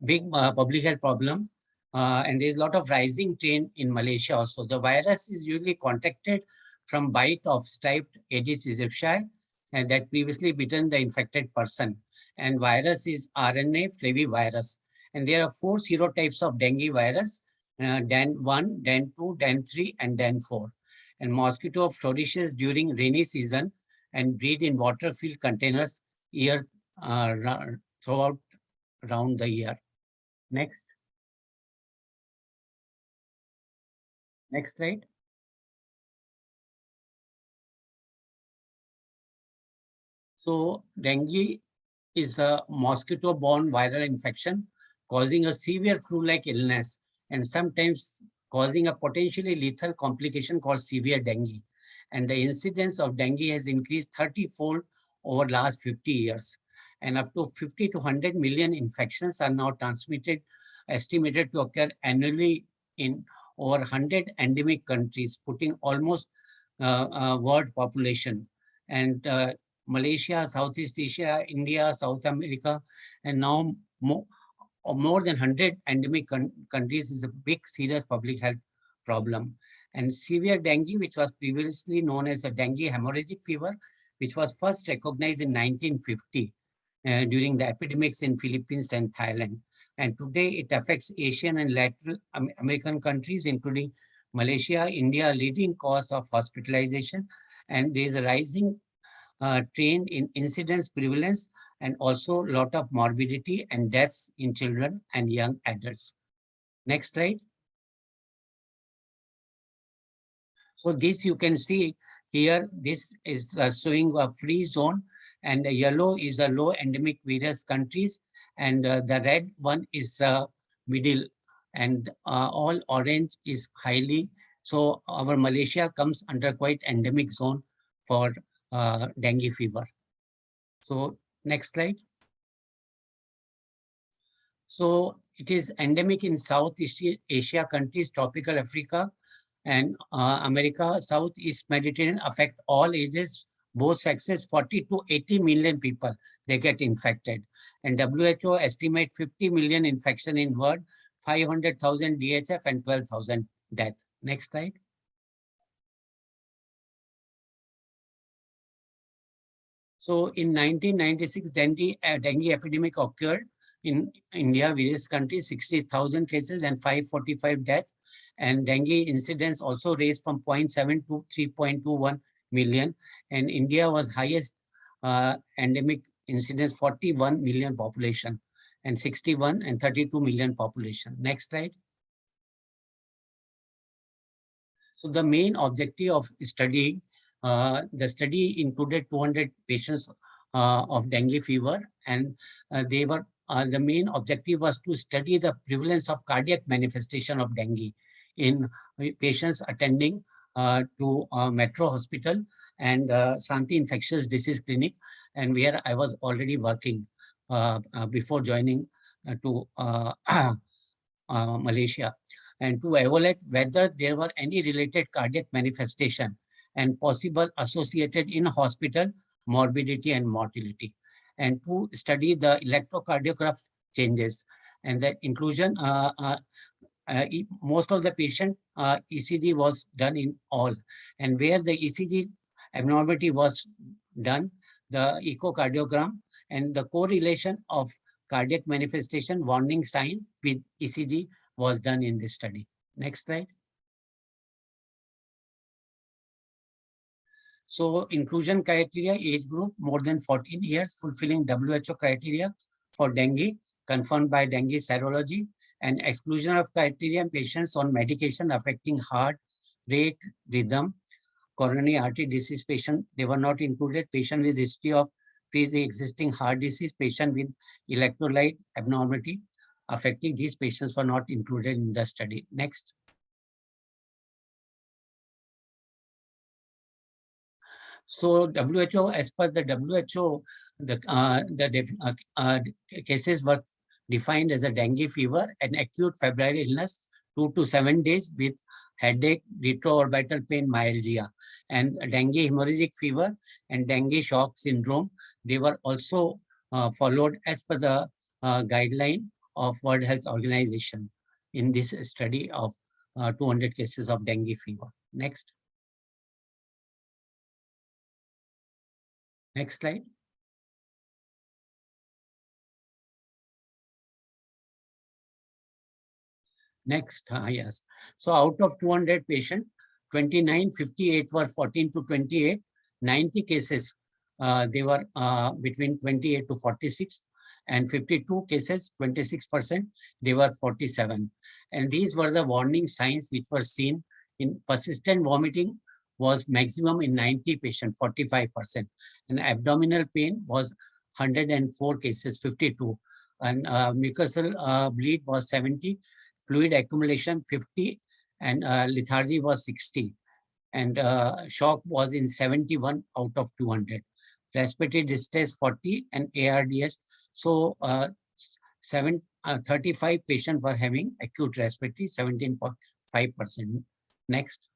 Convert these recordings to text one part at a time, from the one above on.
big public health problem. And there's a lot of rising trend in Malaysia also. The virus is usually contacted from bite of striped Aedes aegypti, and that previously bitten the infected person. And virus is RNA flavivirus. And there are 4 serotypes of dengue virus, DEN 1, DEN 2, DEN 3, and DEN 4. And mosquito flourishes during rainy season and breed in water-filled containers year throughout around the year. Next. Next slide. So dengue is a mosquito-borne viral infection causing a severe flu-like illness and sometimes causing a potentially lethal complication called severe dengue. And the incidence of dengue has increased 30-fold over the last 50 years. And up to 50 to 100 million infections are now transmitted, estimated to occur annually in over 100 endemic countries, putting almost world population. And Malaysia, Southeast Asia, India, South America, and now more than 100 endemic countries is a big, serious public health problem. And severe dengue, which was previously known as a dengue hemorrhagic fever, which was first recognized in 1950 during the epidemics in Philippines and Thailand. And today it affects Asian and Latin American countries, including Malaysia, India, leading cause of hospitalization. And there is a rising trend in incidence prevalence and also a lot of morbidity and deaths in children and young adults. Next slide. So this you can see here, this is showing a free zone, and the yellow is a low endemic various countries, and the red one is middle, and all orange is highly. So our Malaysia comes under quite endemic zone for dengue fever. So next slide. So it is endemic in Southeast Asia countries, tropical Africa, and America, Southeast Mediterranean, affect all ages, both sexes. 40 to 80 million people, they get infected. And WHO estimate 50 million infection in world, 500,000 DHF and 12,000 death. Next slide. So in 1996, dengue epidemic occurred in India, various countries, 60,000 cases and 545 deaths. And dengue incidence also raised from 0.7 to 3.21 million. And India was highest endemic incidence, 41 million population, and 61 and 32 million population. Next slide. So the main objective of study, the study included 200 patients of dengue fever, and they were the main objective was to study the prevalence of cardiac manifestation of dengue in patients attending to Metro Hospital and Shanti Infectious Disease Clinic, and where I was already working before joining to Malaysia, and to evaluate whether there were any related cardiac manifestation and possible associated in hospital morbidity and mortality, and to study the electrocardiograph changes. And the inclusion, most of the patient ECG was done in all, and where the ECG abnormality was done, the echocardiogram and the correlation of cardiac manifestation warning sign with ECG was done in this study. Next slide. So inclusion criteria, age group more than 14 years, fulfilling WHO criteria for dengue, confirmed by dengue serology, and exclusion of criteria patients on medication affecting heart rate, rhythm, coronary artery disease patient, they were not included. Patient with history of pre-existing heart disease, patient with electrolyte abnormality affecting these patients were not included in the study. Next. So WHO, as per the WHO, the cases were defined as a dengue fever, an acute febrile illness, 2 to 7 days with headache, retroorbital pain, myalgia, and dengue hemorrhagic fever and dengue shock syndrome. They were also followed as per the guideline of World Health Organization in this study of 200 cases of dengue fever. Next. Next slide. Next, yes. So out of 200 patients, 29, 58 were 14 to 28, 90 cases, they were between 28 to 46, and 52 cases, 26%, they were 47. And these were the warning signs which were seen in persistent vomiting was maximum in 90 patients, 45%. And abdominal pain was 104 cases, 52. And mucosal bleed was 70. Fluid accumulation 50, and lethargy was 60, and shock was in 71 out of 200. Respiratory distress 40, and ARDS. So 35 patients were having acute respiratory, 17.5%. Next.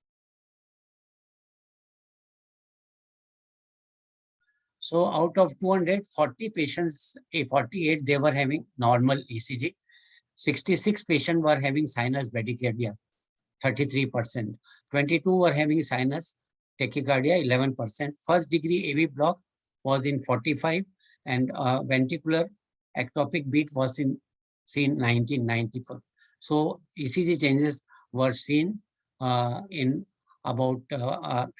So out of 240 patients, 48, they were having normal ECG. 66 patients were having sinus bradycardia, 33%. 22 were having sinus tachycardia, 11%. First degree AV block was in 45, and ventricular ectopic beat was seen 1994. So ECG changes were seen in about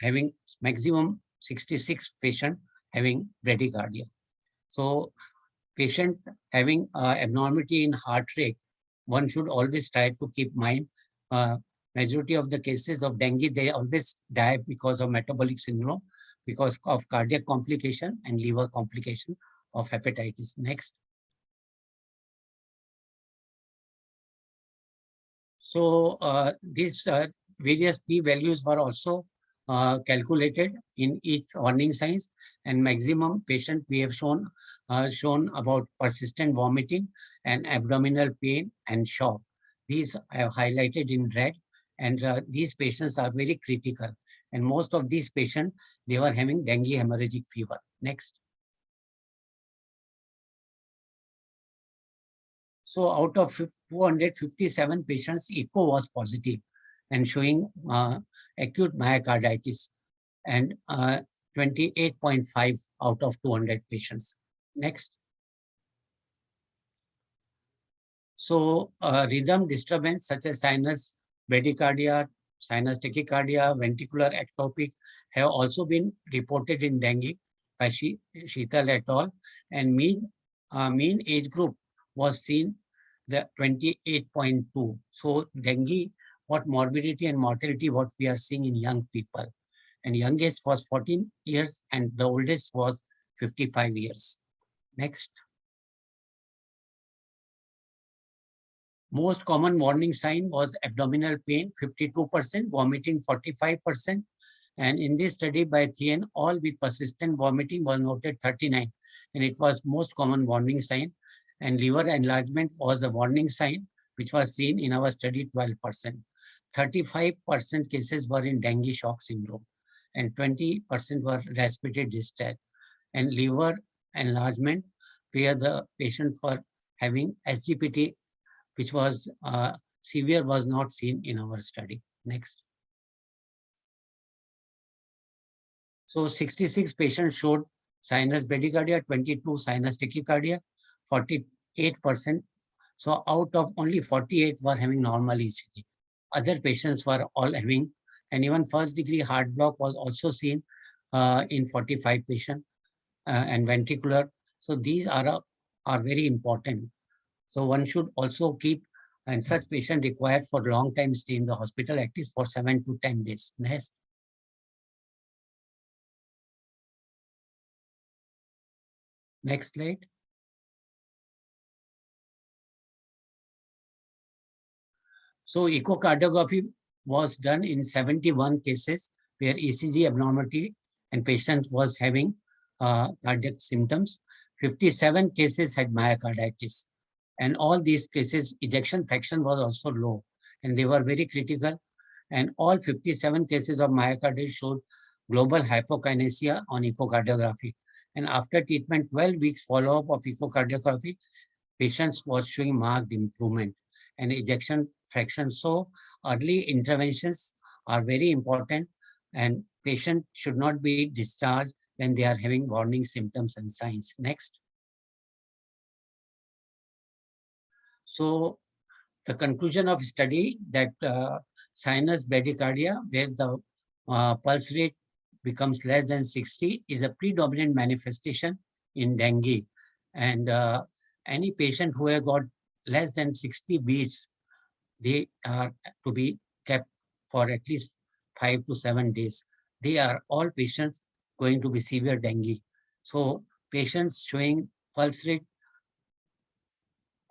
having maximum 66 patients having bradycardia. So patient having abnormality in heart rate, one should always try to keep mind. Majority of the cases of dengue, they always die because of metabolic syndrome, because of cardiac complication and liver complication of hepatitis. Next. So these various p values were also calculated in each warning signs, and maximum patient we have shown about persistent vomiting and abdominal pain and shock. These I have highlighted in red, and these patients are very critical. And most of these patients, they were having dengue hemorrhagic fever. Next. So out of 257 patients, echo was positive and showing acute myocarditis, and 28.5 out of 200 patients. Next. So rhythm disturbance such as sinus bradycardia, sinus tachycardia, ventricular ectopic have also been reported in dengue by Sheetal et al. And mean age group was seen the 28.2. So dengue, what morbidity and mortality, what we are seeing in young people. And youngest was 14 years and the oldest was 55 years. Next. Most common warning sign was abdominal pain, 52%, vomiting 45%. And in this study by Thien, all with persistent vomiting was noted 39. And it was most common warning sign. And liver enlargement was a warning sign, which was seen in our study 12%. 35% cases were in dengue shock syndrome, and 20% were respiratory distress. And liver enlargement, where the patient for having SGPT, which was severe, was not seen in our study. Next. So 66 patients showed sinus bradycardia, 22 sinus tachycardia, 48%. So out of only 48 were having normal ECG. Other patients were all having, and even first degree heart block was also seen in 45 patients, and ventricular. So these are very important. So one should also keep, and such patient required for long time stay in the hospital, at least for 7 to 10 days. Next. Next slide. So echocardiography was done in 71 cases where ECG abnormality and patient was having cardiac symptoms. 57 cases had myocarditis. And all these cases, ejection fraction was also low, and they were very critical. And all 57 cases of myocarditis showed global hypokinesia on echocardiography. And after treatment, 12 weeks follow-up of echocardiography, patients was showing marked improvement and ejection fraction. So early interventions are very important, and patient should not be discharged when they are having warning symptoms and signs. Next. So the conclusion of study that sinus bradycardia, where the pulse rate becomes less than 60, is a predominant manifestation in dengue. And any patient who has got less than 60 beats, they are to be kept for at least 5 to 7 days. They are all patients going to be severe dengue. So patients showing pulse rate,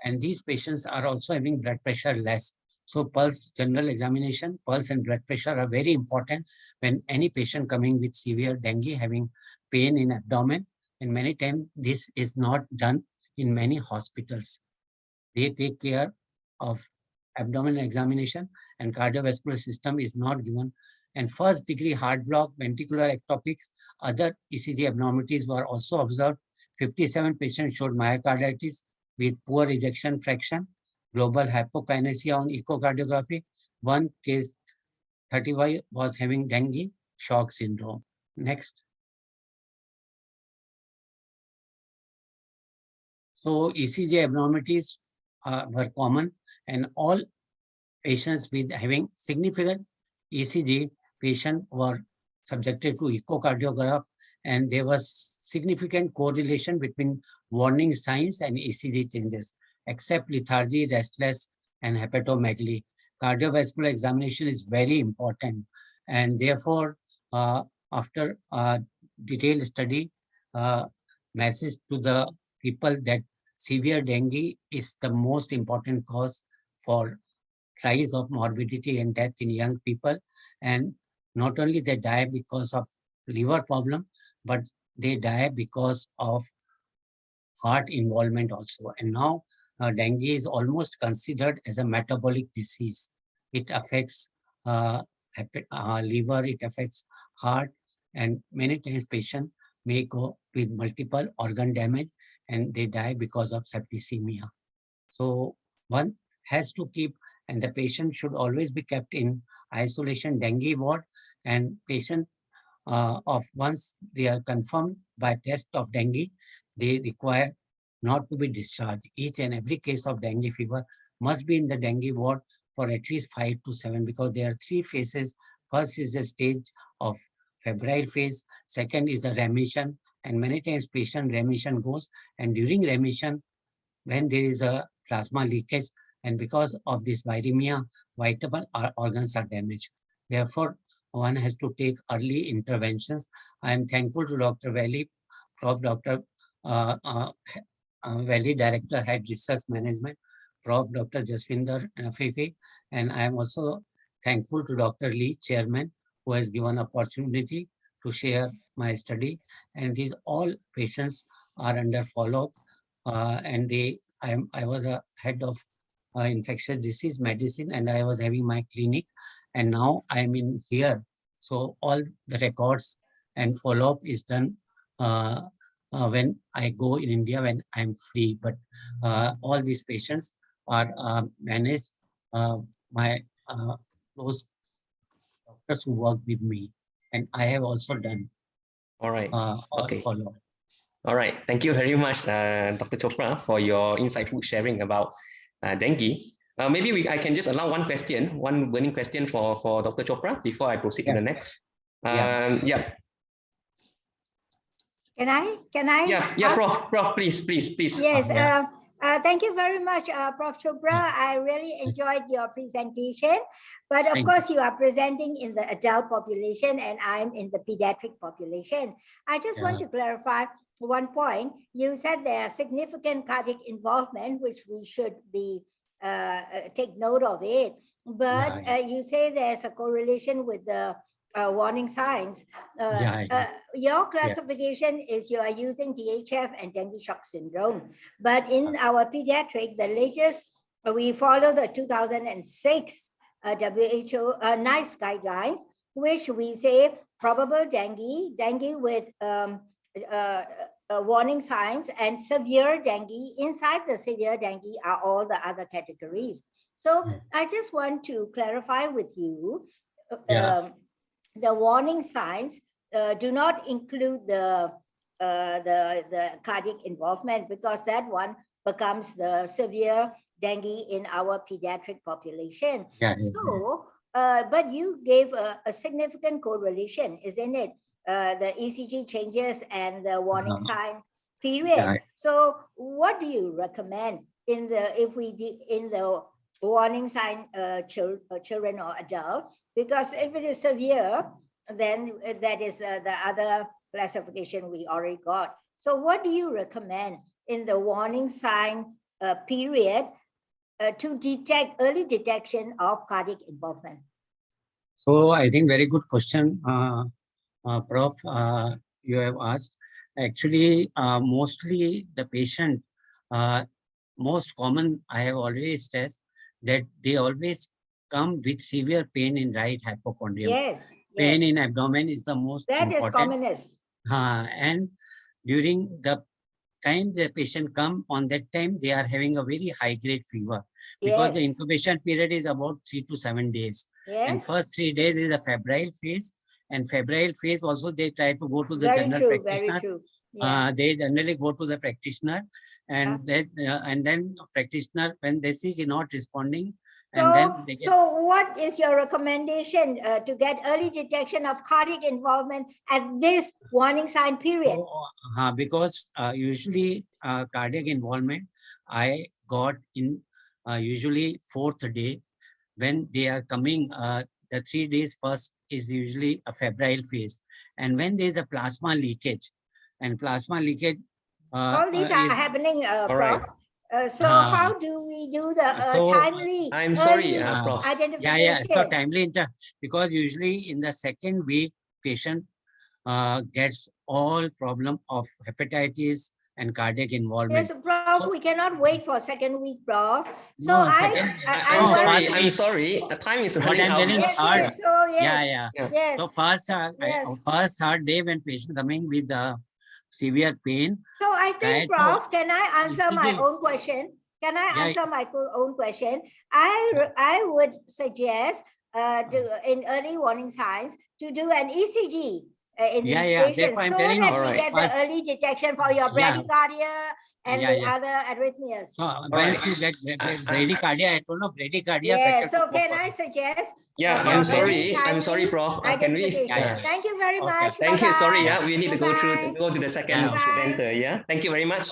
and these patients are also having blood pressure less. So pulse, general examination, pulse and blood pressure are very important when any patient coming with severe dengue having pain in abdomen. And many times this is not done in many hospitals. They take care of abdominal examination, and cardiovascular system is not given. And first degree heart block, ventricular ectopics, other ECG abnormalities were also observed. 57 patients showed myocarditis with poor ejection fraction, global hypokinesia on echocardiography. One case, 35, was having dengue shock syndrome. Next. So ECG abnormalities were common, and all patients with having significant ECG patient were subjected to echocardiograph, and there was significant correlation between warning signs and ECG changes, except lethargy, restless, and hepatomegaly. Cardiovascular examination is very important, and therefore, after detailed study, message to the people that severe dengue is the most important cause for rise of morbidity and death in young people. And not only they die because of liver problem, but they die because of heart involvement also. And now dengue is almost considered as a metabolic disease. It affects liver, it affects heart, and many times patient may go with multiple organ damage and they die because of septicemia. So one has to keep, and the patient should always be kept in isolation dengue ward, and patient of once they are confirmed by test of dengue, they require not to be discharged. Each and every case of dengue fever must be in the dengue ward for at least 5 to 7, because there are 3 phases. First is a stage of febrile phase. Second is a remission, and many times patient remission goes, and during remission, when there is a plasma leakage, and because of this viremia, vital organs are damaged. Therefore, one has to take early interventions. I am thankful to Dr. Valley, Prof. Dr. Valley, Director, Head Research Management, Prof. Dr. Jaswinder Nafifi, and I am also thankful to Dr. Lee, Chairman, who has given opportunity to share my study. And these all patients are under follow-up, and I was a head of infectious disease medicine, and I was having my clinic, and now I am in here. So all the records and follow-up is done when I go in India, when I'm free. But all these patients are managed by those doctors who work with me, and I have also done all right. Okay. follow-up. All right. Thank you very much, Dr. Chopra, for your insightful sharing about dengue. Maybe I can just allow one burning question for Dr. Chopra before I proceed to the next. Yeah. Can I? Yeah, Prof, please. Yes. Thank you very much, Prof. Chopra. I really enjoyed your presentation. But of course, you are presenting in the adult population and I'm in the pediatric population. I just want to clarify one point. You said there are significant cardiac involvement, which we should be take note of it. But you say there's a correlation with the warning signs. Your classification is you are using DHF and dengue shock syndrome. But in our pediatric, the latest, we follow the 2006 WHO NICE guidelines, which we say probable dengue with warning signs and severe dengue. Inside the severe dengue are all the other categories. So I just want to clarify with you, the warning signs do not include the cardiac involvement, because that one becomes the severe dengue in our pediatric population. So, but you gave a significant correlation, isn't it? The ECG changes and the warning sign period. So what do you recommend in the, in the warning sign children or adult? Because if it is severe, then that is the other classification we already got. So what do you recommend in the warning sign period to detect early detection of cardiac involvement? So I think very good question, Prof. You have asked. Actually, mostly the patient, most common, I have already stressed that they always come with severe pain in right hypochondrium. Yes. Pain in abdomen is the most important. That is commonest. And during the time the patient come, on that time they are having a very high grade fever, because the incubation period is about 3 to 7 days. And first 3 days is a febrile phase, and febrile phase also they try to go to the general practitioner. Very true. They generally go to the practitioner, and then practitioner, when they see he not responding, and then they get... So what is your recommendation to get early detection of cardiac involvement at this warning sign period? Because usually cardiac involvement I got in usually 4th day when they are coming. The 3 days first is usually a febrile phase, and when there is a plasma leakage, and plasma leakage all these are happening, Prof. So how do we do the timely identification? So timely, because usually in the 2nd week patient gets all problem of hepatitis and cardiac involvement. Yes, Prof, we cannot wait for 2nd week, Prof. So no, I'm sorry. Time is running out. So first 3rd day when patient coming with severe pain. So I think, Prof, can I answer my own question? Can I answer my own question? I would suggest in early warning signs to do an ECG in these patients, so that we get the early detection for your bradycardia and the other arrhythmias. So once you get bradycardia, I don't know bradycardia. Yeah. So can I suggest? I'm sorry, Prof. Can we? Thank you very much. Thank you. Sorry, we need to go to the second presenter. Thank you very much.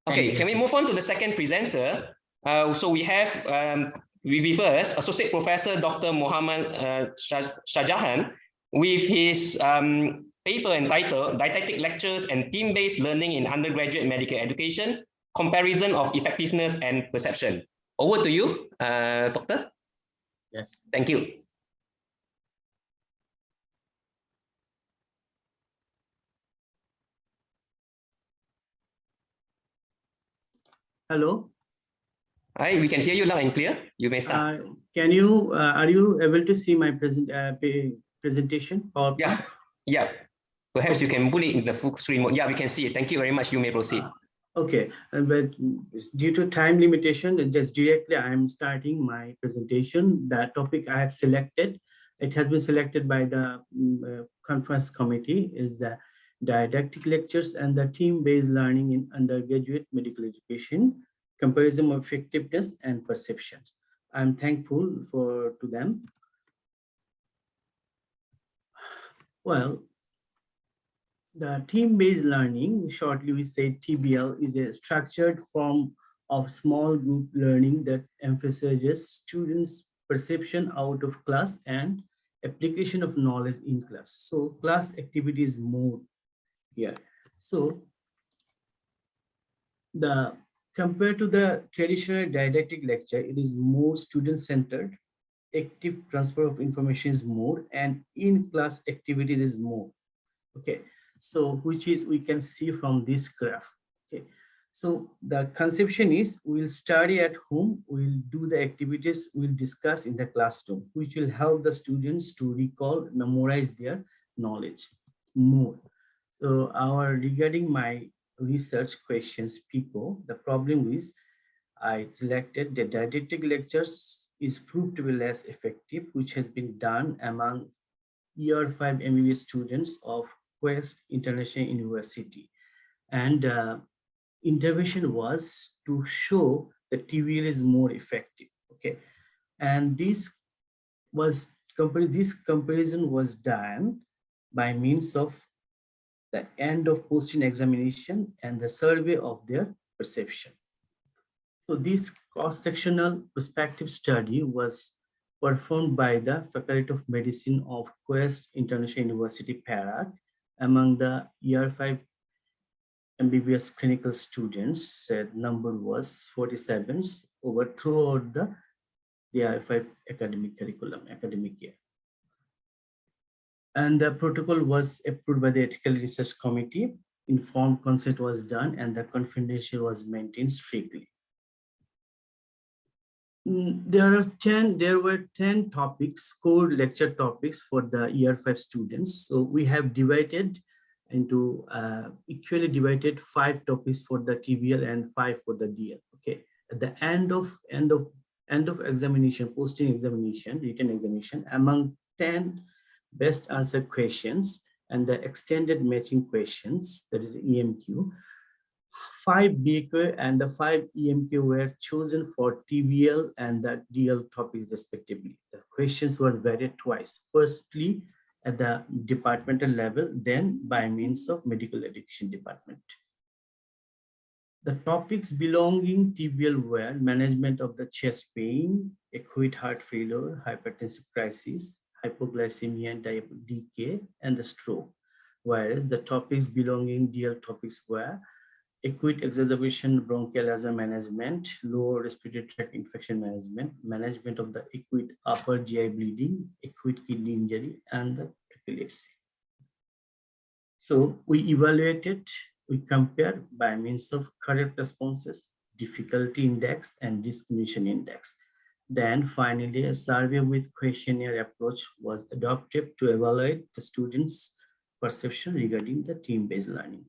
Okay, can we move on to the second presenter? So we have first Associate Professor Dr. Muhammad Shahjahan with his paper entitled Didactic Lectures and Team-Based Learning in Undergraduate Medical Education, Comparison of Effectiveness and Perception. Over to you, Doctor. Yes. Thank you. Hello. Hi, we can hear you loud and clear. You may start. Can you, are you able to see my presentation? Yeah. Perhaps you can put it in the full screen mode. Yeah, we can see it. Thank you very much. You may proceed. Okay, but due to time limitation, just directly I am starting my presentation. The topic I have selected, it has been selected by the conference committee, is the didactic lectures and the team-based learning in undergraduate medical education, comparison of effectiveness and perception. I'm thankful to them. Well, the team-based learning, shortly we say TBL, is a structured form of small group learning that emphasizes students' perception out of class and application of knowledge in class. So class activities mode here. So compared to the traditional didactic lecture, it is more student-centered, active transfer of information is more, and in-class activities is more. Okay. So which is we can see from this graph. Okay, so the conception is we'll study at home, we'll do the activities we'll discuss in the classroom, which will help the students to recall, memorize their knowledge more. So regarding my research questions people. The problem is I selected the didactic lectures is proved to be less effective, which has been done among year 5 MBA students of Quest International University. And intervention was to show that TVL is more effective. Okay, and this comparison was done by means of the end of posting examination and the survey of their perception. So this cross-sectional perspective study was performed by the Faculty of Medicine of Quest International University, PERDANA, among the year 5 MBBS clinical students. Said number was 47 over throughout the year 5 academic year. And the protocol was approved by the Ethical Research Committee. Informed consent was done and the confidentiality was maintained strictly. There were 10 topics, core lecture topics for the year 5 students. So we have divided into equally divided 5 topics for the TVL and 5 for the DL. Okay. At the end of examination, posting examination, written examination, among 10 best answer questions and the extended matching questions, that is EMQ, 5 BQ and the 5 EMQ were chosen for TVL and the DL topics respectively. The questions were varied twice. Firstly, at the departmental level, then by means of medical education department. The topics belonging TVL were management of the chest pain, acute heart failure, hypertensive crisis, hypoglycemia and decay, and the stroke. Whereas the topics belonging DL topics were acute exacerbation bronchial asthma management, lower respiratory tract infection management, management of the acute upper GI bleeding, acute kidney injury, and the epilepsy. So we evaluated, we compared by means of correct responses, difficulty index, and discrimination index. Then finally, a survey with questionnaire approach was adopted to evaluate the students' perception regarding the team-based learning.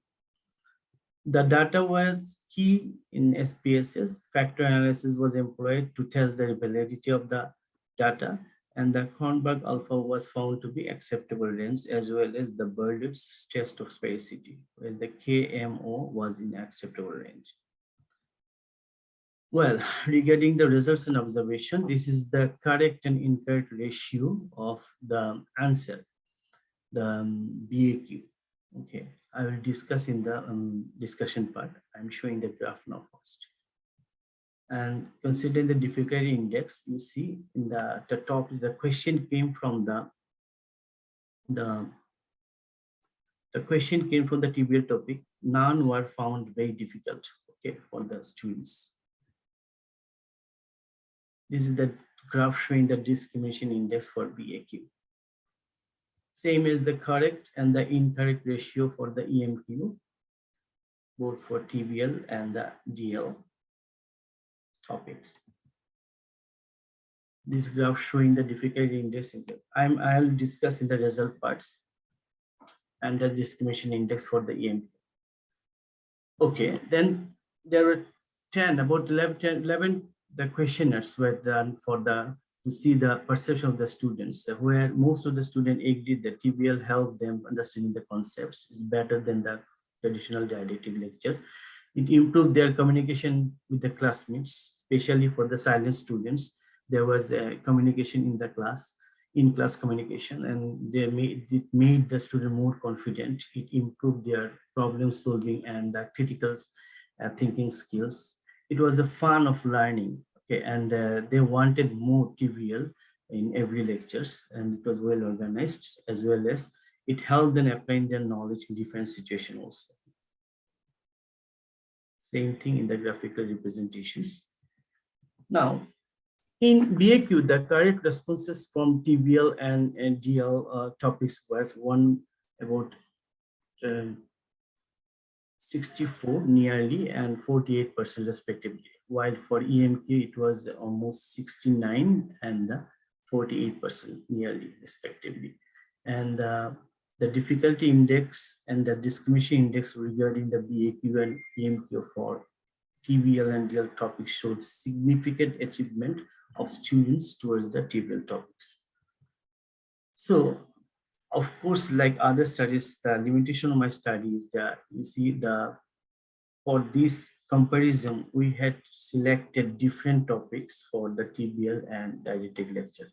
The data was key in SPSS. Factor analysis was employed to test the validity of the data, and the Kronberg alpha was found to be acceptable range, as well as the Berlitz test of sphericity, where the KMO was in acceptable range. Well, regarding the results and observation, this is the correct and incorrect ratio of the answer, the BAQ. Okay, I will discuss in the discussion part. I'm showing the graph now first. And considering the difficulty index, you see in the top, the question came from the question came from the TVL topic. None were found very difficult, okay, for the students. This is the graph showing the discrimination index for BAQ. Same as the correct and the incorrect ratio for the EMQ, both for TVL and the DL topics. This graph showing the difficulty index. I'll discuss in the result parts and the discrimination index for the EMQ. Okay, then there were 10, about 11 the questionnaires were done for to see the perception of the students, where most of the students agreed that TVL helped them understanding the concepts is better than the traditional didactic lectures. It improved their communication with the classmates, especially for the silent students. There was a communication in the class, in-class communication, and it made the student more confident. It improved their problem solving and the critical thinking skills. It was a fun of learning, okay, and they wanted more TVL in every lectures, and it was well organized, as well as it helped them applying their knowledge in different situations also. Same thing in the graphical representations. Now, in BAQ, the correct responses from TVL and DL topics was about 64 nearly and 48% respectively, while for EMQ it was almost 69 and 48% nearly respectively. And the The difficulty index and the discrimination index regarding the BAQ and PMQ for TBL and DL topics showed significant achievement of students towards the TBL topics. So, of course, like other studies, the limitation of my study is that you see for this comparison, we had selected different topics for the TBL and didactic lecture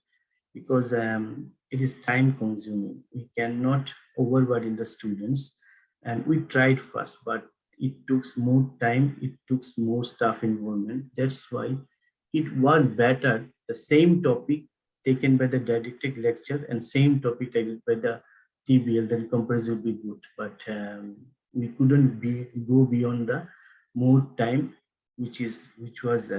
because it is time consuming. We cannot overburden the students, and we tried first, but it took more time, it took more staff involvement. That's why it was better the same topic taken by the didactic lecture and same topic taken by the TBL, then comparison would be good. But we couldn't go beyond the more time which was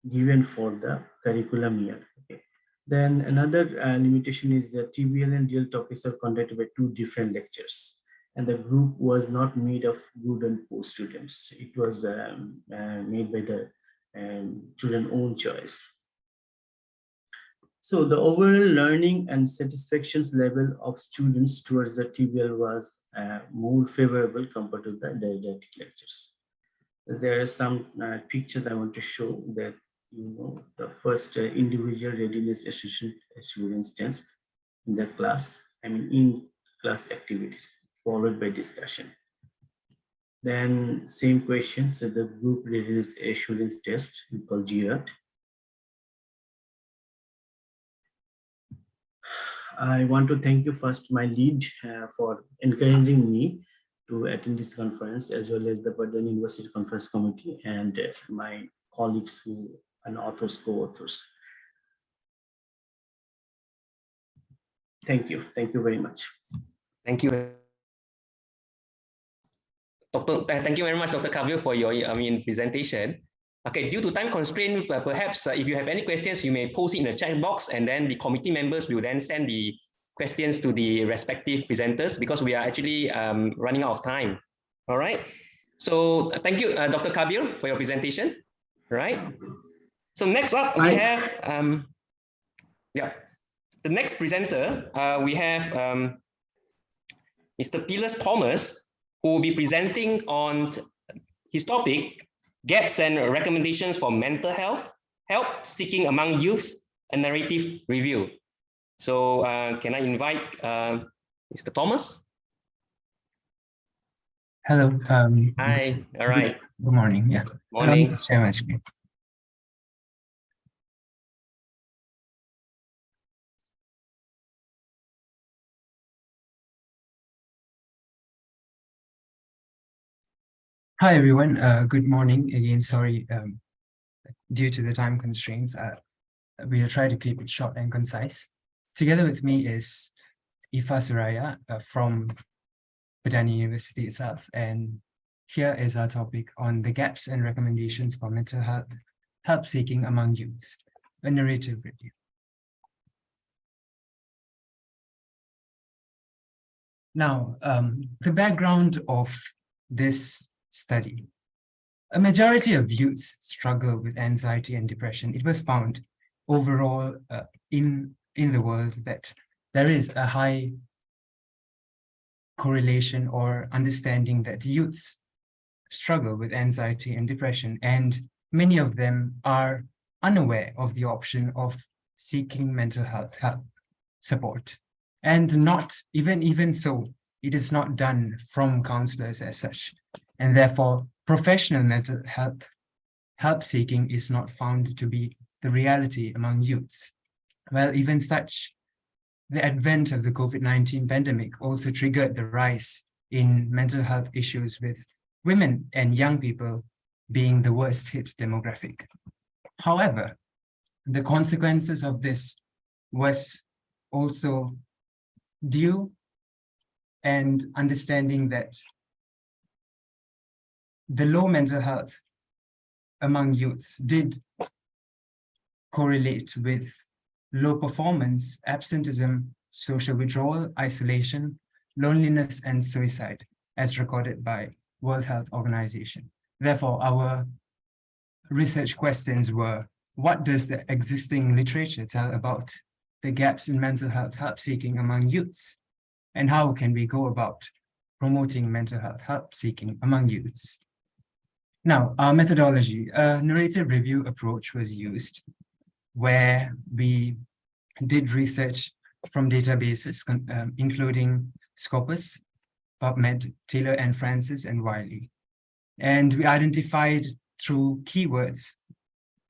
given for the curriculum year. Okay. Then another limitation is that TBL and DL topics are conducted by 2 different lectures, and the group was not made of good and poor students. It was made by the student own choice. So the overall learning and satisfactions level of students towards the TBL was more favorable compared to the didactic lectures. There are some pictures I want to show that, you know, the first individual readiness students test in the class, in class activities, followed by discussion. Then same questions, so the group readiness assurance test, we call GRAT. I want to thank you first, my lead, for encouraging me to attend this conference, as well as the PERDANA University Conference Committee and my colleagues who and authors, co-authors. Thank you very much. Thank you. Thank you very much, Dr. Kabir, for your presentation. Okay, due to time constraint, perhaps if you have any questions, you may post it in the chat box, and then the committee members will then send the questions to the respective presenters, because we are actually running out of time. All right. So thank you, Dr. Kabir, for your presentation. All right. So next up, we have the next presenter. We have Mr. Pilas Thomas, who will be presenting on his topic, Gaps and Recommendations for Mental Health, Help Seeking Among Youths, a Narrative Review. So can I invite Mr. Thomas? Hello. Hi. All right. Good morning. Yeah. Morning. Share my screen. Hi, everyone. Good morning. Again, sorry, due to the time constraints, we'll try to keep it short and concise. Together with me is Ifa Suraya from PERDANA University itself. And here is our topic on the gaps and recommendations for mental health, help seeking among youths, a narrative review. Now, the background of this study. A majority of youths struggle with anxiety and depression. It was found overall in the world that there is a high correlation or understanding that youths struggle with anxiety and depression, and many of them are unaware of the option of seeking mental health help support. And not even so, it is not done from counselors as such. And therefore, professional mental health help seeking is not found to be the reality among youths. Well, even such, the advent of the COVID-19 pandemic also triggered the rise in mental health issues, with women and young people being the worst hit demographic. However, the consequences of this was also due and understanding that the low mental health among youths did correlate with low performance, absenteeism, social withdrawal, isolation, loneliness, and suicide, as recorded by World Health Organization. Therefore, our research questions were, what does the existing literature tell about the gaps in mental health help seeking among youths? And how can we go about promoting mental health help seeking among youths? Now, our methodology, a narrative review approach was used where we did research from databases, including Scopus, PubMed, Taylor and Francis, and Wiley. And we identified through keywords,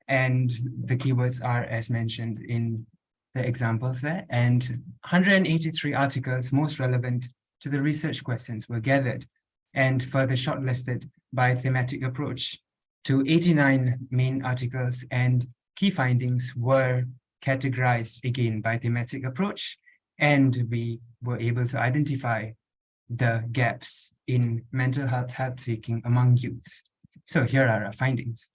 and the keywords are as mentioned in the examples there, and 183 articles most relevant to the research questions were gathered and further shortlisted by thematic approach to 89 main articles, and key findings were categorized again by thematic approach, and we were able to identify the gaps in mental health help seeking among youths. So here are our findings.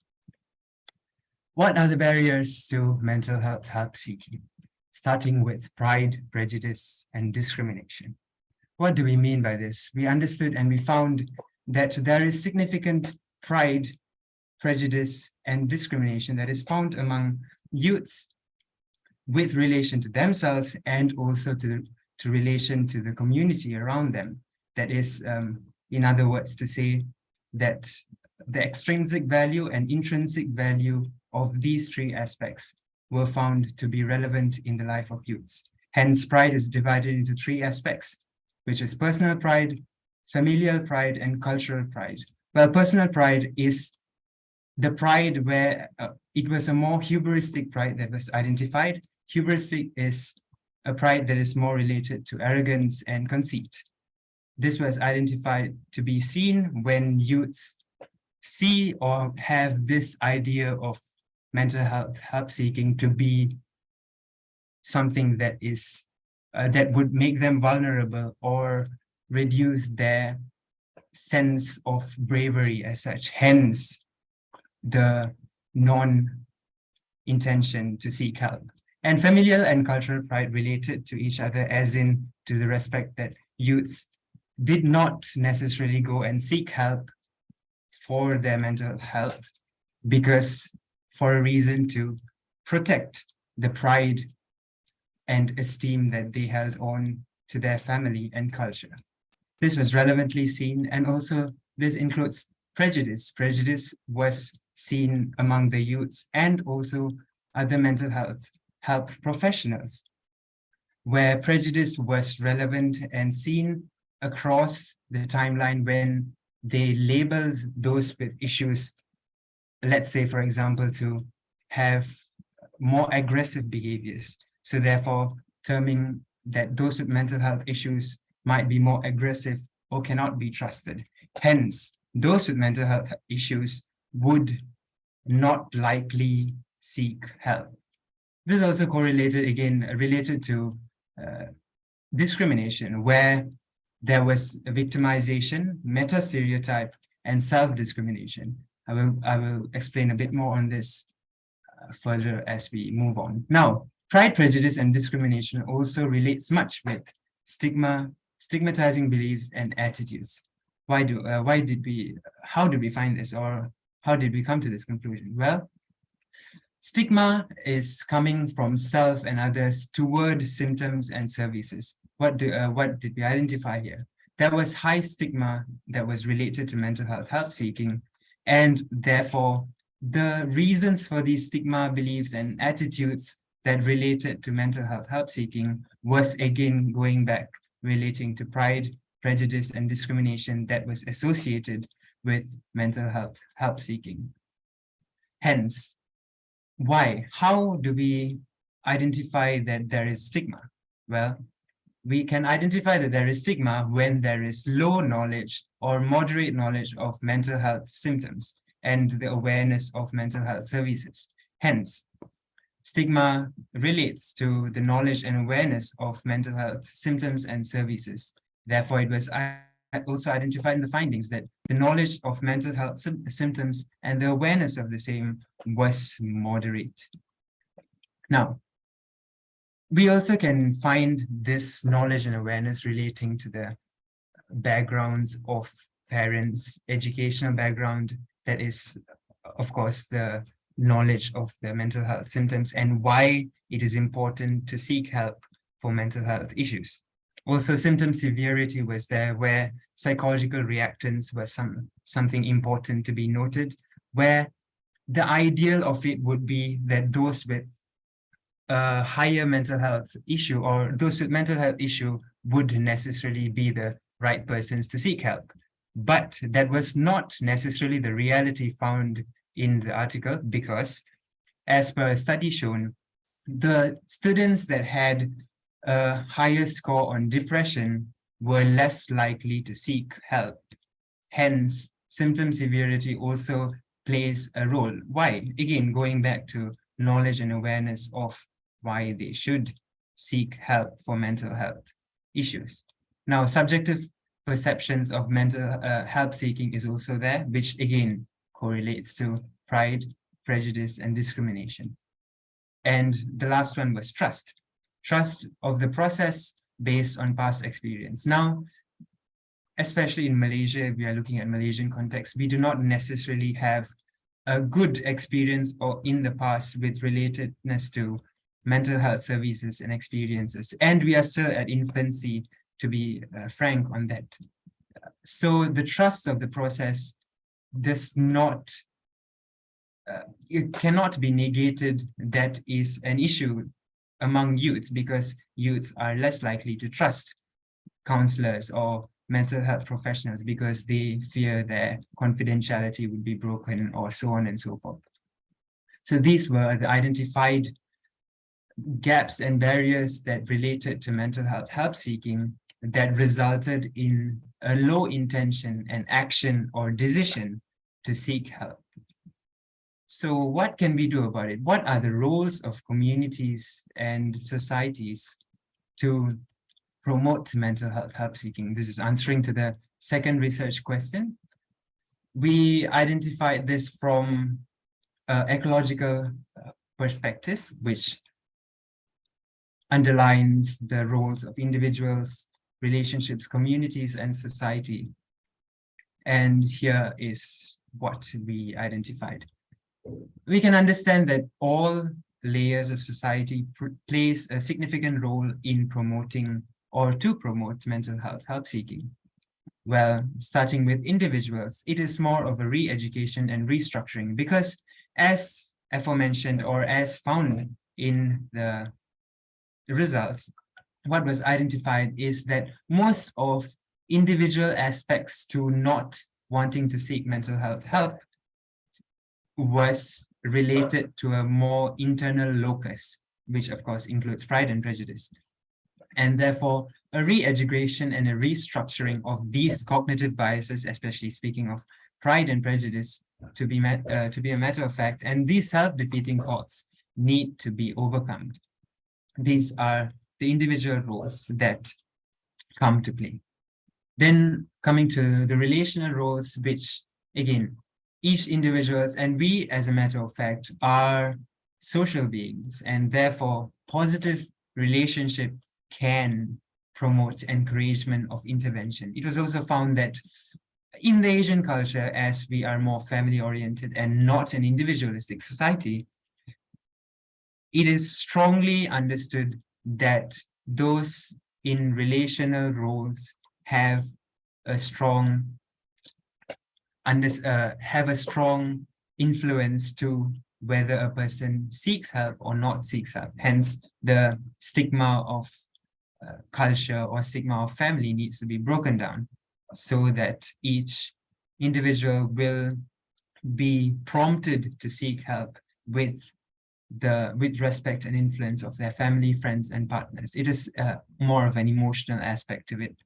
What are the barriers to mental health help seeking? Starting with pride, prejudice, and discrimination. What do we mean by this? We understood and we found that there is significant pride, prejudice, and discrimination that is found among youths with relation to themselves and also to relation to the community around them. That is, in other words, to say that the extrinsic value and intrinsic value of these three aspects were found to be relevant in the life of youths. Hence, pride is divided into three aspects, which is personal pride, familial pride, and cultural pride. Well, personal pride is the pride where it was a more hubristic pride that was identified. Hubristic is a pride that is more related to arrogance and conceit. This was identified to be seen when youths see or have this idea of mental health help seeking to be something that is that would make them vulnerable or reduce their sense of bravery as such, hence the non-intention to seek help. And familial and cultural pride related to each other, as in to the respect that youths did not necessarily go and seek help for their mental health because for a reason to protect the pride and esteem that they held on to their family and culture. This was relevantly seen, and also this includes prejudice. Prejudice was seen among the youths and also other mental health professionals, where prejudice was relevant and seen across the timeline when they labeled those with issues, let's say, for example, to have more aggressive behaviors. So therefore, terming that those with mental health issues might be more aggressive or cannot be trusted. Hence, those with mental health issues would not likely seek help. This is also correlated, again, related to discrimination, where there was victimization, meta-stereotype, and self-discrimination. I will explain a bit more on this further as we move on. Now, pride, prejudice, and discrimination also relates much with stigma, stigmatizing beliefs and attitudes. How did we find this, or how did we come to this conclusion? Well, stigma is coming from self and others toward symptoms and services. What did we identify here? There was high stigma that was related to mental health help seeking, and therefore the reasons for these stigma beliefs and attitudes that related to mental health help seeking was again going back relating to pride, prejudice, and discrimination that was associated with mental health help seeking. Hence, why? How do we identify that there is stigma? Well, we can identify that there is stigma when there is low knowledge or moderate knowledge of mental health symptoms and the awareness of mental health services. Hence, stigma relates to the knowledge and awareness of mental health symptoms and services. Therefore, it was also identified in the findings that the knowledge of mental health symptoms and the awareness of the same was moderate. Now, we also can find this knowledge and awareness relating to the backgrounds of parents, educational background, that is, of course, the knowledge of the mental health symptoms and why it is important to seek help for mental health issues. Also, symptom severity was there, where psychological reactance was something important to be noted, where the ideal of it would be that those with a higher mental health issue or those with mental health issue would necessarily be the right persons to seek help. But that was not necessarily the reality found in the article, because as per a study shown, the students that had a higher score on depression were less likely to seek help. Hence, symptom severity also plays a role. Why? Again, going back to knowledge and awareness of why they should seek help for mental health issues. Now, subjective perceptions of mental help seeking is also there, which again correlates to pride, prejudice, and discrimination. And the last one was trust. Trust of the process based on past experience. Now, especially in Malaysia, if we are looking at Malaysian context, we do not necessarily have a good experience or in the past with relatedness to mental health services and experiences. And we are still at infancy, to be frank on that. So the trust of the process does not, it cannot be negated. That is an issue among youths, because youths are less likely to trust counselors or mental health professionals because they fear their confidentiality would be broken, or so on and so forth. So these were the identified gaps and barriers that related to mental health help seeking that resulted in a low intention and action or decision to seek help. So what can we do about it? What are the roles of communities and societies to promote mental health help seeking? This is answering to the second research question. We identified this from an ecological perspective, which underlines the roles of individuals, relationships, communities, and society. And here is what we identified. We can understand that all layers of society plays a significant role in promoting or to promote mental health help seeking. Well, starting with individuals, it is more of a re-education and restructuring, because as aforementioned or as found in the results, what was identified is that most of individual aspects to not wanting to seek mental health help was related to a more internal locus, which of course includes pride and prejudice. And therefore, a re-education and a restructuring of these cognitive biases, especially speaking of pride and prejudice, to be a matter of fact, and these self-defeating thoughts need to be overcome. These are the individual roles that come to play. Then coming to the relational roles, which again, each individuals and we as a matter of fact are social beings, and therefore positive relationship can promote encouragement of intervention. It was also found that in the Asian culture, as we are more family oriented and not an individualistic society, it is strongly understood that those in relational roles have a strong influence to whether a person seeks help or not seeks help. Hence, the stigma of culture or stigma of family needs to be broken down so that each individual will be prompted to seek help with respect and influence of their family, friends, and partners. It is more of an emotional aspect of it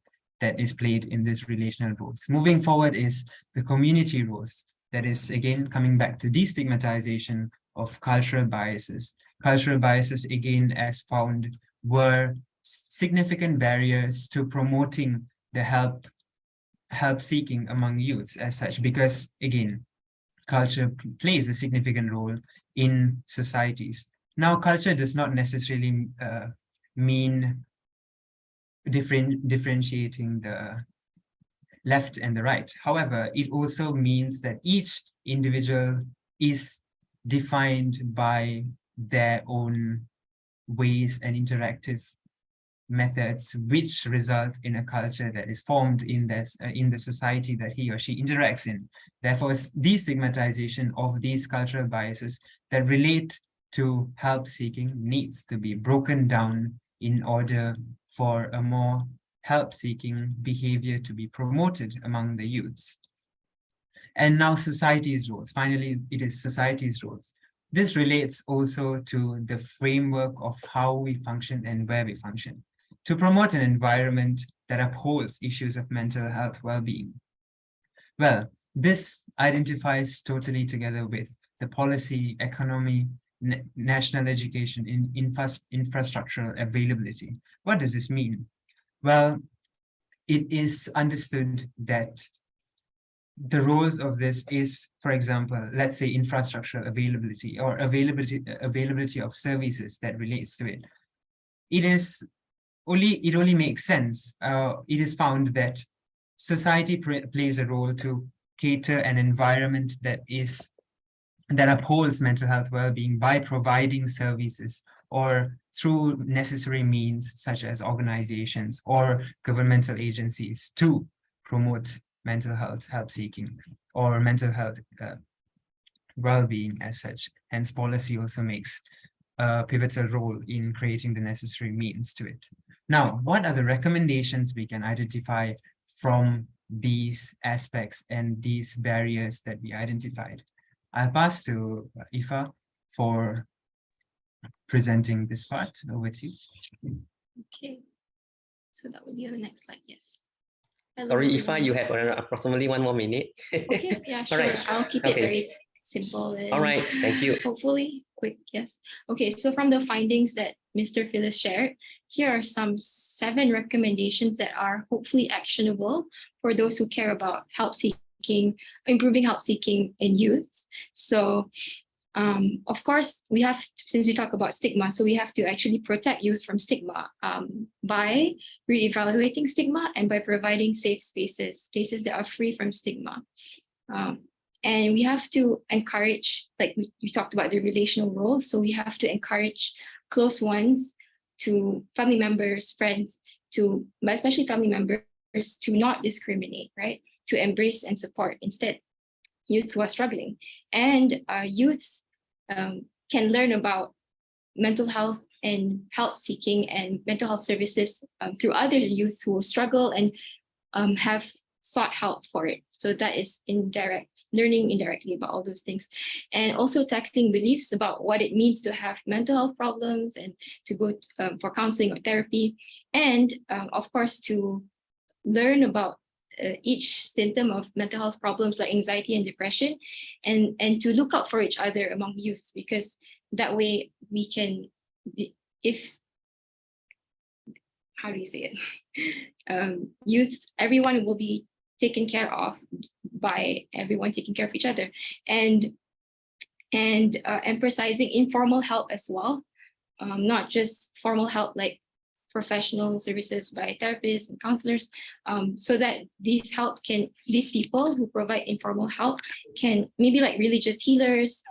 that is played in these relational roles. Moving forward is the community roles. That is, again, coming back to destigmatization of cultural biases. Cultural biases, again, as found, were significant barriers to promoting the help seeking among youths as such, because, again, culture plays a significant role in societies. Now, culture does not necessarily mean differentiating the left and the right. However, it also means that each individual is defined by their own ways and interactive methods, which result in a culture that is formed in this in the society that he or she interacts in. Therefore, destigmatization of these cultural biases that relate to help seeking needs to be broken down in order for a more help seeking behavior to be promoted among the youths. And now society's roles. Finally, it is society's roles. This relates also to the framework of how we function and where we function, to promote an environment that upholds issues of mental health well-being. Well, this identifies totally together with the policy, economy, national education, in infrastructural availability. What does this mean? Well, it is understood that the roles of this is, for example, let's say infrastructural availability or availability of services that relates to it. It only makes sense. It is found that society plays a role to cater an environment that upholds mental health well-being by providing services or through necessary means such as organizations or governmental agencies to promote mental health help seeking or mental health well-being as such. Hence, policy also makes a pivotal role in creating the necessary means to it. Now, what are the recommendations we can identify from these aspects and these barriers that we identified? I'll pass to Ifa for presenting this part. Over to you. Okay, so that would be on the next slide. Yes. Hello, Sorry, Ifa, everyone. you have approximately 1 more minute. Okay, yeah, All sure. right. I'll keep it very simple. And All right, thank you. hopefully quick. Yes. Okay, so from the findings that Mr. Phyllis shared, here are some 7 recommendations that are hopefully actionable for those who care about help seeking, improving help seeking in youths. So of course, we have, since we talk about stigma, so we have to actually protect youth from stigma by reevaluating stigma and by providing safe spaces that are free from stigma. And we have to encourage, like we talked about the relational role, so we have to encourage close ones, to family members, friends, but especially family members, to not discriminate, right? To embrace and support instead youth who are struggling. And youths can learn about mental health and help seeking and mental health services through other youths who struggle and have sought help for it. So that is learning indirectly about all those things. And also tackling beliefs about what it means to have mental health problems and to go for counseling or therapy. And of course, to learn about each symptom of mental health problems like anxiety and depression, and to look out for each other among youth, because that way we can, how do you say it? Youths, everyone will be taken care of by everyone taking care of each other, and emphasizing informal help as well, not just formal help like professional services by therapists and counselors, so that these people who provide informal help can, maybe like religious healers,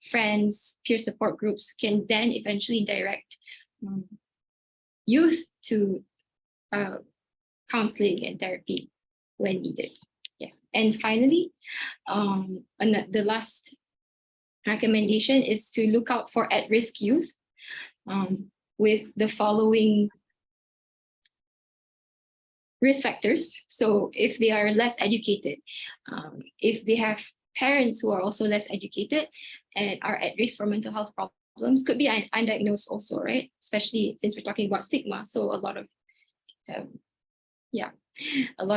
friends, peer support groups, can then eventually direct youth to counseling and therapy when needed. Yes, and finally, the last recommendation is to look out for at-risk youth with the following risk factors. So if they are less educated, if they have parents who are also less educated and are at risk for mental health problems, could be undiagnosed also, right? Especially since we're talking about stigma. So a lot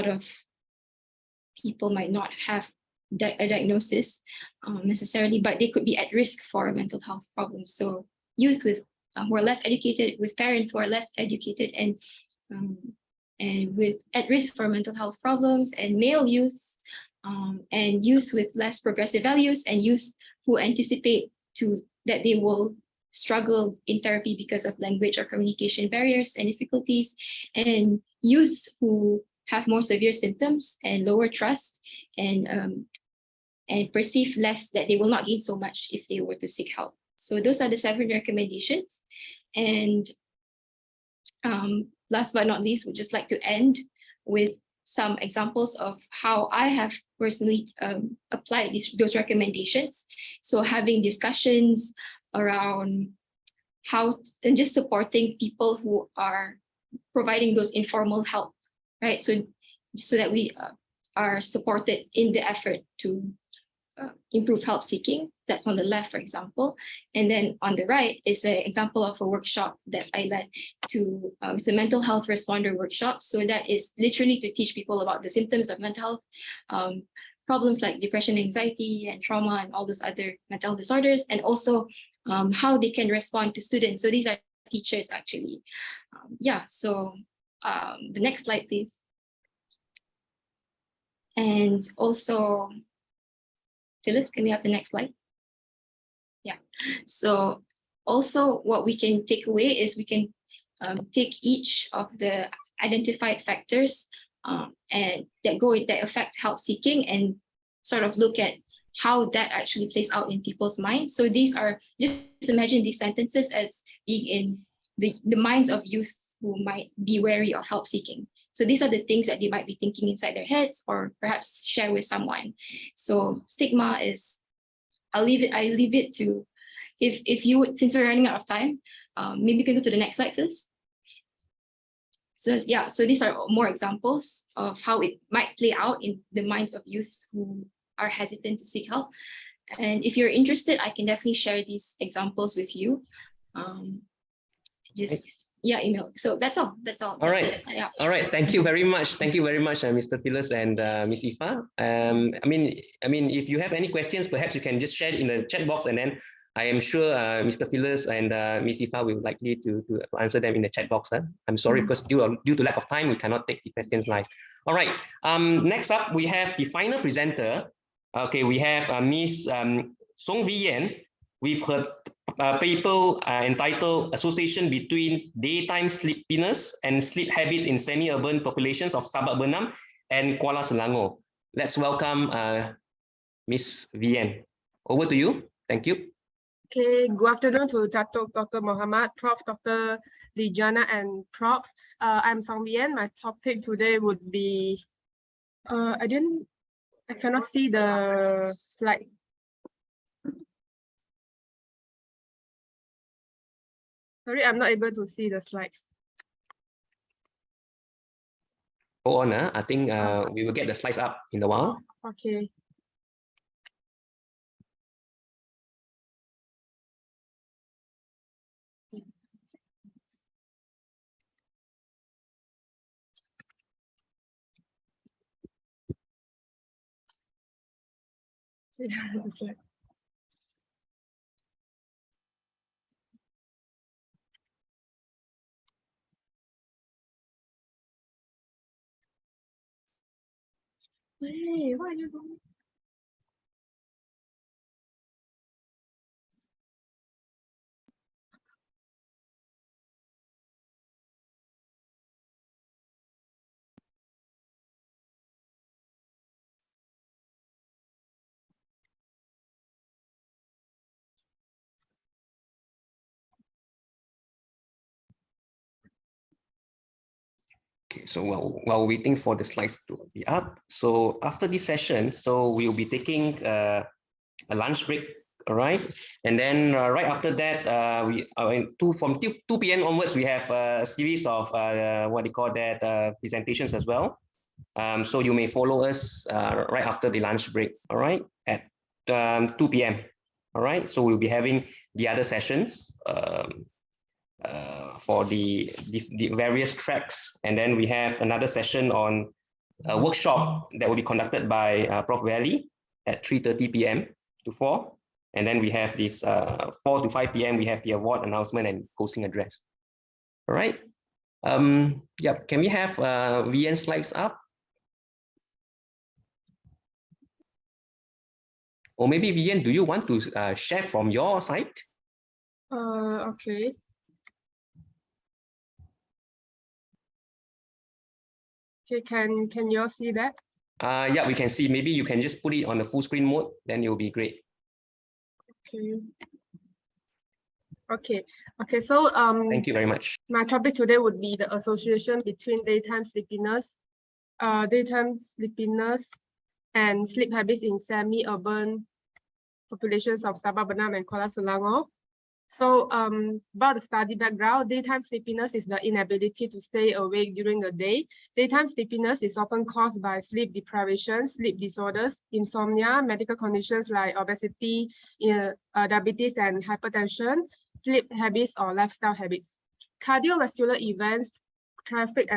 of people might not have a diagnosis necessarily, but they could be at risk for mental health problems. So youth with who are less educated, with parents who are less educated and with at risk for mental health problems, and male youths, and youths with less progressive values, and youths who anticipate that they will struggle in therapy because of language or communication barriers and difficulties, and youths who have more severe symptoms and lower trust and and perceive less, that they will not gain so much if they were to seek help. So those are the 7 recommendations. And last but not least, we'd just like to end with some examples of how I have personally applied those recommendations. So having discussions around and just supporting people who are providing those informal help, right? So that we are supported in the effort to improve help seeking. That's on the left, for example. And then on the right is an example of a workshop that I led to, it's a mental health responder workshop. So that is literally to teach people about the symptoms of mental health problems like depression, anxiety, and trauma, and all those other mental health disorders, and also how they can respond to students. So these are teachers actually. So the next slide, please. And also, Phyllis, can we have the next slide? Yeah. So also what we can take away is we can take each of the identified factors and that affect help seeking and sort of look at how that actually plays out in people's minds. So these are, just imagine these sentences as being in the minds of youth who might be wary of help seeking. So these are the things that they might be thinking inside their heads, or perhaps share with someone. So stigma is, I leave it to, if you would, since we're running out of time, maybe you can go to the next slide, please. So yeah, so these are more examples of how it might play out in the minds of youth who are hesitant to seek help. And if you're interested, I can definitely share these examples with you. Email. So that's all. All right. Yeah. All right. Thank you very much. Thank you very much, Mr. Phyllis and Ms. Ifa. I mean, if you have any questions, perhaps you can just share it in the chat box, and then I am sure Mr. Phyllis and Ms. Ifa will likely to answer them in the chat box. I'm sorry, because due to lack of time, we cannot take the questions live. All right. Next up, we have the final presenter. Okay, we have Ms. Song Vi Yen with her paper entitled Association Between Daytime Sleepiness and Sleep Habits in Semi-Urban Populations of Sabak Bernam and Kuala Selangor. Let's welcome Ms. Vi Yen. Over to you. Thank you. Okay, good afternoon to Dr. Muhammad, Prof. Dr. Lijana, and Prof. I'm Song Vi Yen. My topic today would be, I cannot see the slide. Sorry, I'm not able to see the slides. Go on, I think we will get the slides up in a while. Okay. Yeah, the slide. Hey, what are you doing? Okay, so while waiting for the slides to be up, so after this session, so we'll be taking a lunch break, all right? And then right after that, from 2 p.m. onwards, we have a series of what they call that presentations as well. So you may follow us right after the lunch break, all right, at 2 p.m. All right, so we'll be having the other sessions for the various tracks, and then we have another session on a workshop that will be conducted by Prof. Valley at 3:30 p.m. to 4, and then we have this 4 to 5 p.m. we have the award announcement and closing address. All right. Yeah, can we have VN slides up? Or maybe VN, do you want to share from your side? Okay. Okay, can you all see that? Yeah, we can see. Maybe you can just put it on the full screen mode, then it will be great. Okay, so Thank you very much. my topic today would be the association between daytime sleepiness and sleep habits in semi-urban populations of Sabah, Bernam, and Kuala Selangor. So about the study background, daytime sleepiness is the inability to stay awake during the day. Daytime sleepiness is often caused by sleep deprivation, sleep disorders, insomnia, medical conditions like obesity, diabetes, and hypertension, sleep habits or lifestyle habits. Cardiovascular events, traffic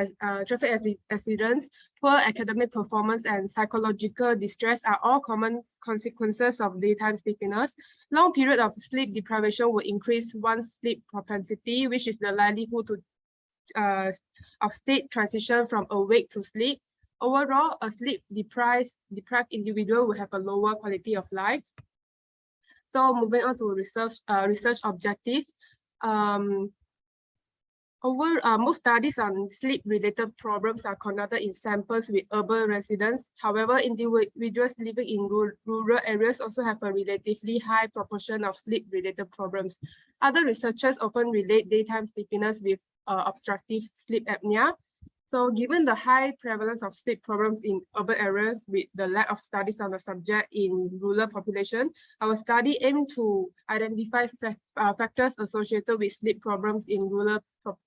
accidents, poor academic performance, and psychological distress are all common consequences of daytime sleepiness. Long period of sleep deprivation will increase one's sleep propensity, which is the likelihood to of state transition from awake to sleep. Overall, a sleep deprived individual will have a lower quality of life. So moving on to research objectives. Most studies on sleep-related problems are conducted in samples with urban residents. However, individuals living in rural areas also have a relatively high proportion of sleep-related problems. Other researchers often relate daytime sleepiness with obstructive sleep apnea. So given the high prevalence of sleep problems in urban areas with the lack of studies on the subject in rural population, our study aimed to identify factors associated with sleep problems in rural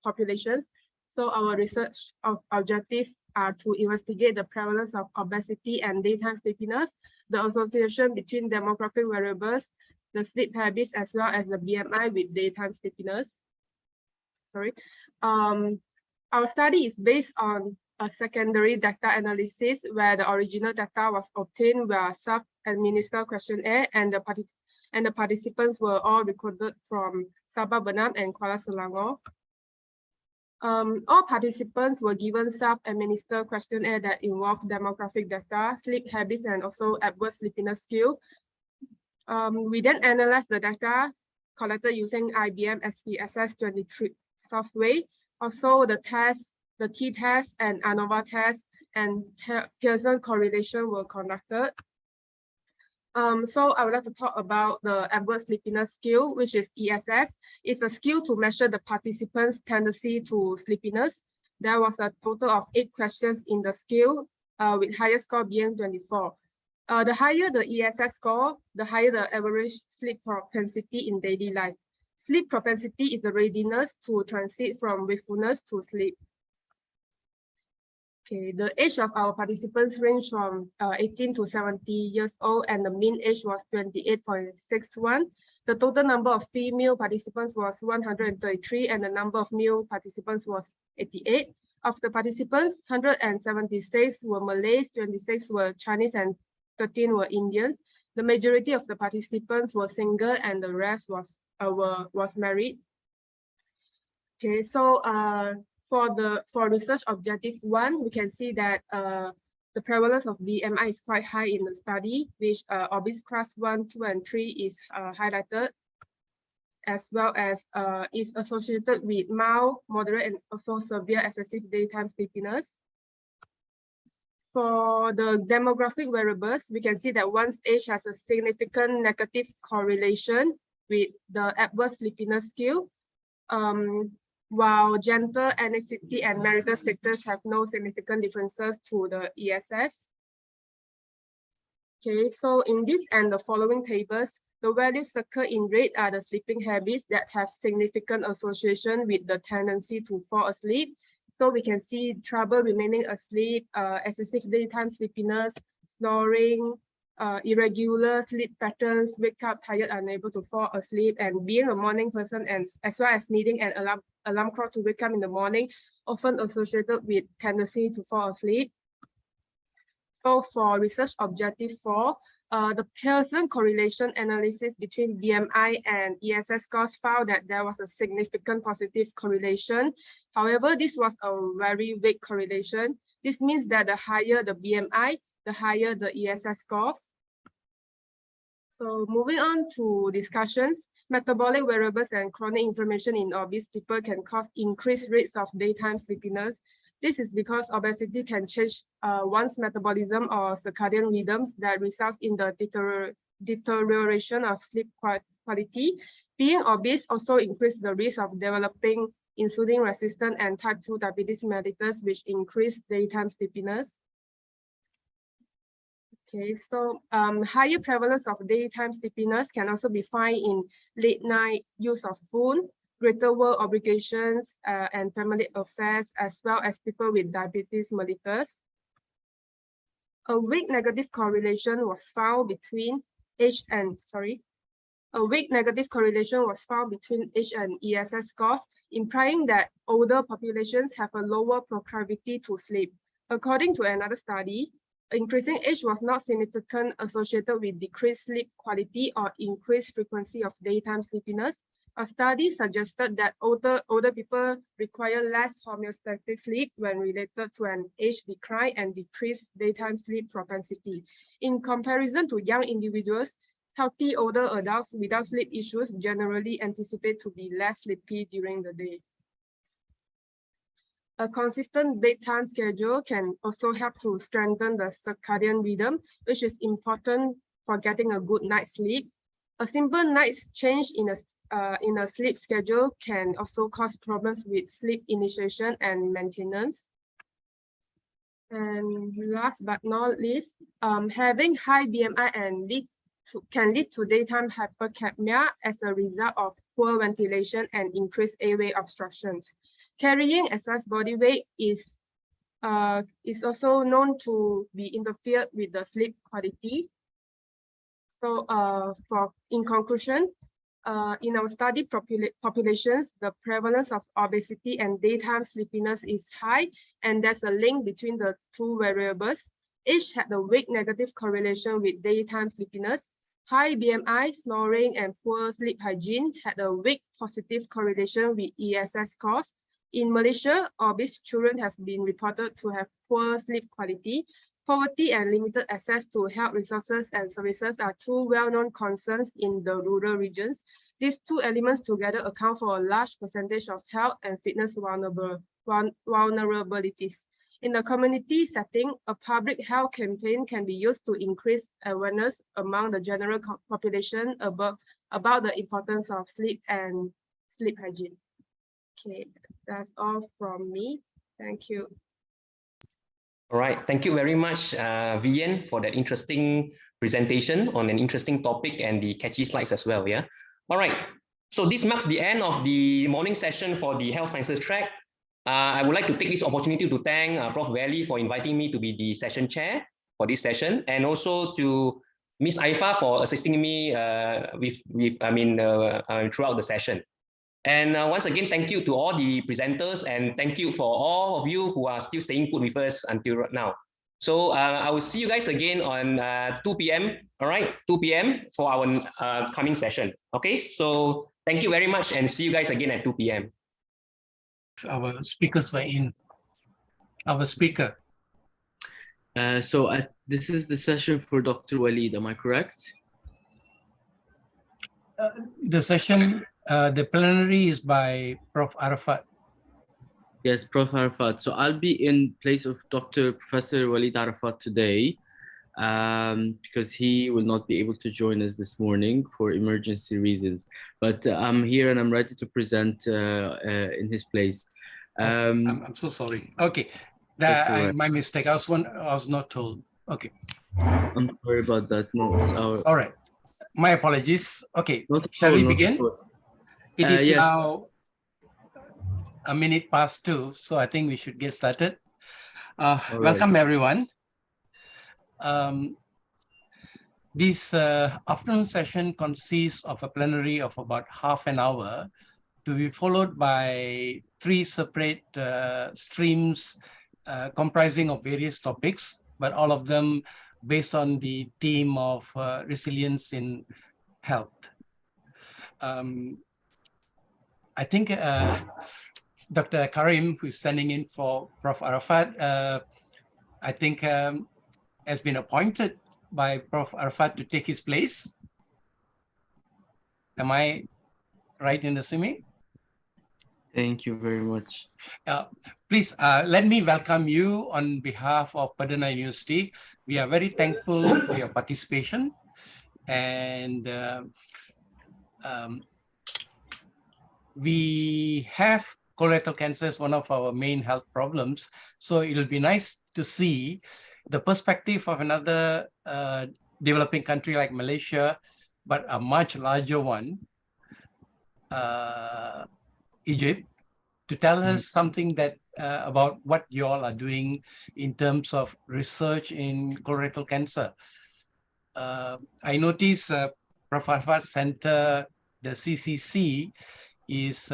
populations. So our research objectives are to investigate the prevalence of obesity and daytime sleepiness, the association between demographic variables, the sleep habits, as well as the BMI with daytime sleepiness. Our study is based on a secondary data analysis where the original data was obtained via self-administered questionnaire, and the participants were all recruited from Sabah, Bernam, and Kuala Selangor. All participants were given self-administered questionnaire that involved demographic data, sleep habits, and also Epworth Sleepiness Scale. We then analyzed the data collected using IBM SPSS 23 software. Also, the t-test and ANOVA test and Pearson correlation were conducted. So I would like to talk about the Epworth Sleepiness Scale, which is ESS. It's a scale to measure the participants' tendency to sleepiness. There was a total of 8 questions in the scale, with highest score being 24. The higher the ESS score, the higher the average sleep propensity in daily life. Sleep propensity is the readiness to transit from wakefulness to sleep. Okay, the age of our participants range from 18 to 70 years old, and the mean age was 28.61. The total number of female participants was 133, and the number of male participants was 88. Of the participants, 176 were Malays, 26 were Chinese, and 13 were Indians. The majority of the participants were single, and the rest was married. Okay, so for research objective 1, we can see that the prevalence of BMI is quite high in the study, which obese class 1, 2, and 3 is highlighted, as well as is associated with mild, moderate, and also severe excessive daytime sleepiness. For the demographic variables, we can see that one's age has a significant negative correlation with the Epworth Sleepiness Scale, while gender, ethnicity, and marital status have no significant differences to the ESS. Okay, so in this and the following tables, the values circled in red are the sleeping habits that have significant association with the tendency to fall asleep. So we can see trouble remaining asleep, excessive daytime sleepiness, snoring, irregular sleep patterns, wake up tired, unable to fall asleep, and being a morning person, and as well as needing an alarm clock to wake up in the morning, often associated with tendency to fall asleep. So for research objective 4, the Pearson correlation analysis between BMI and ESS scores found that there was a significant positive correlation. However, this was a very weak correlation. This means that the higher the BMI, the higher the ESS scores. So moving on to discussions, metabolic variables and chronic inflammation in obese people can cause increased rates of daytime sleepiness. This is because obesity can change one's metabolism or circadian rhythms that results in the deterioration of sleep quality. Being obese also increases the risk of developing insulin-resistant and type 2 diabetes mellitus, which increase daytime sleepiness. Okay, so higher prevalence of daytime sleepiness can also be found in late night use of phone, greater work obligations, and family affairs, as well as people with diabetes mellitus. A weak negative correlation was found between age and ESS scores, implying that older populations have a lower proclivity to sleep. According to another study, increasing age was not significantly associated with decreased sleep quality or increased frequency of daytime sleepiness. A study suggested that older people require less homeostatic sleep when related to an age decline and decreased daytime sleep propensity. In comparison to young individuals, healthy older adults without sleep issues generally anticipate to be less sleepy during the day. A consistent bedtime schedule can also help to strengthen the circadian rhythm, which is important for getting a good night's sleep. A simple night's change in a sleep schedule can also cause problems with sleep initiation and maintenance. And last but not least, having high BMI can lead to daytime hypercapnia as a result of poor ventilation and increased airway obstructions. Carrying excess body weight is also known to be interfered with the sleep quality. So in conclusion, in our study populations, the prevalence of obesity and daytime sleepiness is high, and there's a link between the two variables. Each had a weak negative correlation with daytime sleepiness. High BMI, snoring, and poor sleep hygiene had a weak positive correlation with ESS scores. In Malaysia, obese children have been reported to have poor sleep quality. Poverty and limited access to health resources and services are two well-known concerns in the rural regions. These two elements together account for a large percentage of health and fitness vulnerabilities. In the community setting, a public health campaign can be used to increase awareness among the general population about the importance of sleep and sleep hygiene. Okay, that's all from me. Thank you. All right, thank you very much, Vian, for that interesting presentation on an interesting topic and the catchy slides as well. Yeah. All right. So this marks the end of the morning session for the health sciences track. I would like to take this opportunity to thank Prof. Valley for inviting me to be the session chair for this session, and also to Ms. Aifa for assisting me throughout the session. And once again, thank you to all the presenters, and thank you for all of you who are still staying put with us until now. So I will see you guys again on 2 p.m. All right, 2 p.m. for our coming session. Okay, so thank you very much, and see you guys again at 2 p.m. Our speakers were in. Our speaker. This is the session for Dr. Walid, am I correct? The session, the plenary is by Prof. Arafat. Yes, Prof. Arafat. So I'll be in place of Professor Walid Arafat today because he will not be able to join us this morning for emergency reasons. But I'm here and I'm ready to present in his place. I'm so sorry. Okay, my mistake. I was not told. Okay. I'm sorry about that. No, it's our... All right. My apologies. Okay, shall we begin? It is now 2:01, so I think we should get started. Welcome, everyone. This afternoon session consists of a plenary of about half an hour to be followed by 3 separate streams comprising of various topics, but all of them based on the theme of resilience in health. I think Dr. Karim, who is standing in for Prof. Arafat, I think has been appointed by Prof. Arafat to take his place. Am I right in assuming? Thank you very much. Please let me welcome you on behalf of Perdana University. We are very thankful for your participation, and we have colorectal cancer as one of our main health problems. So it'll be nice to see the perspective of another developing country like Malaysia, but a much larger one, Egypt, to tell us something that about what you all are doing in terms of research in colorectal cancer. I notice Prof. Arfat's center, the CCC, is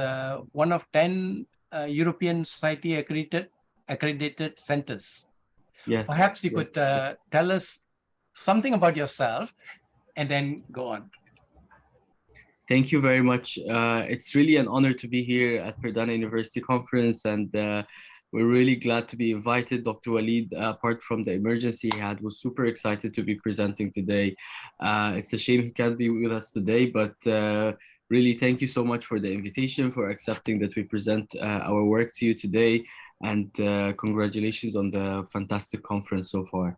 one of 10 European Society accredited centers. Yes. Perhaps you could tell us something about yourself and then go on. Thank you very much. It's really an honor to be here at Perdana University Conference, and we're really glad to be invited. Dr. Walid, apart from the emergency he had, was super excited to be presenting today. It's a shame he can't be with us today, but really thank you so much for the invitation, for accepting that we present our work to you today, and congratulations on the fantastic conference so far.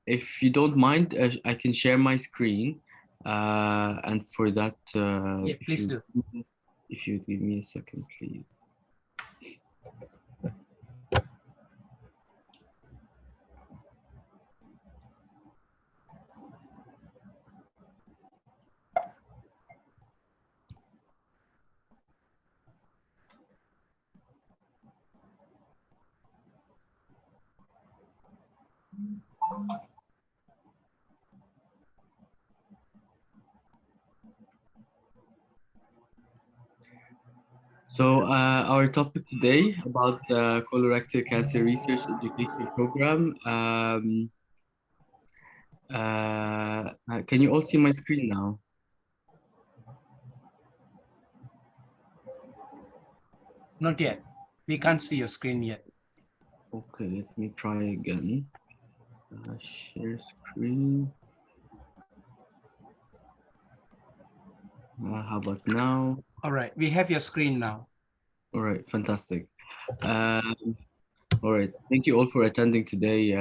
If you don't mind, I can share my screen. And for that, yeah, please do. If you give me a second, please. So our topic today about the colorectal cancer research education program. Can you all see my screen now? Not yet. We can't see your screen yet. Okay, let me try again. Share screen. How about now? All right, we have your screen now. All right, fantastic. All right, thank you all for attending today.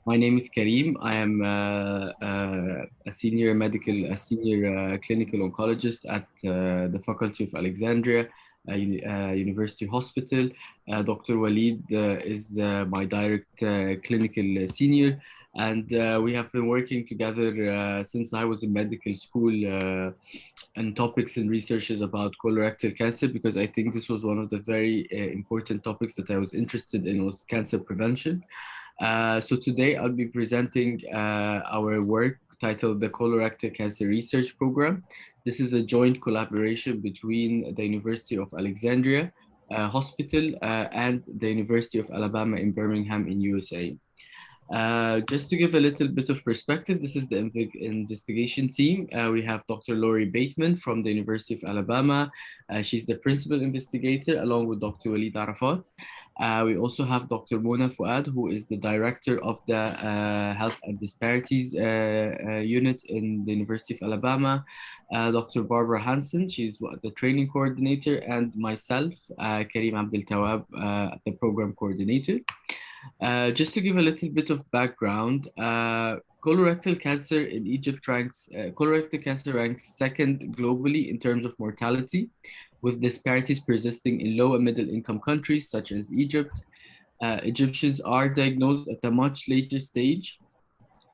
My name is Karim. I am a senior clinical oncologist at the Faculty of Alexandria University Hospital. Dr. Walid is my direct clinical senior, and we have been working together since I was in medical school and topics and researches about colorectal cancer, because I think this was one of the very important topics that I was interested in, was cancer prevention. So today I'll be presenting our work titled the Colorectal Cancer Research Program. This is a joint collaboration between the University of Alexandria Hospital and the University of Alabama in Birmingham in USA. Just to give a little bit of perspective, this is the investigation team. We have Dr. Lori Bateman from the University of Alabama. She's the principal investigator, along with Dr. Walid Arafat. We also have Dr. Mona Fuad, who is the director of the Health and Disparities Unit in the University of Alabama. Dr. Barbara Hansen, she's the training coordinator, and myself, Karim Abdel Tawab, the program coordinator. Just to give a little bit of background, colorectal cancer in Egypt colorectal cancer ranks second globally in terms of mortality, with disparities persisting in low and middle income countries such as Egypt. Egyptians are diagnosed at a much later stage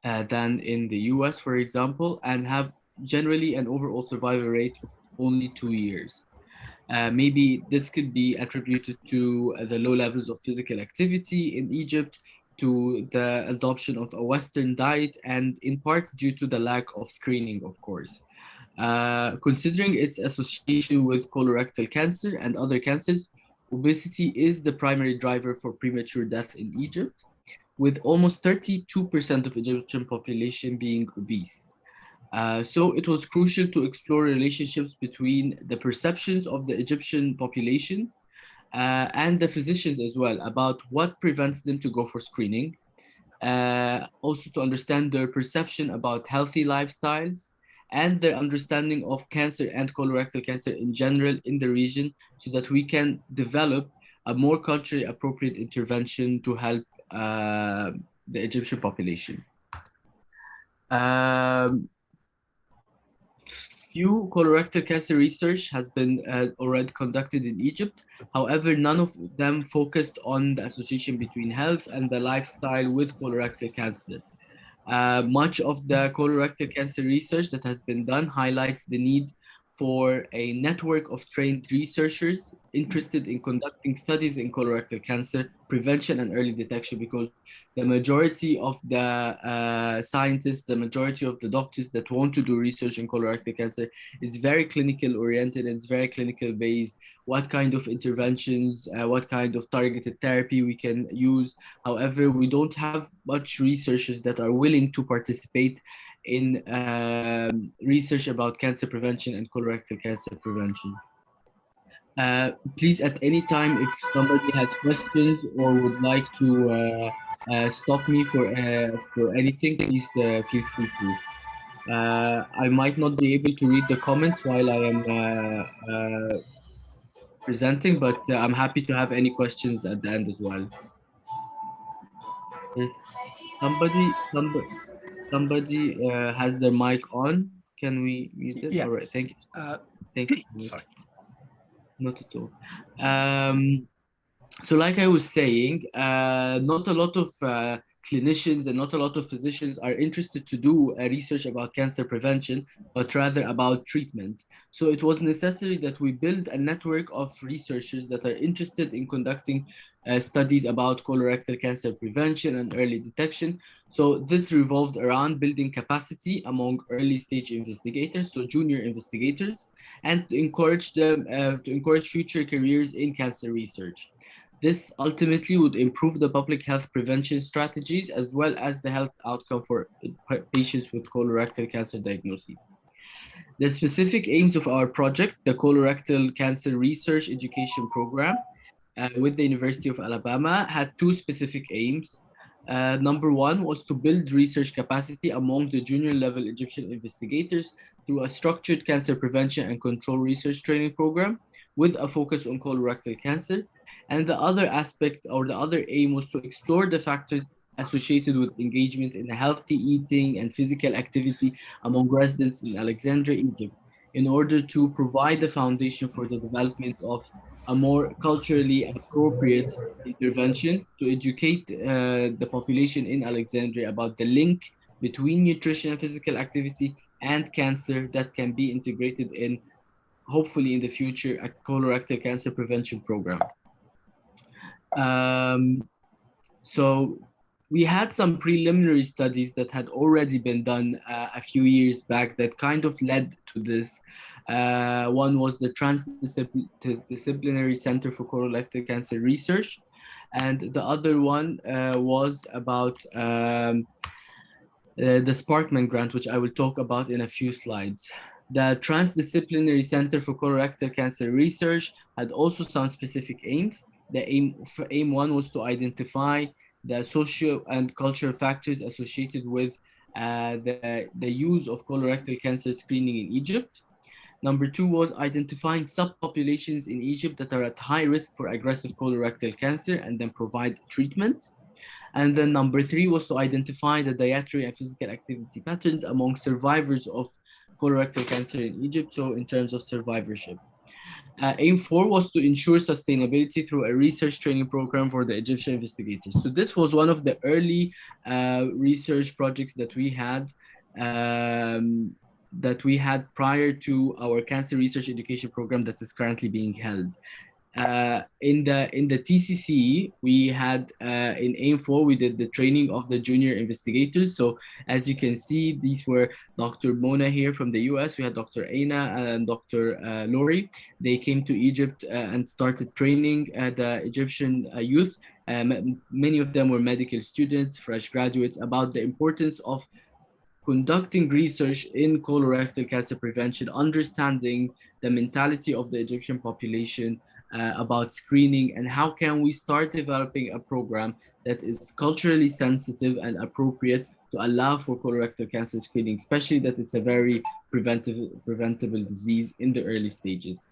than in the US, for example, and have generally an overall survival rate of only 2 years. Maybe this could be attributed to the low levels of physical activity in Egypt, to the adoption of a Western diet, and in part due to the lack of screening, of course. Considering its association with colorectal cancer and other cancers, obesity is the primary driver for premature death in Egypt, with almost 32% of Egyptian population being obese. So it was crucial to explore relationships between the perceptions of the Egyptian population and the physicians as well, about what prevents them to go for screening. Also to understand their perception about healthy lifestyles and their understanding of cancer and colorectal cancer in general in the region, so that we can develop a more culturally appropriate intervention to help the Egyptian population. Few colorectal cancer research has been already conducted in Egypt. However, none of them focused on the association between health and the lifestyle with colorectal cancer. Much of the colorectal cancer research that has been done highlights the need for a network of trained researchers interested in conducting studies in colorectal cancer prevention and early detection, because the majority of the scientists, the majority of the doctors that want to do research in colorectal cancer is very clinical oriented and it's very clinical based. What kind of interventions, what kind of targeted therapy we can use. However, we don't have much researchers that are willing to participate in research about cancer prevention and colorectal cancer prevention. Please, at any time, if somebody has questions or would like to stop me for anything, please feel free to. I might not be able to read the comments while I am presenting, but I'm happy to have any questions at the end as well. If somebody has their mic on, can we mute it? Yeah. All right, thank you. Thank you. Sorry. Not at all. So like I was saying, not a lot of clinicians and not a lot of physicians are interested to do research about cancer prevention, but rather about treatment. So it was necessary that we build a network of researchers that are interested in conducting studies about colorectal cancer prevention and early detection. So this revolved around building capacity among early stage investigators, so junior investigators, and to encourage them to encourage future careers in cancer research. This ultimately would improve the public health prevention strategies as well as the health outcome for patients with colorectal cancer diagnosis. The specific aims of our project, the Colorectal Cancer Research Education Program with the University of Alabama, had two specific aims. Number one was to build research capacity among the junior level Egyptian investigators through a structured cancer prevention and control research training program with a focus on colorectal cancer. And the other aspect or the other aim was to explore the factors associated with engagement in healthy eating and physical activity among residents in Alexandria, Egypt, in order to provide the foundation for the development of a more culturally appropriate intervention to educate the population in Alexandria about the link between nutrition and physical activity and cancer that can be integrated in, hopefully in the future, a colorectal cancer prevention program. So we had some preliminary studies that had already been done a few years back that kind of led to this. One was the Transdisciplinary Center for Colorectal Cancer Research, and the other one was about the Sparkman grant, which I will talk about in a few slides. The Transdisciplinary Center for Colorectal Cancer Research had also some specific aims. The aim one was to identify the social and cultural factors associated with the use of colorectal cancer screening in Egypt. Number two was identifying subpopulations in Egypt that are at high risk for aggressive colorectal cancer and then provide treatment. And then number three was to identify the dietary and physical activity patterns among survivors of colorectal cancer in Egypt, so in terms of survivorship. Aim 4 was to ensure sustainability through a research training program for the Egyptian investigators. So this was one of the early research projects that we had prior to our cancer research education program that is currently being held. In the TCC, we had in AIM 4, we did the training of the junior investigators. So as you can see, these were Dr. Mona here from the US, we had Dr. Aina and Dr. Lori. They came to Egypt and started training the Egyptian youth. Many of them were medical students, fresh graduates, about the importance of conducting research in colorectal cancer prevention, understanding the mentality of the Egyptian population about screening, and how can we start developing a program that is culturally sensitive and appropriate to allow for colorectal cancer screening, especially that it's a very preventable disease in the early stages.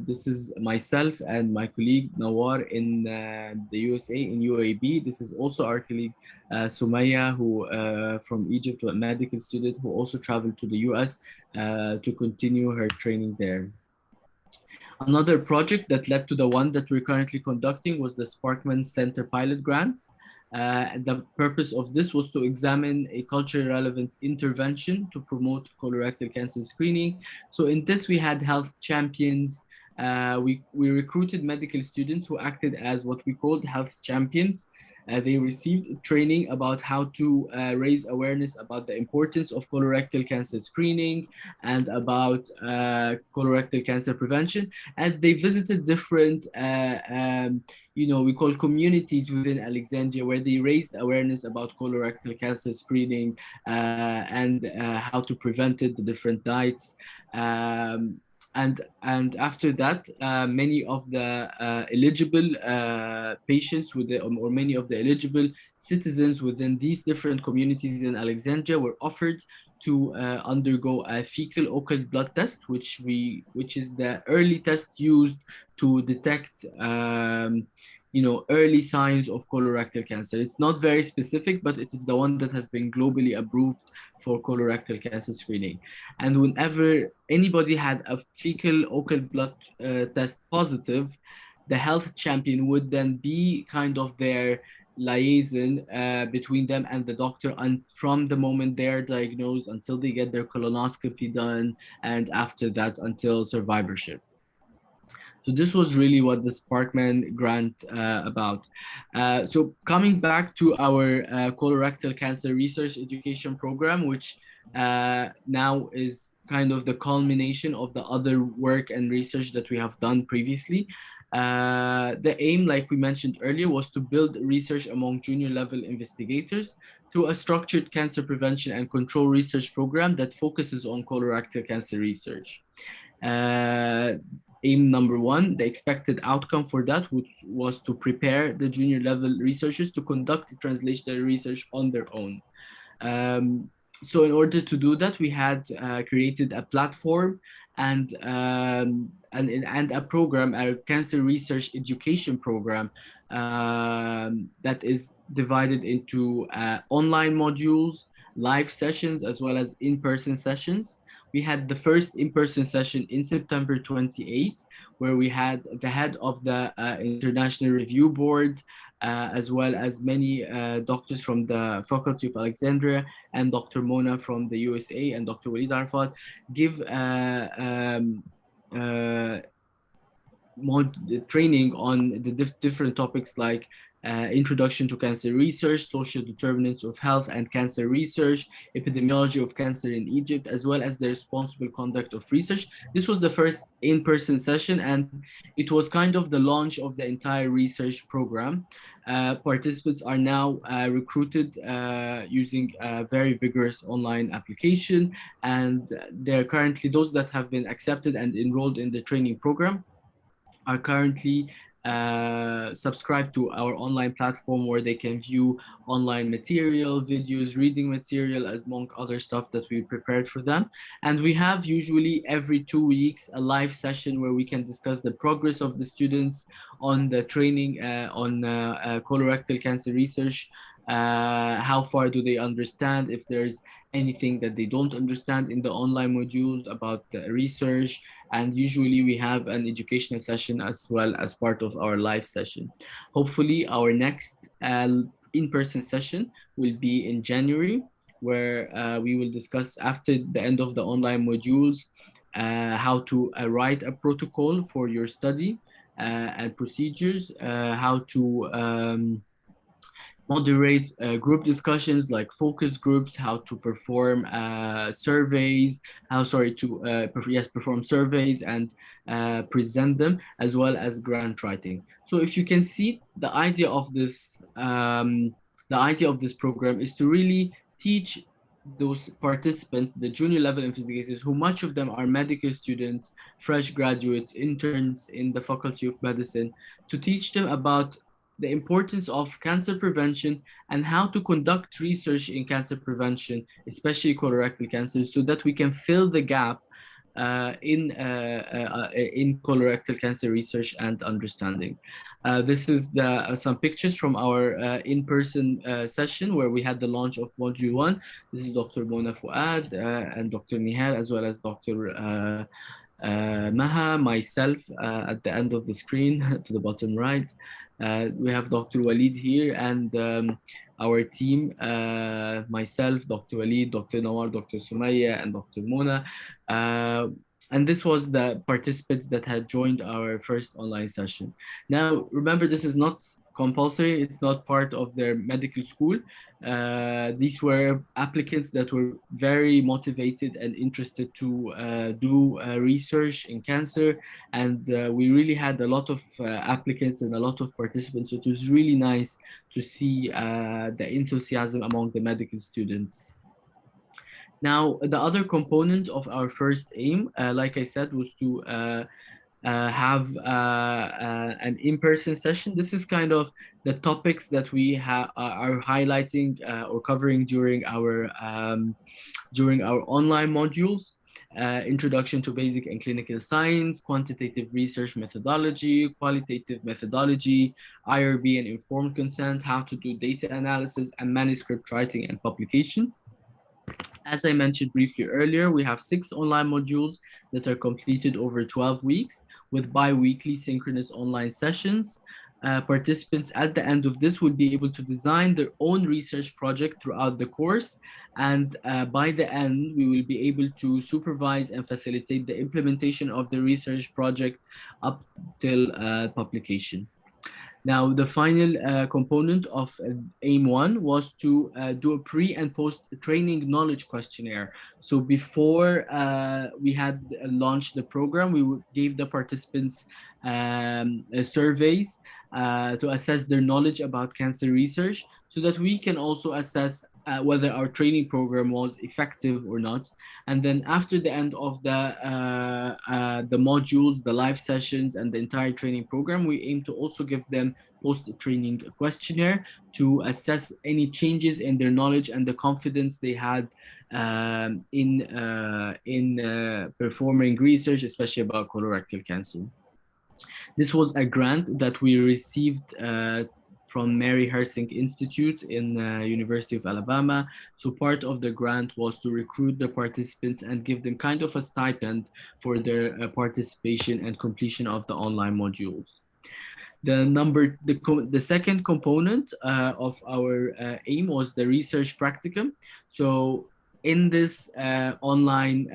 This is myself and my colleague Nawar in the USA, in UAB. This is also our colleague Sumaya, who from Egypt, a medical student who also traveled to the US to continue her training there. Another project that led to the one that we're currently conducting was the Sparkman Center Pilot Grant. The purpose of this was to examine a culturally relevant intervention to promote colorectal cancer screening. So in this, we had health champions. We recruited medical students who acted as what we called health champions. They received training about how to raise awareness about the importance of colorectal cancer screening and about colorectal cancer prevention. And they visited different, we call communities within Alexandria, where they raised awareness about colorectal cancer screening and how to prevent it, the different diets. And after that, many of the eligible patients or many of the eligible citizens within these different communities in Alexandria were offered to undergo a fecal occult blood test, which is the early test used to detect early signs of colorectal cancer. It's not very specific, but it is the one that has been globally approved for colorectal cancer screening. And whenever anybody had a fecal occult blood test positive, the health champion would then be kind of their liaison between them and the doctor, and from the moment they're diagnosed until they get their colonoscopy done, and after that until survivorship. So this was really what the Sparkman grant about. So coming back to our colorectal cancer research education program, which now is kind of the culmination of the other work and research that we have done previously. The aim, like we mentioned earlier, was to build research among junior level investigators through a structured cancer prevention and control research program that focuses on colorectal cancer research. Aim number one, the expected outcome for that was to prepare the junior level researchers to conduct translational research on their own. So in order to do that, we had created a platform and a program, a cancer research education program that is divided into online modules, live sessions, as well as in-person sessions. We had the first in-person session in September 28, where we had the head of the International Review Board, as well as many doctors from the Faculty of Alexandria, and Dr. Mona from the USA, and Dr. Walid Arafat give more training on the different topics like introduction to cancer research, social determinants of health and cancer research, epidemiology of cancer in Egypt, as well as the responsible conduct of research. This was the first in-person session, and it was kind of the launch of the entire research program. Participants are now recruited using a very vigorous online application, and they're currently, those that have been accepted and enrolled in the training program are currently subscribed to our online platform, where they can view online material, videos, reading material, among other stuff that we prepared for them. And we have usually every 2 weeks a live session where we can discuss the progress of the students on the training on colorectal cancer research. How far do they understand, if there's anything that they don't understand in the online modules about the research. And usually we have an educational session as well as part of our live session. Hopefully our next in-person session will be in January, where we will discuss, after the end of the online modules, how to write a protocol for your study and procedures, how to moderate group discussions like focus groups, how to perform surveys, perform surveys and present them, as well as grant writing. So if you can see, the idea of this program is to really teach those participants, the junior level investigators, who much of them are medical students, fresh graduates, interns in the Faculty of Medicine, to teach them about the importance of cancer prevention and how to conduct research in cancer prevention, especially colorectal cancer, so that we can fill the gap in colorectal cancer research and understanding. This is some pictures from our in-person session where we had the launch of Module 1. This is Dr. Mona Fuad and Dr. Nihal, as well as Dr. Maha, myself at the end of the screen to the bottom right. We have Dr. Walid here and our team, myself, Dr. Walid, Dr. Nawar, Dr. Sumaya, and Dr. Mona. And this was the participants that had joined our first online session. Now, remember, this is not compulsory. It's not part of their medical school. These were applicants that were very motivated and interested to do research in cancer. And we really had a lot of applicants and a lot of participants. So it was really nice to see the enthusiasm among the medical students. Now, the other component of our first aim, like I said, was to have an in-person session. This is kind of the topics that we are highlighting or covering during our online modules. Introduction to basic and clinical science, quantitative research methodology, qualitative methodology, IRB and informed consent, how to do data analysis, and manuscript writing and publication. As I mentioned briefly earlier, we have 6 online modules that are completed over 12 weeks with bi-weekly synchronous online sessions. Participants at the end of this will be able to design their own research project throughout the course. And by the end, we will be able to supervise and facilitate the implementation of the research project up till publication. Now, the final component of AIM 1 was to do a pre and post training knowledge questionnaire. So before we had launched the program, we gave the participants surveys to assess their knowledge about cancer research, so that we can also assess whether our training program was effective or not. And then after the end of the modules, the live sessions, and the entire training program, we aim to also give them post-training questionnaire to assess any changes in their knowledge and the confidence they had in performing research, especially about colorectal cancer. This was a grant that we received from Mary Hersink Institute in University of Alabama. So part of the grant was to recruit the participants and give them kind of a stipend for their participation and completion of the online modules. The second component of our aim was the research practicum. So in this online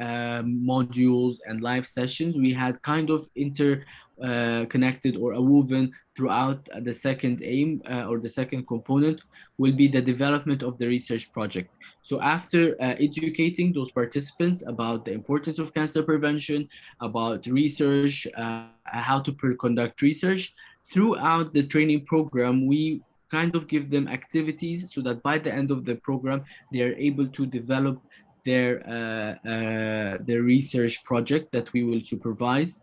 modules and live sessions, we had kind of interconnected or woven throughout the second aim or the second component will be the development of the research project. So after educating those participants about the importance of cancer prevention, about research, how to conduct research, throughout the training program, we kind of give them activities so that by the end of the program, they are able to develop their research project that we will supervise.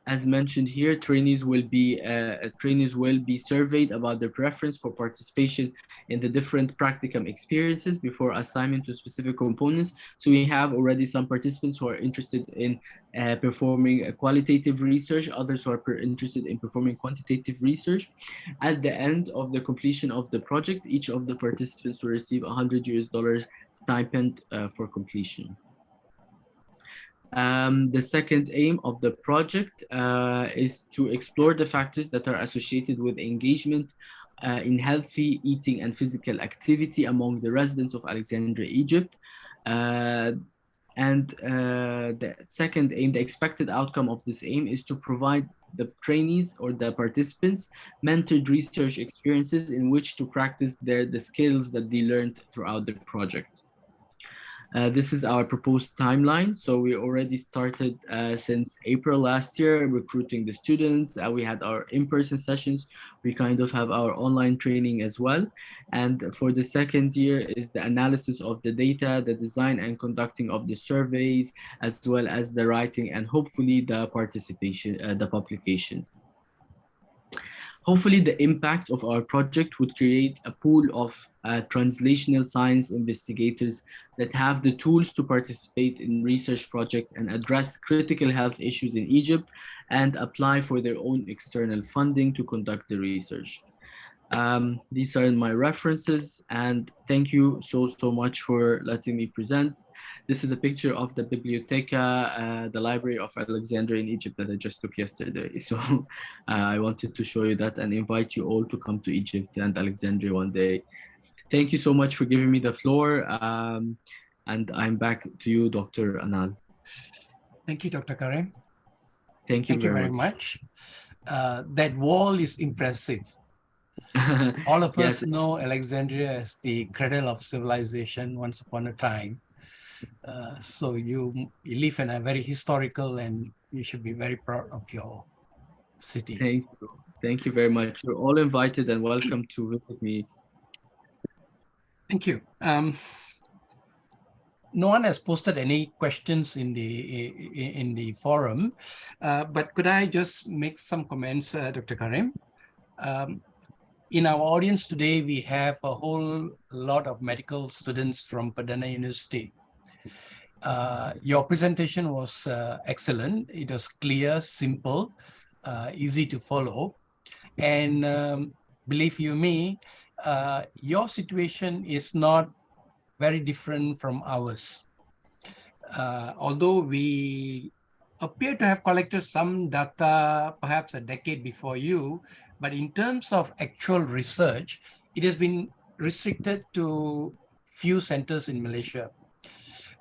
As mentioned here, trainees will be surveyed about their preference for participation in the different practicum experiences before assignment to specific components. So we have already some participants who are interested in performing a qualitative research, others who are interested in performing quantitative research. At the end of the completion of the project, each of the participants will receive $100 stipend for completion. The second aim of the project is to explore the factors that are associated with engagement in healthy eating and physical activity among the residents of Alexandria, Egypt. The second aim, the expected outcome of this aim, is to provide the trainees or the participants mentored research experiences in which to practice the skills that they learned throughout the project. This is our proposed timeline. So we already started since April last year recruiting the students. We had our in-person sessions. We kind of have our online training as well. And for the second year is the analysis of the data, the design and conducting of the surveys, as well as the writing and hopefully the participation, the publication. Hopefully, the impact of our project would create a pool of translational science investigators that have the tools to participate in research projects and address critical health issues in Egypt and apply for their own external funding to conduct the research. These are my references, and thank you so much for letting me present. This is a picture of the Biblioteca, the Library of Alexandria in Egypt that I just took yesterday. So I wanted to show you that and invite you all to come to Egypt and Alexandria one day. Thank you so much for giving me the floor. And I'm back to you, Dr. Anal. Thank you, Dr. Karim. Thank you very much. That wall is impressive. All of Yes. us know Alexandria as the cradle of civilization once upon a time. So you live in a very historical, and you should be very proud of your city. Thank you. Thank you very much. You're all invited and welcome to visit me. Thank you. No one has posted any questions in the forum, but could I just make some comments, Dr. Karim? In our audience today, we have a whole lot of medical students from Perdana University. Your presentation was excellent. It was clear, simple, easy to follow. And believe you me, your situation is not very different from ours. Although we appear to have collected some data perhaps a decade before you, but in terms of actual research, it has been restricted to few centers in Malaysia.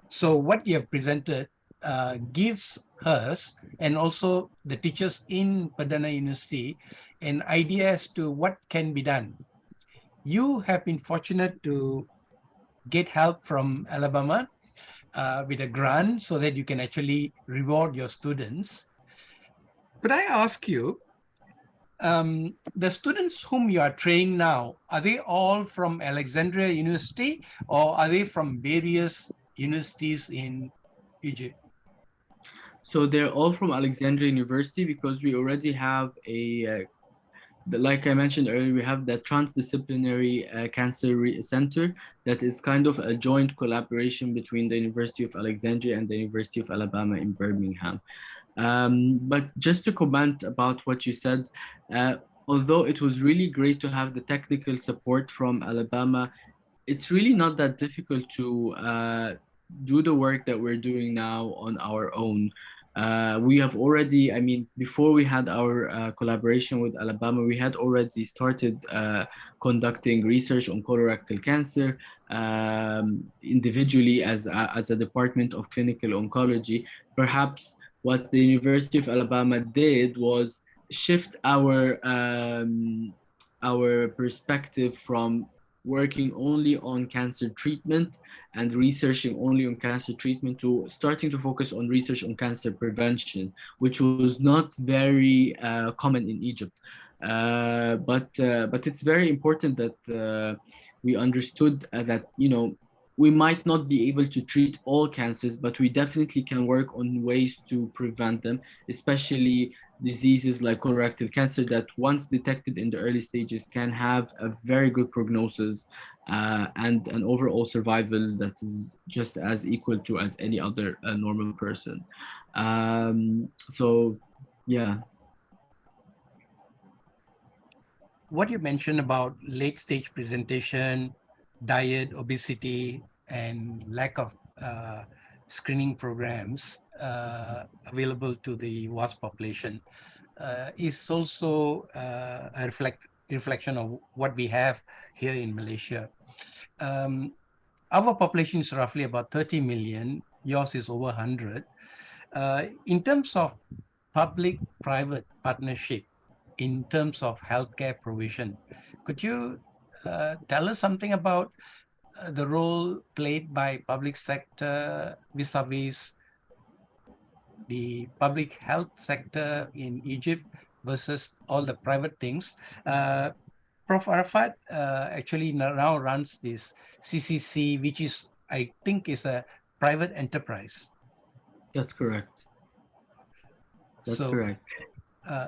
So what you have presented gives us and also the teachers in Perdana University an idea as to what can be done. You have been fortunate to get help from Alabama with a grant so that you can actually reward your students. Could I ask you, the students whom you are training now, are they all from Alexandria University or are they from various universities in Egypt? So they're all from Alexandria University because we already have like I mentioned earlier, we have the transdisciplinary cancer center that is kind of a joint collaboration between the University of Alexandria and the University of Alabama in Birmingham. But just to comment about what you said, although it was really great to have the technical support from Alabama, it's really not that difficult to do the work that we're doing now on our own. We have already, I mean, before we had our collaboration with Alabama, we had already started conducting research on colorectal cancer individually as a department of clinical oncology. Perhaps what the University of Alabama did was shift our perspective from working only on cancer treatment and researching only on cancer treatment to starting to focus on research on cancer prevention, which was not very common in Egypt. But it's very important that we understood that, you know, we might not be able to treat all cancers, but we definitely can work on ways to prevent them, especially diseases like colorectal cancer that once detected in the early stages can have a very good prognosis and an overall survival that is just as equal to as any other normal person. So, yeah. What you mentioned about late stage presentation, diet, obesity, and lack of screening programs available to the vast population is also a reflection of what we have here in Malaysia. Our population is roughly about 30 million. Yours is over 100. In terms of public-private partnership, in terms of healthcare provision, could you tell us something about the role played by public sector vis-a-vis the public health sector in Egypt versus all the private things? Prof. Arafat actually now runs this CCC, which is, I think, is a private enterprise. That's correct. That's correct.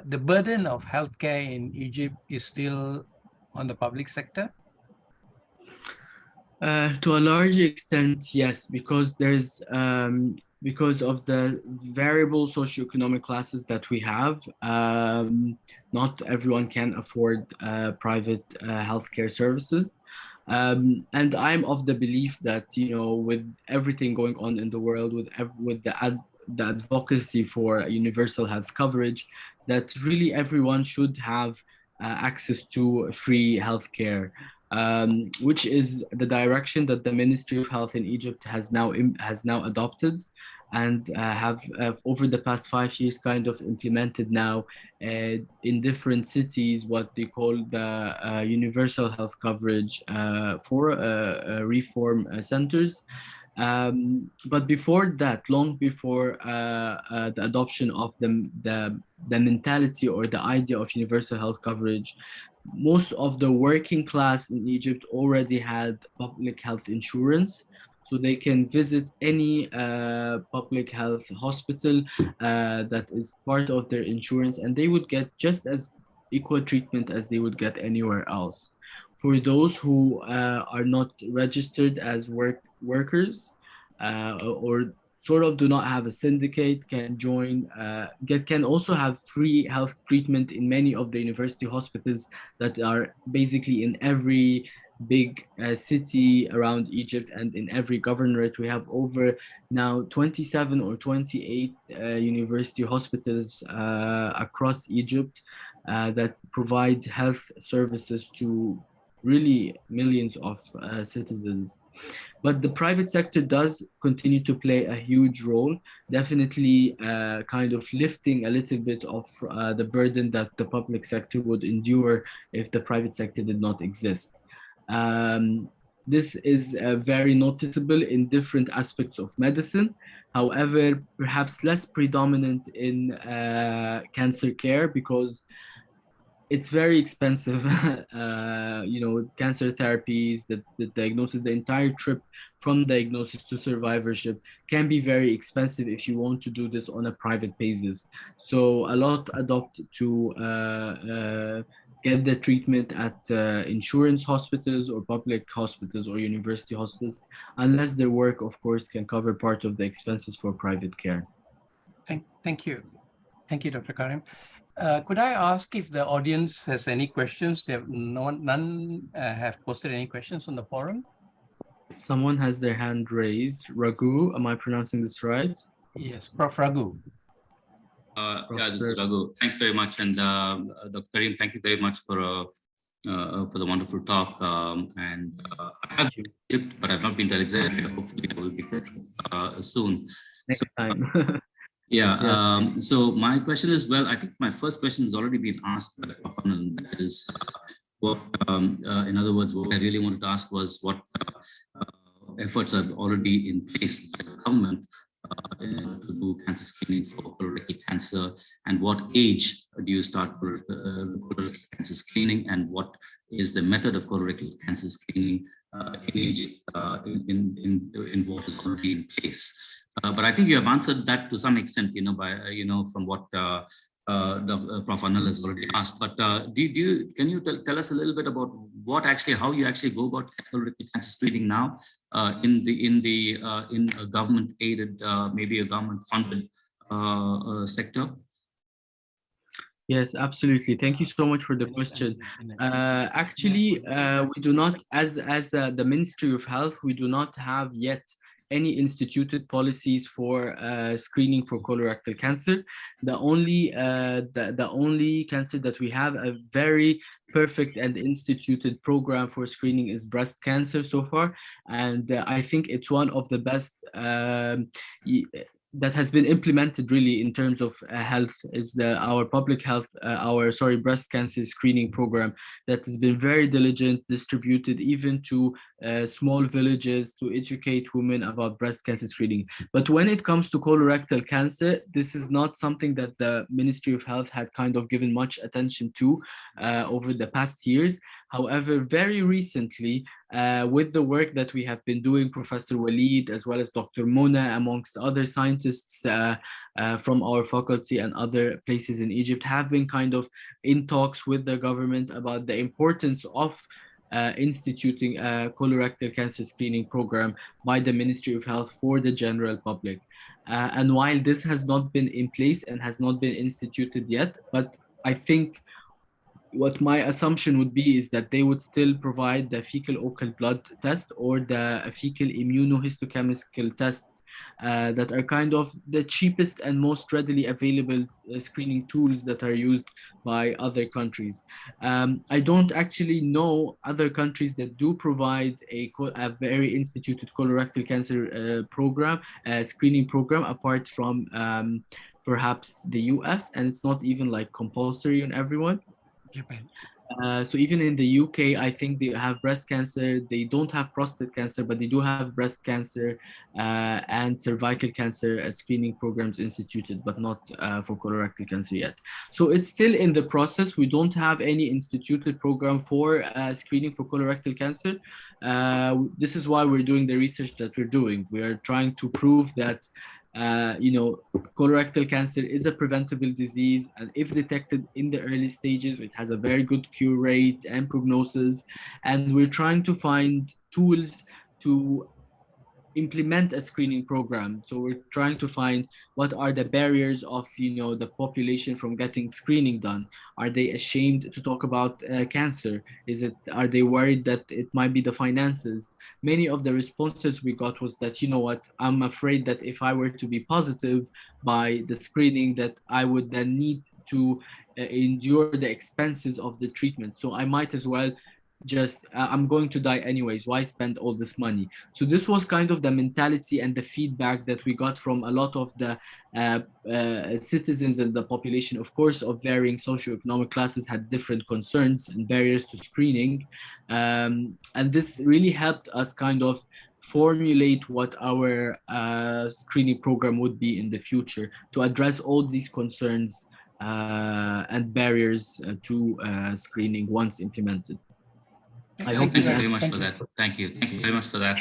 the burden of healthcare in Egypt is still on the public sector? To a large extent, yes, because because of the variable socioeconomic classes that we have, not everyone can afford private healthcare services. And I'm of the belief that, with everything going on in the world, with the advocacy for universal health coverage, that really everyone should have access to free healthcare. Which is the direction that the Ministry of Health in Egypt has now adopted, and have over the past 5 years kind of implemented now in different cities what they call the universal health coverage for reform centers. But before that, long before the adoption of the mentality or the idea of universal health coverage, most of the working class in Egypt already had public health insurance. So they can visit any public health hospital that is part of their insurance, and they would get just as equal treatment as they would get anywhere else. For those who are not registered as workers or sort of do not have a syndicate, can join, can also have free health treatment in many of the university hospitals that are basically in every big city around Egypt, and in every governorate. We have over now 27 or 28 university hospitals across Egypt that provide health services to really millions of citizens. But the private sector does continue to play a huge role, definitely kind of lifting a little bit of the burden that the public sector would endure if the private sector did not exist. This is very noticeable in different aspects of medicine. However, perhaps less predominant in cancer care, because it's very expensive. Cancer therapies, the diagnosis, the entire trip from diagnosis to survivorship can be very expensive if you want to do this on a private basis. So a lot adopt to get the treatment at insurance hospitals or public hospitals or university hospitals, unless their work, of course, can cover part of the expenses for private care. Thank you. Thank you, Dr. Karim. Could I ask if the audience has any questions? None have posted any questions on the forum. Someone has their hand raised. Raghu, am I pronouncing this right? Yes, Prof. Raghu. Yeah, this is Raghu. Thanks very much, and Dr. Karim, thank you very much for the wonderful talk. I have been to Egypt, but I've not been to Alexandria. Hopefully, I will be there soon. Next time. Yeah. Yes. So my question is, well, I think my first question has already been asked by the proponent. That is, what, in other words, what I really wanted to ask was what efforts are already in place by the government to do cancer screening for colorectal cancer, and what age do you start colorectal cancer screening, and what is the method of colorectal cancer screening in Egypt in what is already in place. But I think you have answered that to some extent, by from what the Prof. Anil has already asked. But can you tell us a little bit about how you actually go about colorectal cancer screening now in a government aided, maybe a government funded sector? Yes, absolutely. Thank you so much for the question. Actually, we do not, as the Ministry of Health, we do not have yet any instituted policies for screening for colorectal cancer. The only cancer that we have a very perfect and instituted program for screening is breast cancer so far, and I think it's one of the best that has been implemented really in terms of health is our public health, breast cancer screening program that has been very diligent, distributed even to small villages to educate women about breast cancer screening. But when it comes to colorectal cancer, this is not something that the Ministry of Health had kind of given much attention to over the past years. However, very recently, with the work that we have been doing, Professor Walid, as well as Dr. Mona, amongst other scientists from our faculty and other places in Egypt, have been kind of in talks with the government about the importance of instituting a colorectal cancer screening program by the Ministry of Health for the general public. And while this has not been in place and has not been instituted yet, but I think what my assumption would be is that they would still provide the fecal occult blood test or the fecal immunohistochemical test that are kind of the cheapest and most readily available screening tools that are used by other countries. I don't actually know other countries that do provide a very instituted colorectal cancer program, screening program, apart from perhaps the US, and it's not even like compulsory on everyone. Japan. So even in the UK, I think they have breast cancer. They don't have prostate cancer, but they do have breast cancer and cervical cancer screening programs instituted, but not for colorectal cancer yet. So it's still in the process. We don't have any instituted program for screening for colorectal cancer. This is why we're doing the research that we're doing. We are trying to prove that colorectal cancer is a preventable disease, and if detected in the early stages, it has a very good cure rate and prognosis. And we're trying to find tools to implement a screening program. So we're trying to find what are the barriers of the population from getting screening done. Are they ashamed to talk about cancer? Are they worried that it might be the finances? Many of the responses we got was that, you know what, I'm afraid that if I were to be positive by the screening, that I would then need to endure the expenses of the treatment. So I might as well I'm going to die anyways. Why spend all this money? So this was kind of the mentality and the feedback that we got from a lot of the citizens and the population, of course, of varying socioeconomic classes, had different concerns and barriers to screening. And this really helped us kind of formulate what our screening program would be in the future to address all these concerns and barriers to screening once implemented. Thank you very much for that. Thank you. Thank you very much for that.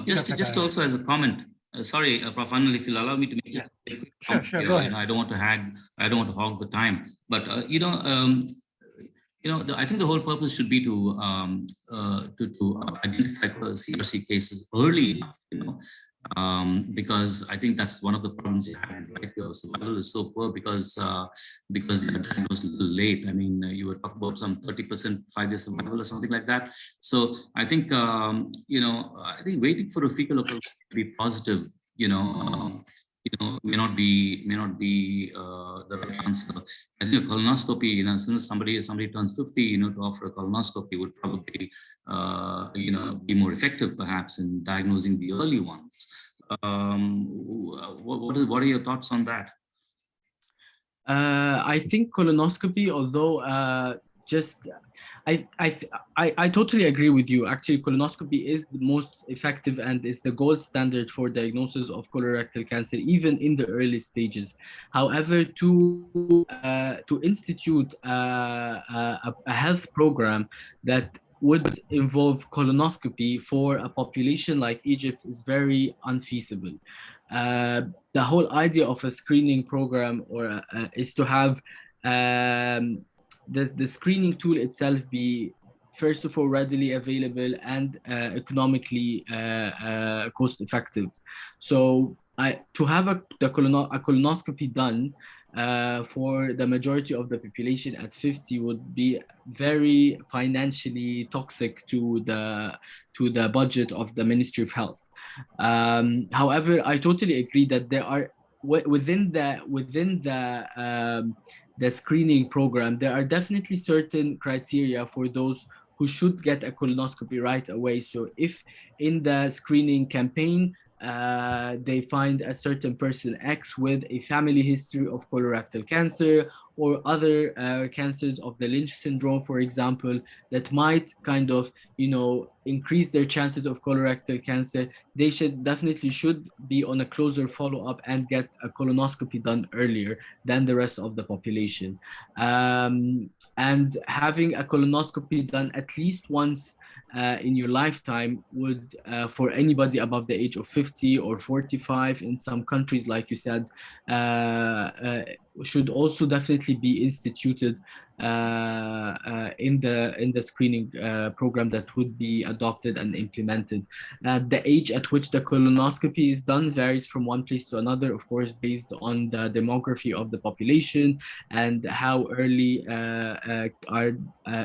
Just also as a comment, sorry, Prof. Anil, if you'll allow me to make just a quick comment. Sure, go ahead. I don't want to hog the time, but I think the whole purpose should be to identify CRC cases early enough, because I think that's one of the problems you have, right? Your survival is so poor because they are diagnosed a little late. I mean, you were talking about some 30% 5-year survival or something like that. So I think I think waiting for a fecal occult to be positive, may not be the right answer. I think a colonoscopy, as soon as somebody turns 50, to offer a colonoscopy would probably, be more effective perhaps in diagnosing the early ones. What are your thoughts on that? I think colonoscopy, although I totally agree with you. Actually, colonoscopy is the most effective and is the gold standard for diagnosis of colorectal cancer, even in the early stages. However, to institute a health program that would involve colonoscopy for a population like Egypt is very unfeasible. The whole idea of a screening program is to have the screening tool itself be, first of all, readily available and economically cost effective. So to have a colonoscopy done for the majority of the population at 50 would be very financially toxic to the budget of the Ministry of Health. However, I totally agree that there are within the screening program, there are definitely certain criteria for those who should get a colonoscopy right away. So if in the screening campaign, they find a certain person X with a family history of colorectal cancer, or other cancers of the Lynch syndrome, for example, that might kind of, increase their chances of colorectal cancer, they definitely should be on a closer follow-up and get a colonoscopy done earlier than the rest of the population. And having a colonoscopy done at least once in your lifetime would, for anybody above the age of 50 or 45 in some countries, like you said, should also definitely be instituted in the screening program that would be adopted and implemented. The age at which the colonoscopy is done varies from one place to another, of course, based on the demography of the population and how early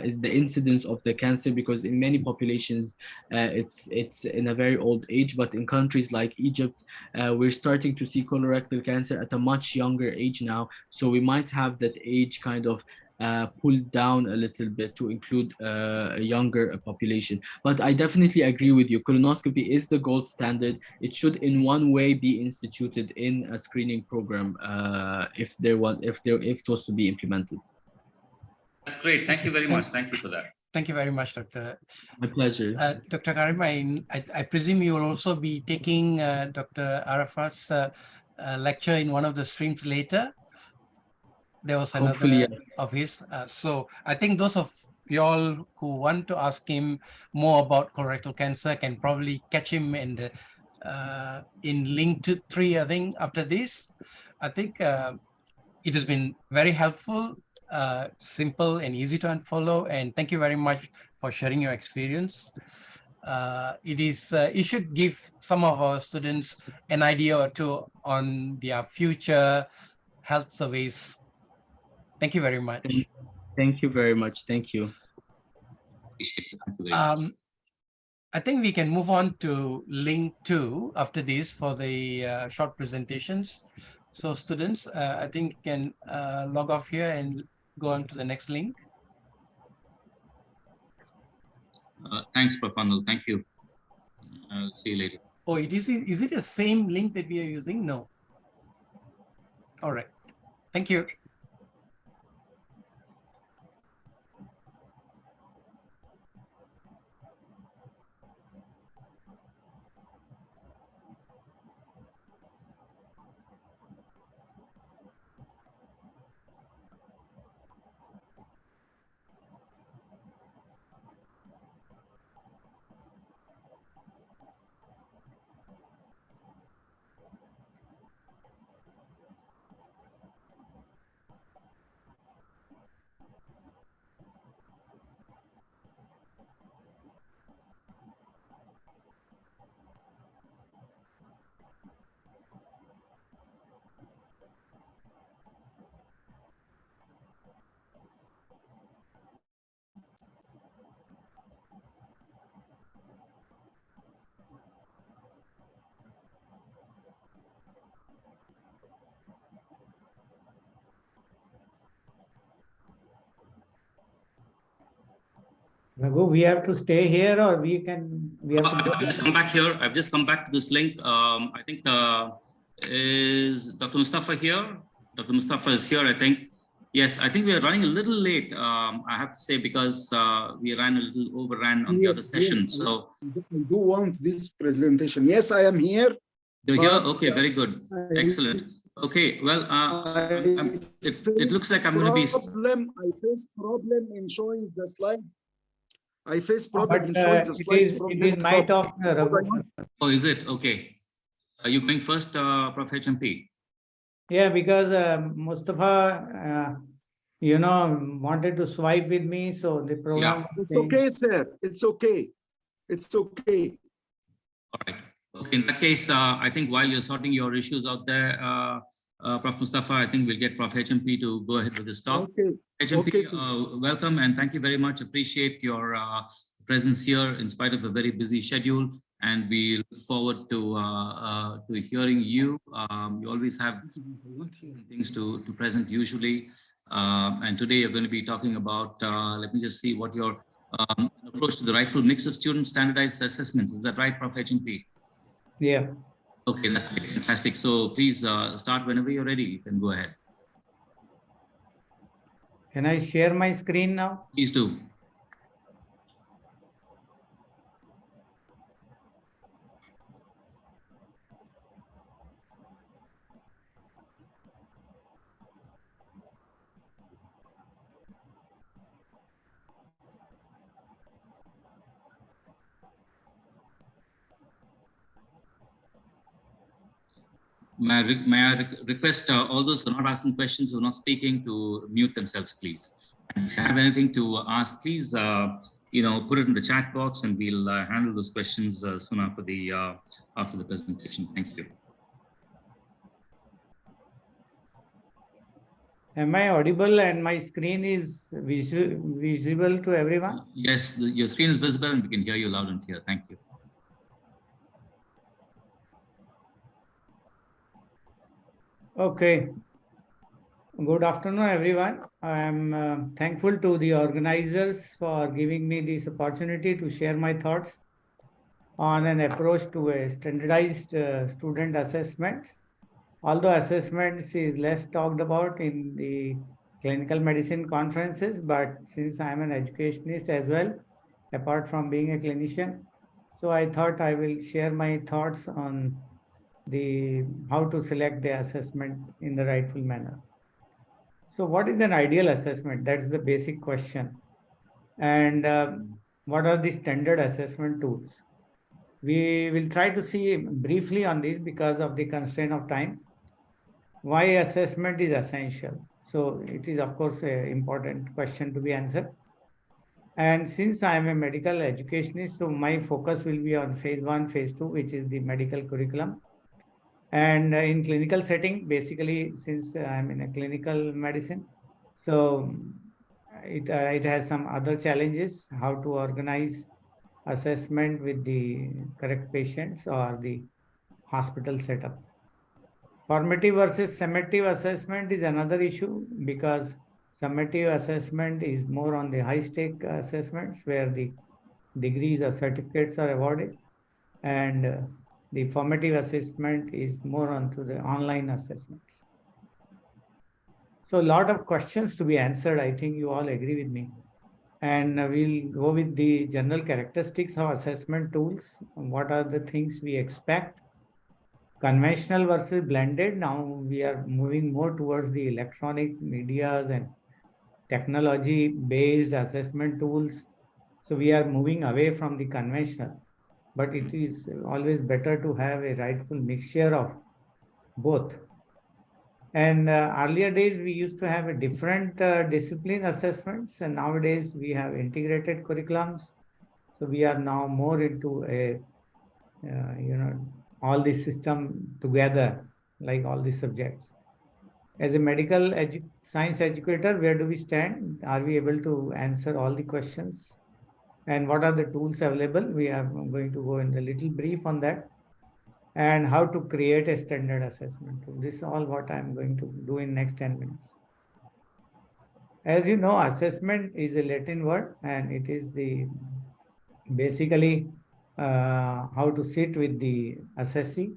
is the incidence of the cancer, because in many populations it's in a very old age, but in countries like Egypt we're starting to see colorectal cancer at a much younger age now, so we might have that age kind of pulled down a little bit to include a younger population. But I definitely agree with you. Colonoscopy is the gold standard. It should in one way be instituted in a screening program if it was to be implemented. That's great. Thank you very much. Thank you for that. Thank you very much, Dr. My pleasure. Dr. Karim, I presume you will also be taking Dr. Arafat's lecture in one of the streams later. There was another Hopefully, of his. So I think those of you all who want to ask him more about colorectal cancer can probably catch him in the in link 3, I think, after this. I think it has been very helpful, simple and easy to unfollow. And thank you very much for sharing your experience. It should give some of our students an idea or two on their future health surveys. Thank you very much. Thank you very much. Thank you. I think we can move on to link 2 after this for the short presentations. So students, I think you can log off here and go on to the next link. Thanks, Prapanal. Thank you. I'll see you later. Oh, is it the same link that we are using? No. All right. Thank you. Raghu, we have to stay here, or we have to I've just come back here. I've just come back to this link. I think is Dr. Mustafa here? Dr. Mustafa is here, I think. Yes, I think we are running a little late, I have to say, because we overran on the other session. So I do want this presentation. Yes, I am here. You're here? Okay, very good. Excellent. Okay, well, it looks like I'm going to be... I face problem in showing the slide. I face problem in showing the slides from this top. Oh, is it? Okay. Are you going first, Prof. HMP? Yeah, because Mustafa, wanted to swipe with me, so the program. Yeah. It's okay, sir. It's okay. It's okay. All right. Okay. In that case, I think while you're sorting your issues out there, Prof. Mustafa, I think we'll get Prof. HMP to go ahead with this talk. Okay. HMP, welcome and thank you very much. Appreciate your presence here in spite of a very busy schedule, and we look forward to hearing you. You always have things to present usually, and today you're going to be talking about, let me just see what your approach to the rightful mix of student standardized assessments. Is that right, Prof. HMP? Yeah. Okay, that's fantastic. So please start whenever you're ready. You can go ahead. Can I share my screen now? Please do. May I request all those who are not asking questions, who are not speaking, to mute themselves, please. And if you have anything to ask, please, put it in the chat box, and we'll handle those questions soon after the presentation. Thank you. Am I audible and my screen is visible to everyone? Yes, your screen is visible and we can hear you loud and clear. Thank you. Okay. Good afternoon, everyone. I am thankful to the organizers for giving me this opportunity to share my thoughts on an approach to a standardized student assessments. Although assessments is less talked about in the clinical medicine conferences, but since I'm an educationist as well, apart from being a clinician, so I thought I will share my thoughts on how to select the assessment in the rightful manner. So what is an ideal assessment? That's the basic question. And what are the standard assessment tools? We will try to see briefly on this because of the constraint of time. Why assessment is essential? So it is, of course, an important question to be answered. And since I am a medical educationist, so my focus will be on phase 1, phase 2, which is the medical curriculum. And in clinical setting, basically, since I'm in a clinical medicine, so it has some other challenges, how to organize assessment with the correct patients or the hospital setup. Formative versus summative assessment is another issue because summative assessment is more on the high-stake assessments where the degrees or certificates are awarded, and the formative assessment is more onto the online assessments. So a lot of questions to be answered. I think you all agree with me. And we'll go with the general characteristics of assessment tools. What are the things we expect? Conventional versus blended. Now we are moving more towards the electronic medias and technology-based assessment tools. So we are moving away from the conventional, but it is always better to have a rightful mixture of both. And earlier days, we used to have a different discipline assessments, and nowadays we have integrated curriculums. So we are now more into a, all the system together, like all the subjects. As a medical science educator, where do we stand? Are we able to answer all the questions? And what are the tools available? We are going to go in a little brief on that. And how to create a standard assessment tool. This is all what I'm going to do in next 10 minutes. As you know, assessment is a Latin word, and it is basically how to sit with the assessee,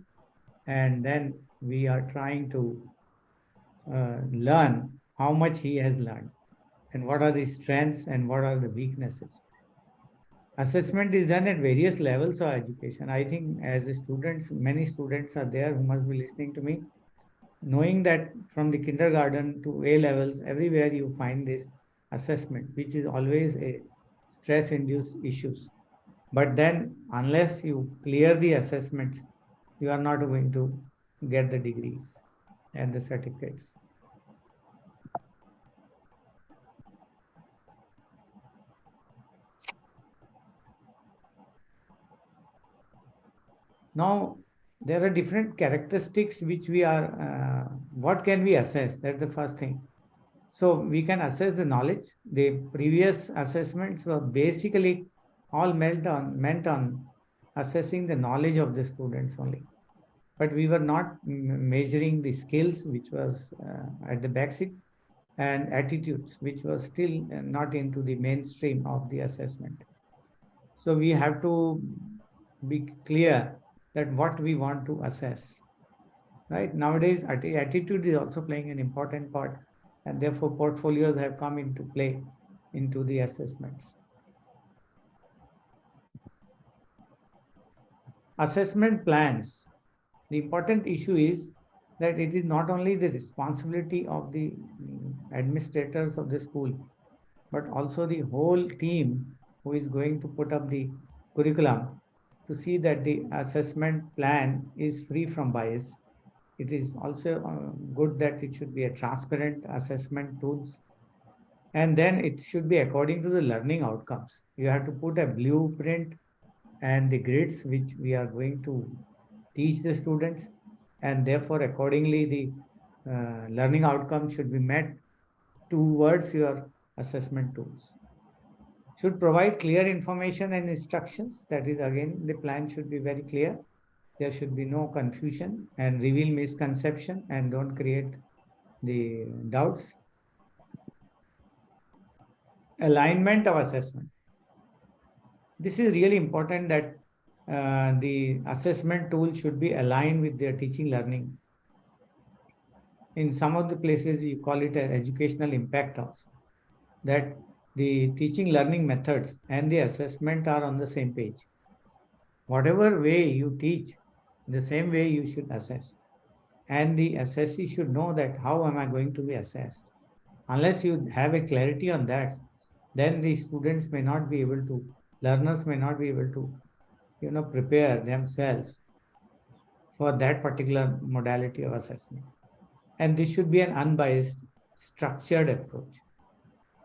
and then we are trying to learn how much he has learned and what are the strengths and what are the weaknesses. Assessment is done at various levels of education. I think as a students, many students are there who must be listening to me, knowing that from the kindergarten to A levels, everywhere you find this assessment, which is always a stress-induced issues. But then unless you clear the assessments, you are not going to get the degrees and the certificates. Now, there are different characteristics which we are, what can we assess? That's the first thing. So we can assess the knowledge. The previous assessments were basically all meant on assessing the knowledge of the students only. But we were not measuring the skills, which was at the basic, and attitudes, which was still not into the mainstream of the assessment. So we have to be clear that what we want to assess, right? Nowadays, attitude is also playing an important part. and therefore portfolios have come into play into the assessments. Assessment plans. The important issue is that it is not only the responsibility of the administrators of the school, but also the whole team who is going to put up the curriculum to see that the assessment plan is free from bias. It is also good that it should be a transparent assessment tools. And then it should be according to the learning outcomes. You have to put a blueprint and the grids which we are going to teach the students, and therefore accordingly the learning outcomes should be met towards your assessment tools. Should provide clear information and instructions. That is, again, the plan should be very clear. There should be no confusion and reveal misconception and don't create the doubts. Alignment of assessment. This is really important that the assessment tool should be aligned with their teaching learning. In some of the places, you call it an educational impact also, that the teaching learning methods and the assessment are on the same page. Whatever way you teach, the same way you should assess. And the assessee should know that how am I going to be assessed. Unless you have a clarity on that, then the students may not be able to, learners may not be able to, prepare themselves for that particular modality of assessment. And this should be an unbiased, structured approach.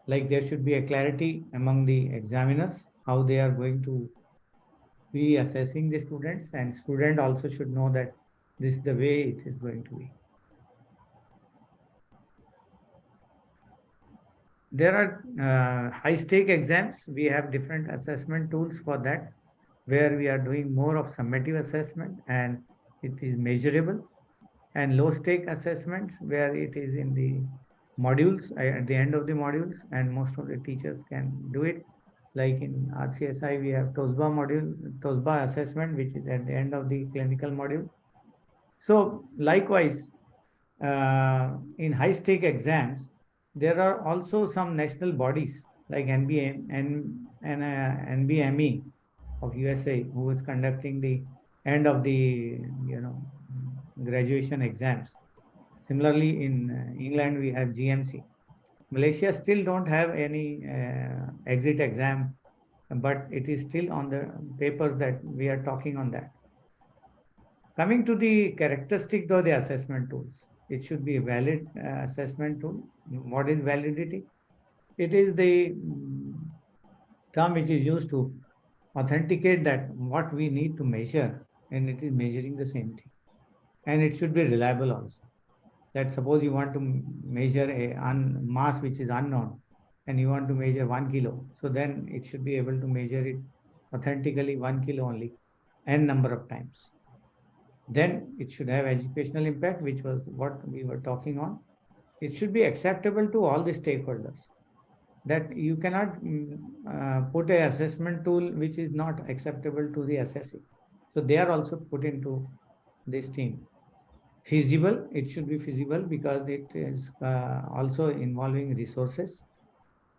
Like there should be a clarity among the examiners, how they are going to be assessing the students, and student also should know that this is the way it is going to be. There are high-stake exams. We have different assessment tools for that, where we are doing more of summative assessment and it is measurable, and low-stake assessments where it is in the modules, at the end of the modules, and most of the teachers can do it. Like in RCSI, we have TOSBA module, TOSBA assessment, which is at the end of the clinical module. So likewise, in high-stake exams, there are also some national bodies like NBME of USA, who is conducting the end of the graduation exams. Similarly, in England, we have GMC. Malaysia still don't have any exit exam, but it is still on the papers that we are talking on that. Coming to the characteristics of the assessment tools, it should be a valid assessment tool. What is validity? It is the term which is used to authenticate that what we need to measure, and it is measuring the same thing. And it should be reliable also. That suppose you want to measure a mass which is unknown, and you want to measure 1 kilo. So then it should be able to measure it authentically 1 kilo only, n number of times. Then it should have educational impact, which was what we were talking on. It should be acceptable to all the stakeholders. That you cannot put an assessment tool which is not acceptable to the assessee. So they are also put into this team. Feasible, it should be feasible because it is also involving resources,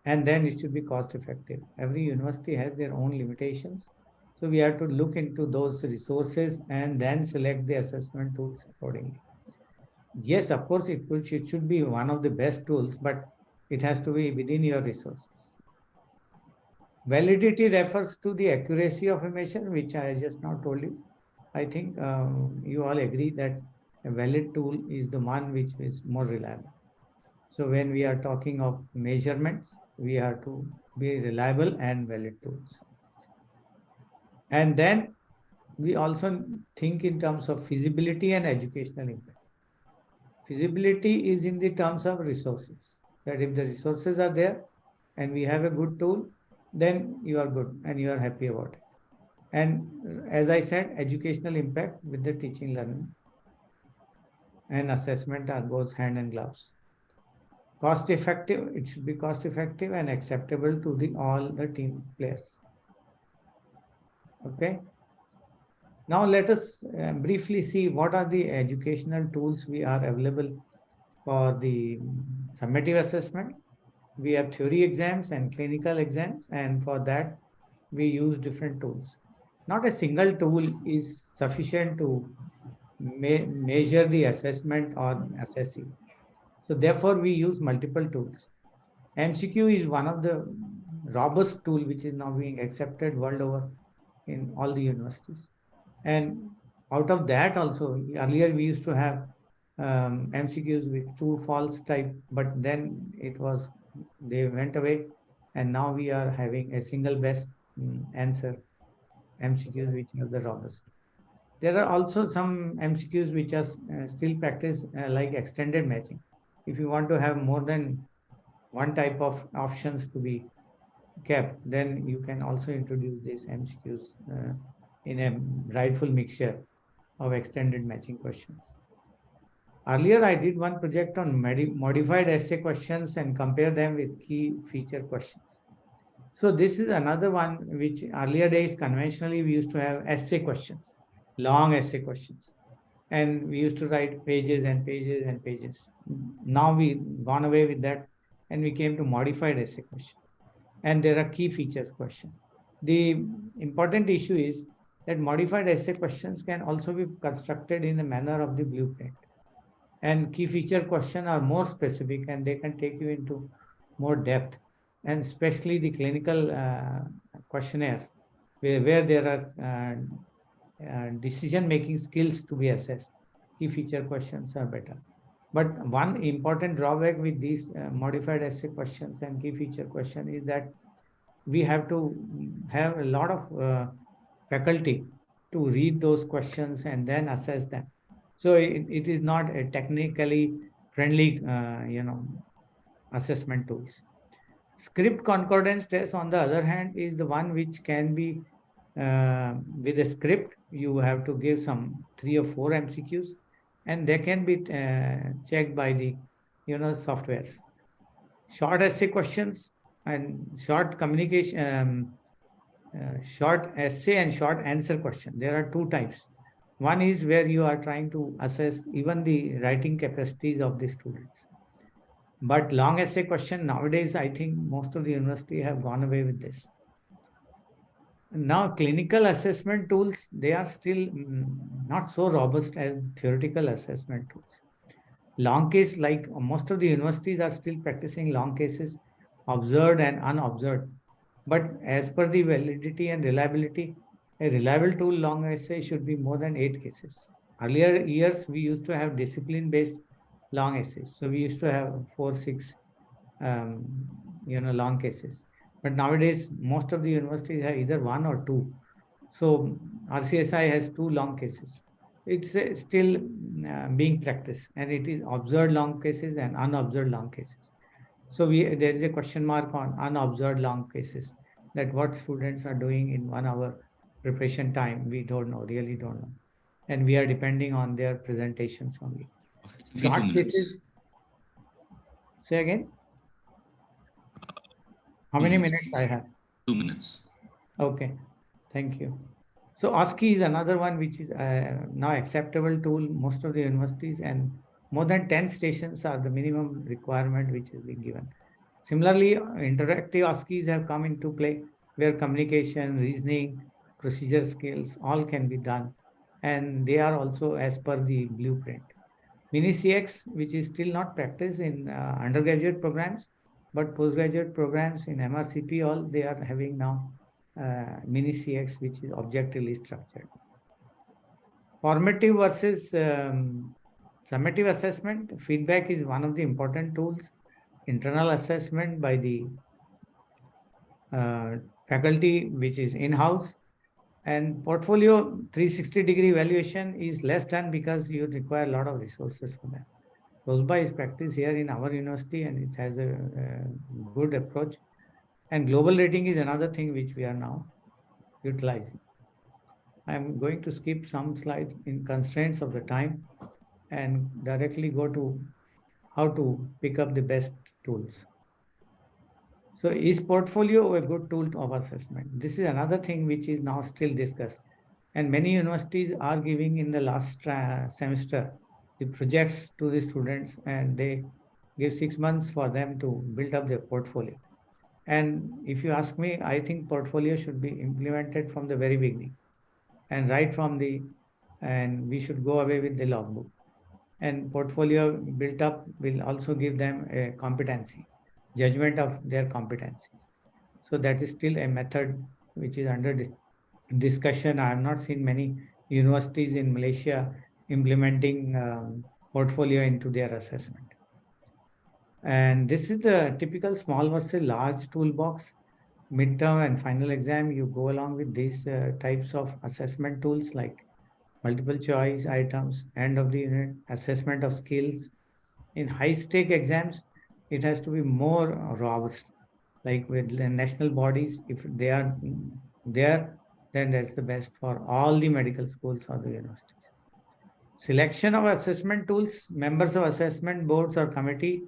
and then it should be cost effective. Every university has their own limitations. So we have to look into those resources and then select the assessment tools accordingly. Yes, of course, it should be one of the best tools, but it has to be within your resources. Validity refers to the accuracy of a measure, which I just now told you. I think you all agree that a valid tool is the one which is more reliable. So when we are talking of measurements, we have to be reliable and valid tools. And then we also think in terms of feasibility and educational impact. Feasibility is in the terms of resources, that if the resources are there and we have a good tool, then you are good and you are happy about it. And as I said, educational impact with the teaching learning and assessment goes hand in gloves. Cost effective, it should be cost effective and acceptable to all the team players. Okay. Now let us briefly see what are the educational tools we are available for the summative assessment. We have theory exams and clinical exams, and for that, we use different tools. Not a single tool is sufficient to measure the assessment or assessing. So therefore, we use multiple tools. MCQ is one of the robust tool which is now being accepted world over in all the universities. And out of that also, earlier we used to have MCQs with true false type, but then they went away, and now we are having a single best answer MCQs which are the robust. There are also some MCQs which are still practiced like extended matching. If you want to have more than one type of options to be kept, then you can also introduce these MCQs in a rightful mixture of extended matching questions. Earlier, I did one project on modified essay questions and compare them with key feature questions. So this is another one which earlier days conventionally we used to have essay questions, long essay questions. And we used to write pages and pages and pages. Now we've gone away with that and we came to modified essay question. And there are key features question. The important issue is that modified essay questions can also be constructed in the manner of the blueprint. And key feature questions are more specific and they can take you into more depth, and especially the clinical questionnaires where there are decision-making skills to be assessed. Key feature questions are better. But one important drawback with these modified essay questions and key feature question is that we have to have a lot of faculty to read those questions and then assess them. So it is not a technically friendly, assessment tools. Script concordance test, on the other hand, is the one which can be with a script. You have to give some 3 or 4 MCQs, and they can be checked by the softwares. Short essay questions and short communication, short essay and short answer question. There are 2 types. One is where you are trying to assess even the writing capacities of the students. But long essay question nowadays, I think most of the university have gone away with this. Now, clinical assessment tools, they are still not so robust as theoretical assessment tools. Long case, like most of the universities are still practicing long cases, observed and unobserved. But as per the validity and reliability, a reliable tool long essay should be more than 8 cases. Earlier years, we used to have discipline-based long essays. So we used to have 4, 6, long cases. But nowadays, most of the universities have either 1 or 2. So RCSI has 2 long cases. It's still being practiced, and it is observed long cases and unobserved long cases. So there is a question mark on unobserved long cases, that what students are doing in 1 hour preparation time, we don't know, really don't know. And we are depending on their presentations only. Short cases. Say again? How many minutes I have? 2 minutes. Okay, thank you. So OSCE is another one which is now acceptable tool, most of the universities, and more than 10 stations are the minimum requirement which is being given. Similarly, interactive OSCEs have come into play where communication, reasoning, procedure skills, all can be done. And they are also as per the blueprint. Mini CX, which is still not practiced in undergraduate programs, but postgraduate programs in MRCP, all they are having now mini CX, which is objectively structured. Formative versus summative assessment, feedback is one of the important tools. Internal assessment by the faculty, which is in-house. And portfolio 360-degree evaluation is less done because you require a lot of resources for that. ROSBA is practiced here in our university, and it has a good approach. And global rating is another thing which we are now utilizing. I'm going to skip some slides in constraints of the time and directly go to how to pick up the best tools. So is portfolio a good tool of assessment? This is another thing which is now still discussed. And many universities are giving in the last semester the projects to the students, and they give 6 months for them to build up their portfolio. And if you ask me, I think portfolio should be implemented from the very beginning, and right from and we should go away with the logbook. And portfolio built up will also give them a competency, judgment of their competencies. So that is still a method which is under discussion. I have not seen many universities in Malaysia implementing portfolio into their assessment. And this is the typical small versus large toolbox. Midterm and final exam, you go along with these types of assessment tools like multiple choice items, end of the unit, assessment of skills. In high stake exams, it has to be more robust, like with the national bodies. If they are there, then that's the best for all the medical schools or the universities. Selection of assessment tools, members of assessment boards or committee,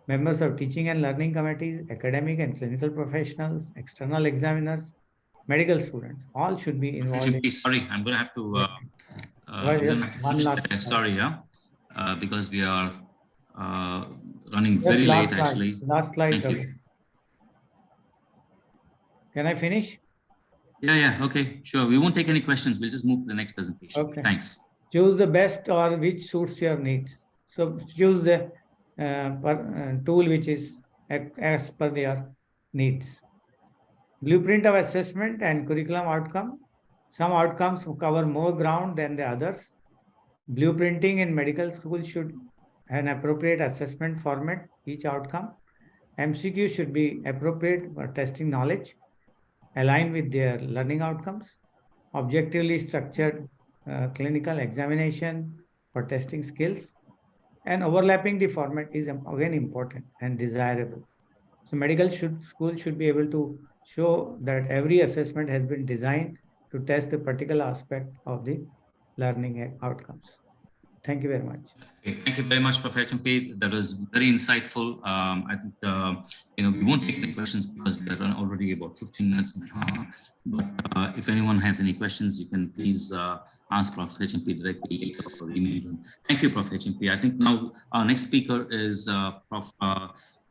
members of teaching and learning committees, academic and clinical professionals, external examiners, medical students, all should be involved. Sorry, I'm going to have to, one last sorry, yeah, because we are running very late actually. Last slide. Thank Okay. you. Can I finish? Yeah, okay, sure. We won't take any questions. We'll just move to the next presentation. Okay. Thanks. Choose the best or which suits your needs. So choose the tool which is as per their needs. Blueprint of assessment and curriculum outcome. Some outcomes cover more ground than the others. Blueprinting in medical school should have an appropriate assessment format, each outcome. MCQ should be appropriate for testing knowledge, aligned with their learning outcomes. Objectively structured clinical examination for testing skills. And overlapping the format is again important and desirable. So medical school should be able to show that every assessment has been designed to test a particular aspect of the learning outcomes. Thank you very much. Okay, thank you very much, Professor Champi. That was very insightful. I think we won't take any questions because we are already about 15 minutes behind. But if anyone has any questions, you can please ask Professor Champi directly or email him. Thank you, Professor Champi. I think now our next speaker is Prof.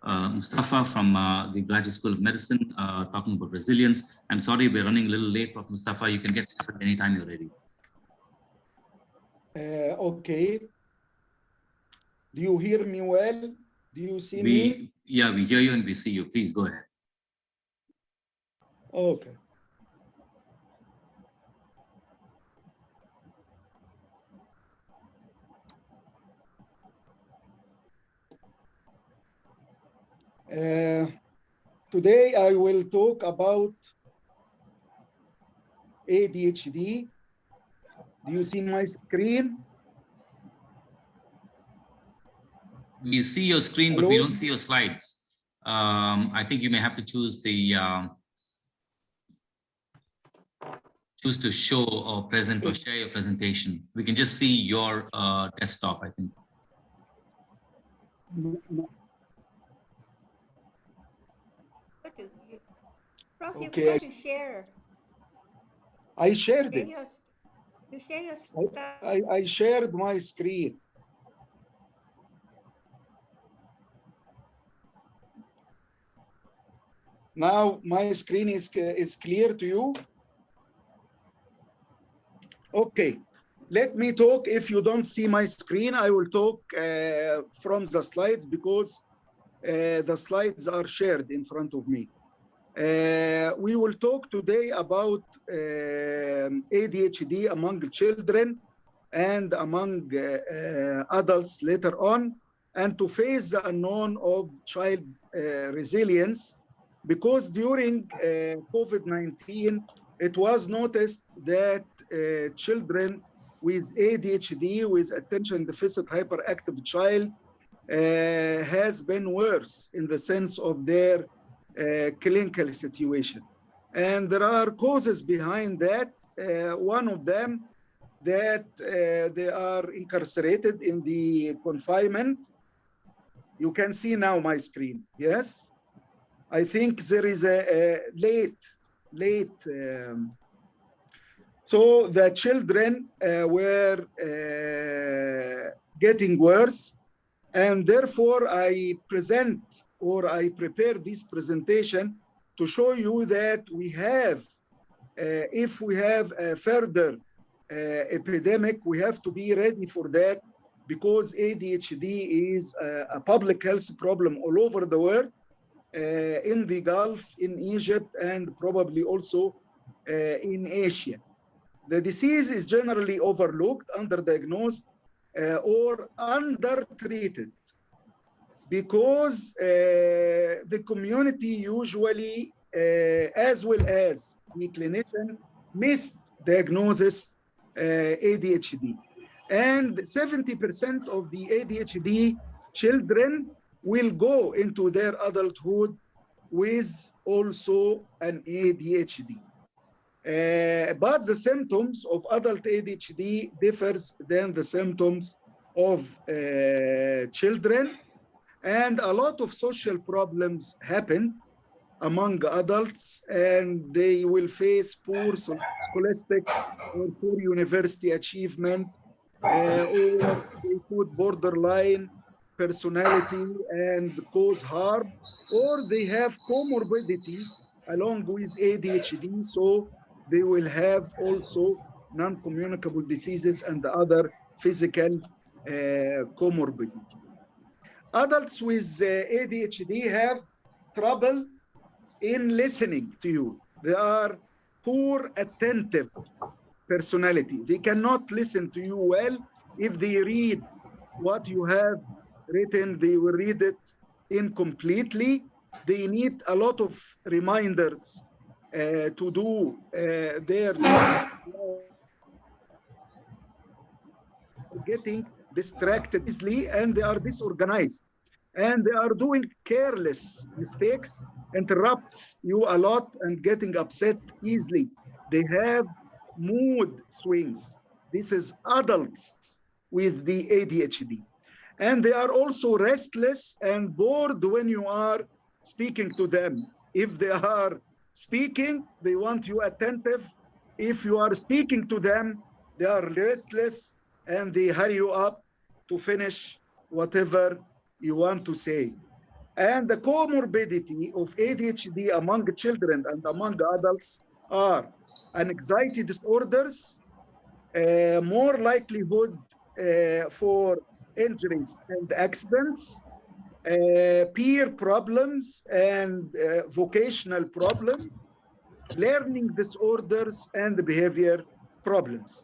Mustafa from the Graduate School of Medicine, talking about resilience. I'm sorry we're running a little late, Prof. Mustafa. You can get started anytime you're ready. Okay. Do you hear me well? Do you see me? Yeah, we hear you and we see you. Please go ahead. Okay. Today I will talk about ADHD. Do you see my screen? We see your screen, Hello? but we don't see your slides. I think you may have to choose the choose to show or present or share your presentation. We can just see your desktop, I think. No. Prof, you Okay. got to share. I shared Share it. you share your screen. I shared my screen. Now my screen is clear to you. Okay, let me talk. If you don't see my screen, I will talk from the slides because the slides are shared in front of me. We will talk today about ADHD among children and among adults later on, and to face the unknown of child resilience, because during COVID-19, it was noticed that children with ADHD, with attention deficit hyperactive child, has been worse in the sense of their clinical situation. And there are causes behind that. One of them, that they are incarcerated in the confinement. You can see now my screen, yes? I think there is a late. So the children were getting worse. And therefore, I present or I prepare this presentation to show you that we have, if we have a further epidemic, we have to be ready for that, because ADHD is a public health problem all over the world, in the Gulf, in Egypt, and probably also in Asia. The disease is generally overlooked, underdiagnosed, or undertreated, because the community usually, as well as the clinician, misdiagnoses ADHD. And 70% of the ADHD children will go into their adulthood with also an ADHD. But the symptoms of adult ADHD differs than the symptoms of children, and a lot of social problems happen among adults, and they will face poor scholastic or poor university achievement, or they could borderline personality and cause harm, or they have comorbidity along with ADHD, so they will have also non-communicable diseases and other physical comorbidity. Adults with ADHD have trouble in listening to you. They are poor attentive personality. They cannot listen to you well. If they read what you have written, they will read it incompletely. They need a lot of reminders to do their getting distracted easily, and they are disorganized, and they are doing careless mistakes, interrupts you a lot, and getting upset easily. They have mood swings. This is adults with the ADHD. And they are also restless and bored when you are speaking to them. If they are speaking, they want you attentive. If you are speaking to them, they are restless and they hurry you up to finish whatever you want to say. And the comorbidity of ADHD among children and among adults are anxiety disorders, more likelihood for injuries and accidents, peer problems and vocational problems, learning disorders, and behavior problems.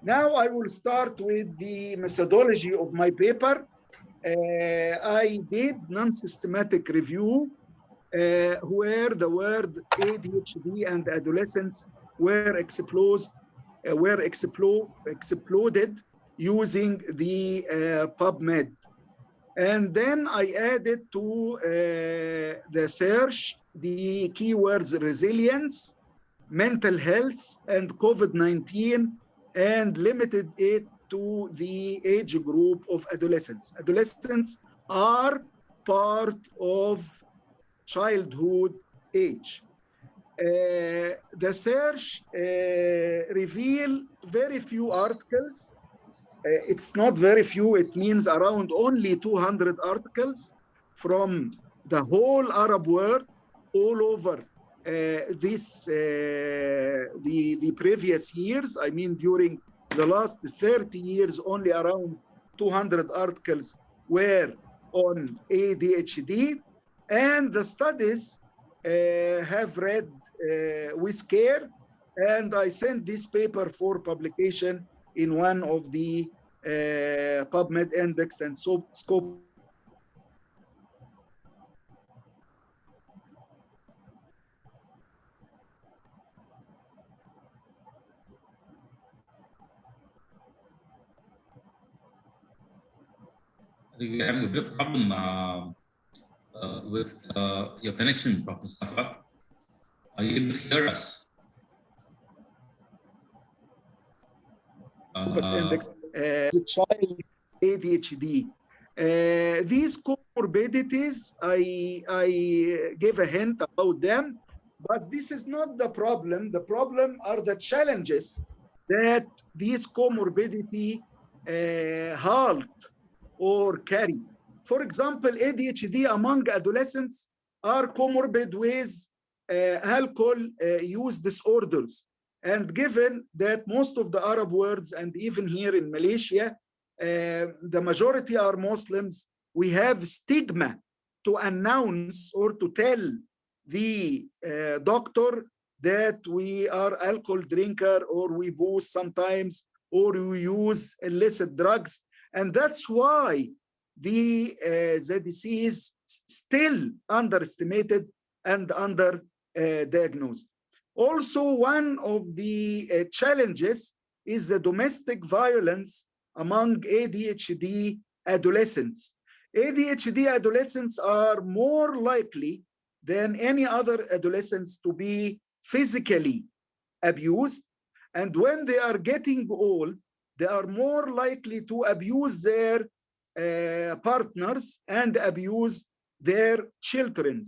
Now I will start with the methodology of my paper. I did non-systematic review where the word ADHD and adolescence were exploded using the PubMed. And then I added to the search the keywords resilience, mental health, and COVID-19, and limited it to the age group of adolescents. Adolescents are part of childhood age. The search revealed very few articles. It's not very few, it means around only 200 articles from the whole Arab world, all over the previous years. I mean, during the last 30 years, only around 200 articles were on ADHD, and the studies have read with care, and I sent this paper for publication in one of the PubMed index and scope. We're having a bit of problem with your connection, Dr. Safa. Are you able to hear us? Index, the child ADHD. These comorbidities, I gave a hint about them, but this is not the problem. The problem are the challenges that these comorbidity halt or carry. For example, ADHD among adolescents are comorbid with alcohol use disorders. And given that most of the Arab worlds and even here in Malaysia, the majority are Muslims, we have stigma to announce or to tell the doctor that we are alcohol drinker or we booze sometimes or we use illicit drugs. And that's why the disease still underestimated and underdiagnosed. Also, one of the challenges is the domestic violence among ADHD adolescents. ADHD adolescents are more likely than any other adolescents to be physically abused. And when they are getting old, they are more likely to abuse their partners and abuse their children.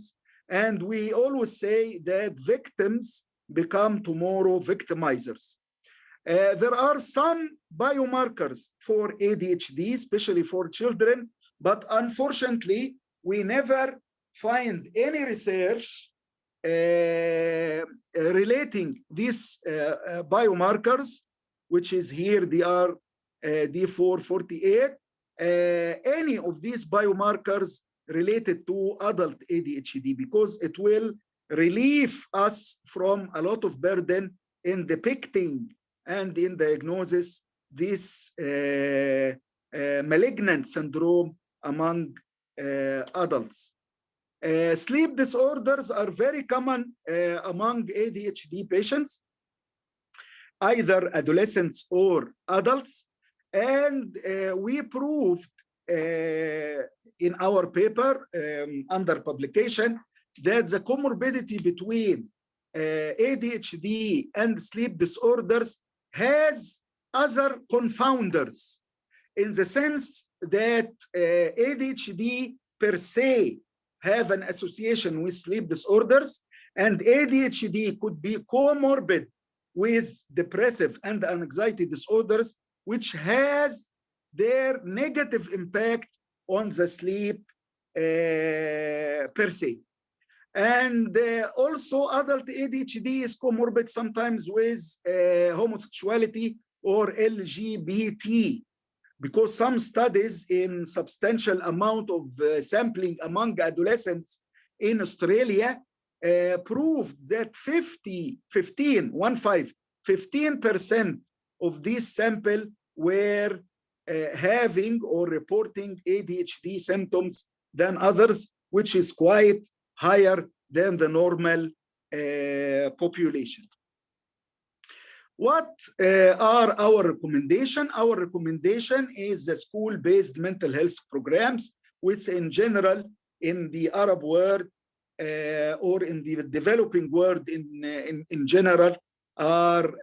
And we always say that victims become tomorrow victimizers. There are some biomarkers for ADHD, especially for children, but unfortunately, we never find any research relating these biomarkers, which is here, they are D448, any of these biomarkers related to adult ADHD, because it will relieve us from a lot of burden in depicting and in diagnosis this malignant syndrome among adults. Sleep disorders are very common among ADHD patients, either adolescents or adults. And we proved in our paper under publication that the comorbidity between ADHD and sleep disorders has other confounders, in the sense that ADHD per se have an association with sleep disorders, and ADHD could be comorbid with depressive and anxiety disorders, which has their negative impact on the sleep per se. And also adult ADHD is comorbid sometimes with homosexuality or LGBT, because some studies in substantial amount of sampling among adolescents in Australia proved that 15% of this sample were having or reporting ADHD symptoms than others, which is quite higher than the normal population. What are our recommendations? Our recommendation is the school-based mental health programs, which in general in the Arab world or in the developing world in general are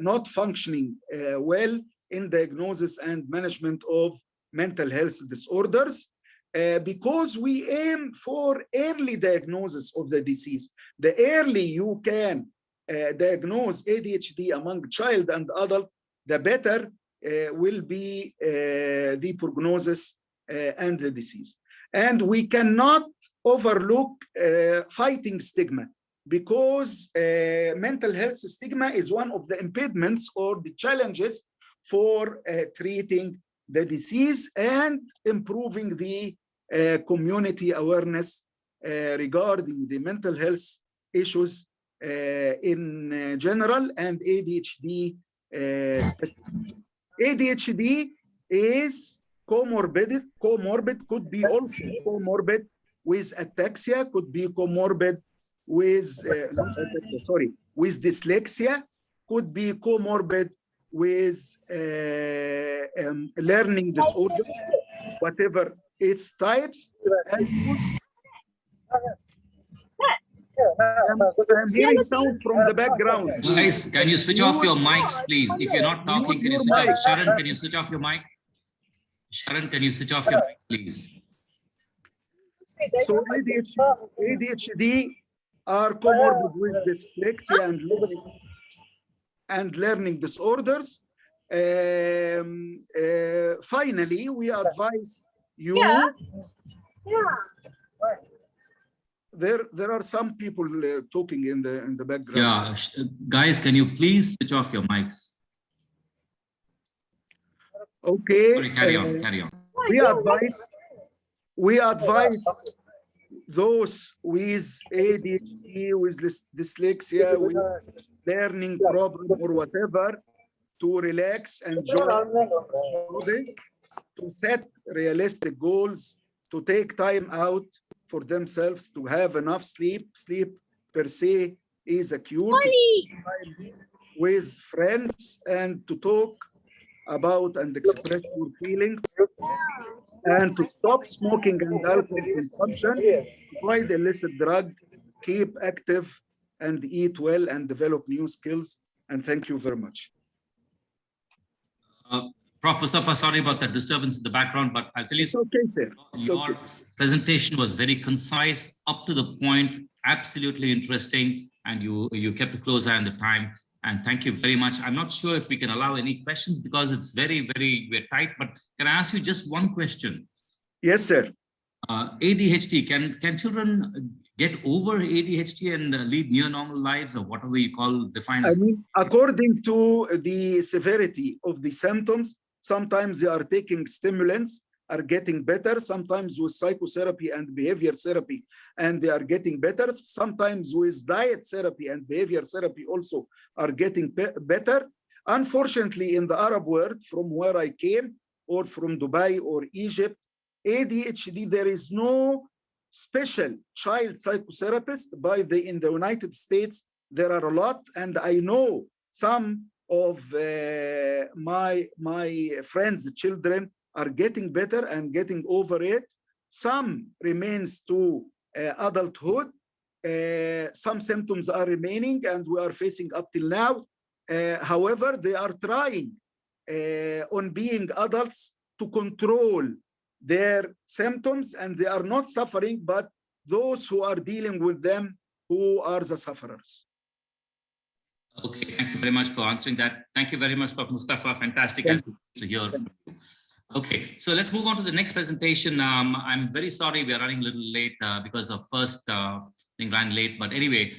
not functioning well in diagnosis and management of mental health disorders, because we aim for early diagnosis of the disease. The early you can diagnose ADHD among child and adult, the better will be the prognosis and the disease. And we cannot overlook fighting stigma, because mental health stigma is one of the impediments or the challenges for treating the disease and improving the community awareness regarding the mental health issues in general and ADHD specifically. ADHD is comorbid, could be also comorbid with ataxia, could be comorbid with, with dyslexia, could be comorbid with learning disorders, whatever its types. And I'm hearing sound from the background. Guys, can you switch off your mics, please? If you're not talking, can you switch off? Sharon, can you switch off your mic? Sharon, can you switch off your mic, please? So ADHD are comorbid with dyslexia and learning disorders. Finally, we advise you. There are some people talking in the background. Yeah, guys, can you please switch off your mics? Okay. Sorry, carry on, carry on. We advise those with ADHD, with dyslexia, with learning problem or whatever, to relax and join this, to set realistic goals, to take time out for themselves, to have enough sleep. Sleep per se is a cure. With friends and to talk about and express your feelings, and to stop smoking and alcohol consumption, avoid illicit drug, keep active and eat well and develop new skills. And thank you very much. Prof. Mustafa, sorry about that disturbance in the background, but I'll tell you, it's okay, sir. Your presentation was very concise, up to the point, absolutely interesting, and you kept a close eye on the time. And thank you very much. I'm not sure if we can allow any questions because it's we're tight, but can I ask you just one question? Yes, sir. ADHD, can children get over ADHD and lead near normal lives, or whatever you define as? I mean, according to the severity of the symptoms, sometimes they are taking stimulants, are getting better, sometimes with psychotherapy and behavior therapy, and they are getting better. Sometimes with diet therapy and behavior therapy also are getting better. Unfortunately, in the Arab world, from where I came, or from Dubai or Egypt, ADHD, there is no special child psychotherapist. In the United States, there are a lot, and I know some of my friends' children are getting better and getting over it. Some remains to adulthood. Some symptoms are remaining and we are facing up till now. However, they are trying on being adults to control their symptoms, and they are not suffering, but those who are dealing with them who are the sufferers. Okay, thank you very much for answering that. Thank you very much, Prof. Mustafa. Fantastic to hear. Okay, so let's move on to the next presentation. I'm very sorry we are running a little late because of first thing ran late. But anyway,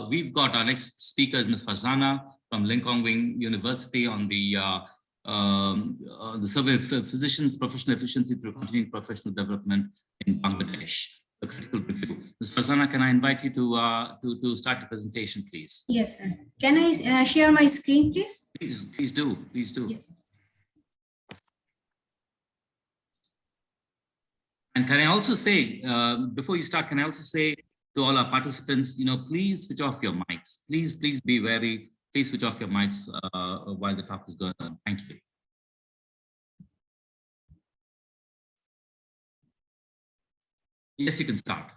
we've got our next speaker is Ms. Farzana from Lincoln University on the survey of physicians' professional efficiency through continuing professional development in Bangladesh. A critical review. Ms. Farzana, can I invite you to start the presentation, please? Yes, sir. Can I share my screen, please? Please do. Please do. Yes. And can I also say, before you start, can I also say to all our participants, please switch off your mics. Please be wary. Please switch off your mics while the talk is going on. Thank you. Yes, you can start.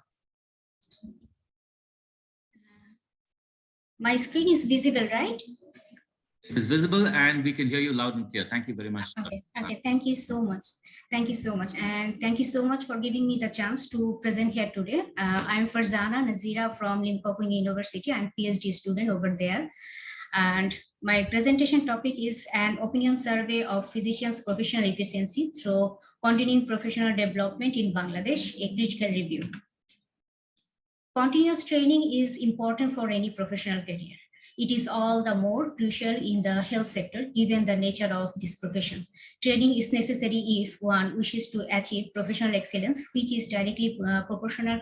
My screen is visible, right? It is visible and we can hear you loud and clear. Thank you very much. Okay. Thank you so much. Thank you so much. And thank you so much for giving me the chance to present here today. I'm Farzana Nazira from LUMPUR University. I'm a PhD student over there. And my presentation topic is an opinion survey of physicians' professional efficiency through continuing professional development in Bangladesh, a critical review. Continuous training is important for any professional career. It is all the more crucial in the health sector, given the nature of this profession. Training is necessary if one wishes to achieve professional excellence, which is directly proportional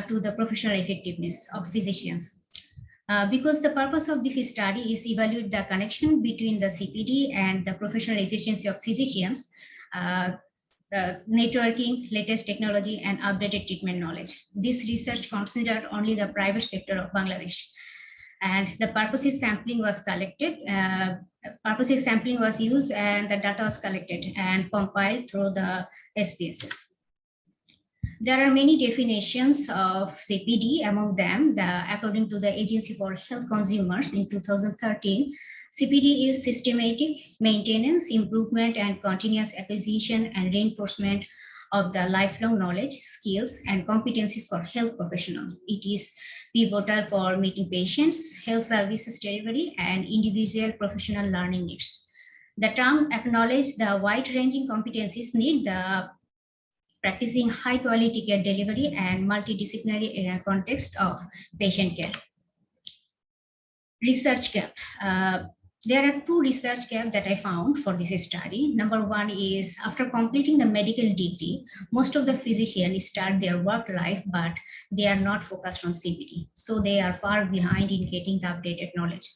to the professional effectiveness of physicians. Because the purpose of this study is to evaluate the connection between the CPD and the professional efficiency of physicians, networking, latest technology, and updated treatment knowledge. This research considered only the private sector of Bangladesh. And the purposive sampling was collected, purposive sampling was used, and the data was collected and compiled through the SPSS. There are many definitions of CPD. Among them, according to the Agency for Health Consumers in 2013, CPD is systematic maintenance, improvement, and continuous acquisition and reinforcement of the lifelong knowledge, skills, and competencies for health professionals. It is pivotal for meeting patients, health services delivery, and individual professional learning needs. The term acknowledges the wide-ranging competencies need the practicing high-quality care delivery and multidisciplinary context of patient care. Research gap. There are two research gaps that I found for this study. Number one is after completing the medical degree, most of the physicians start their work life, but they are not focused on CPD. So they are far behind in getting the updated knowledge.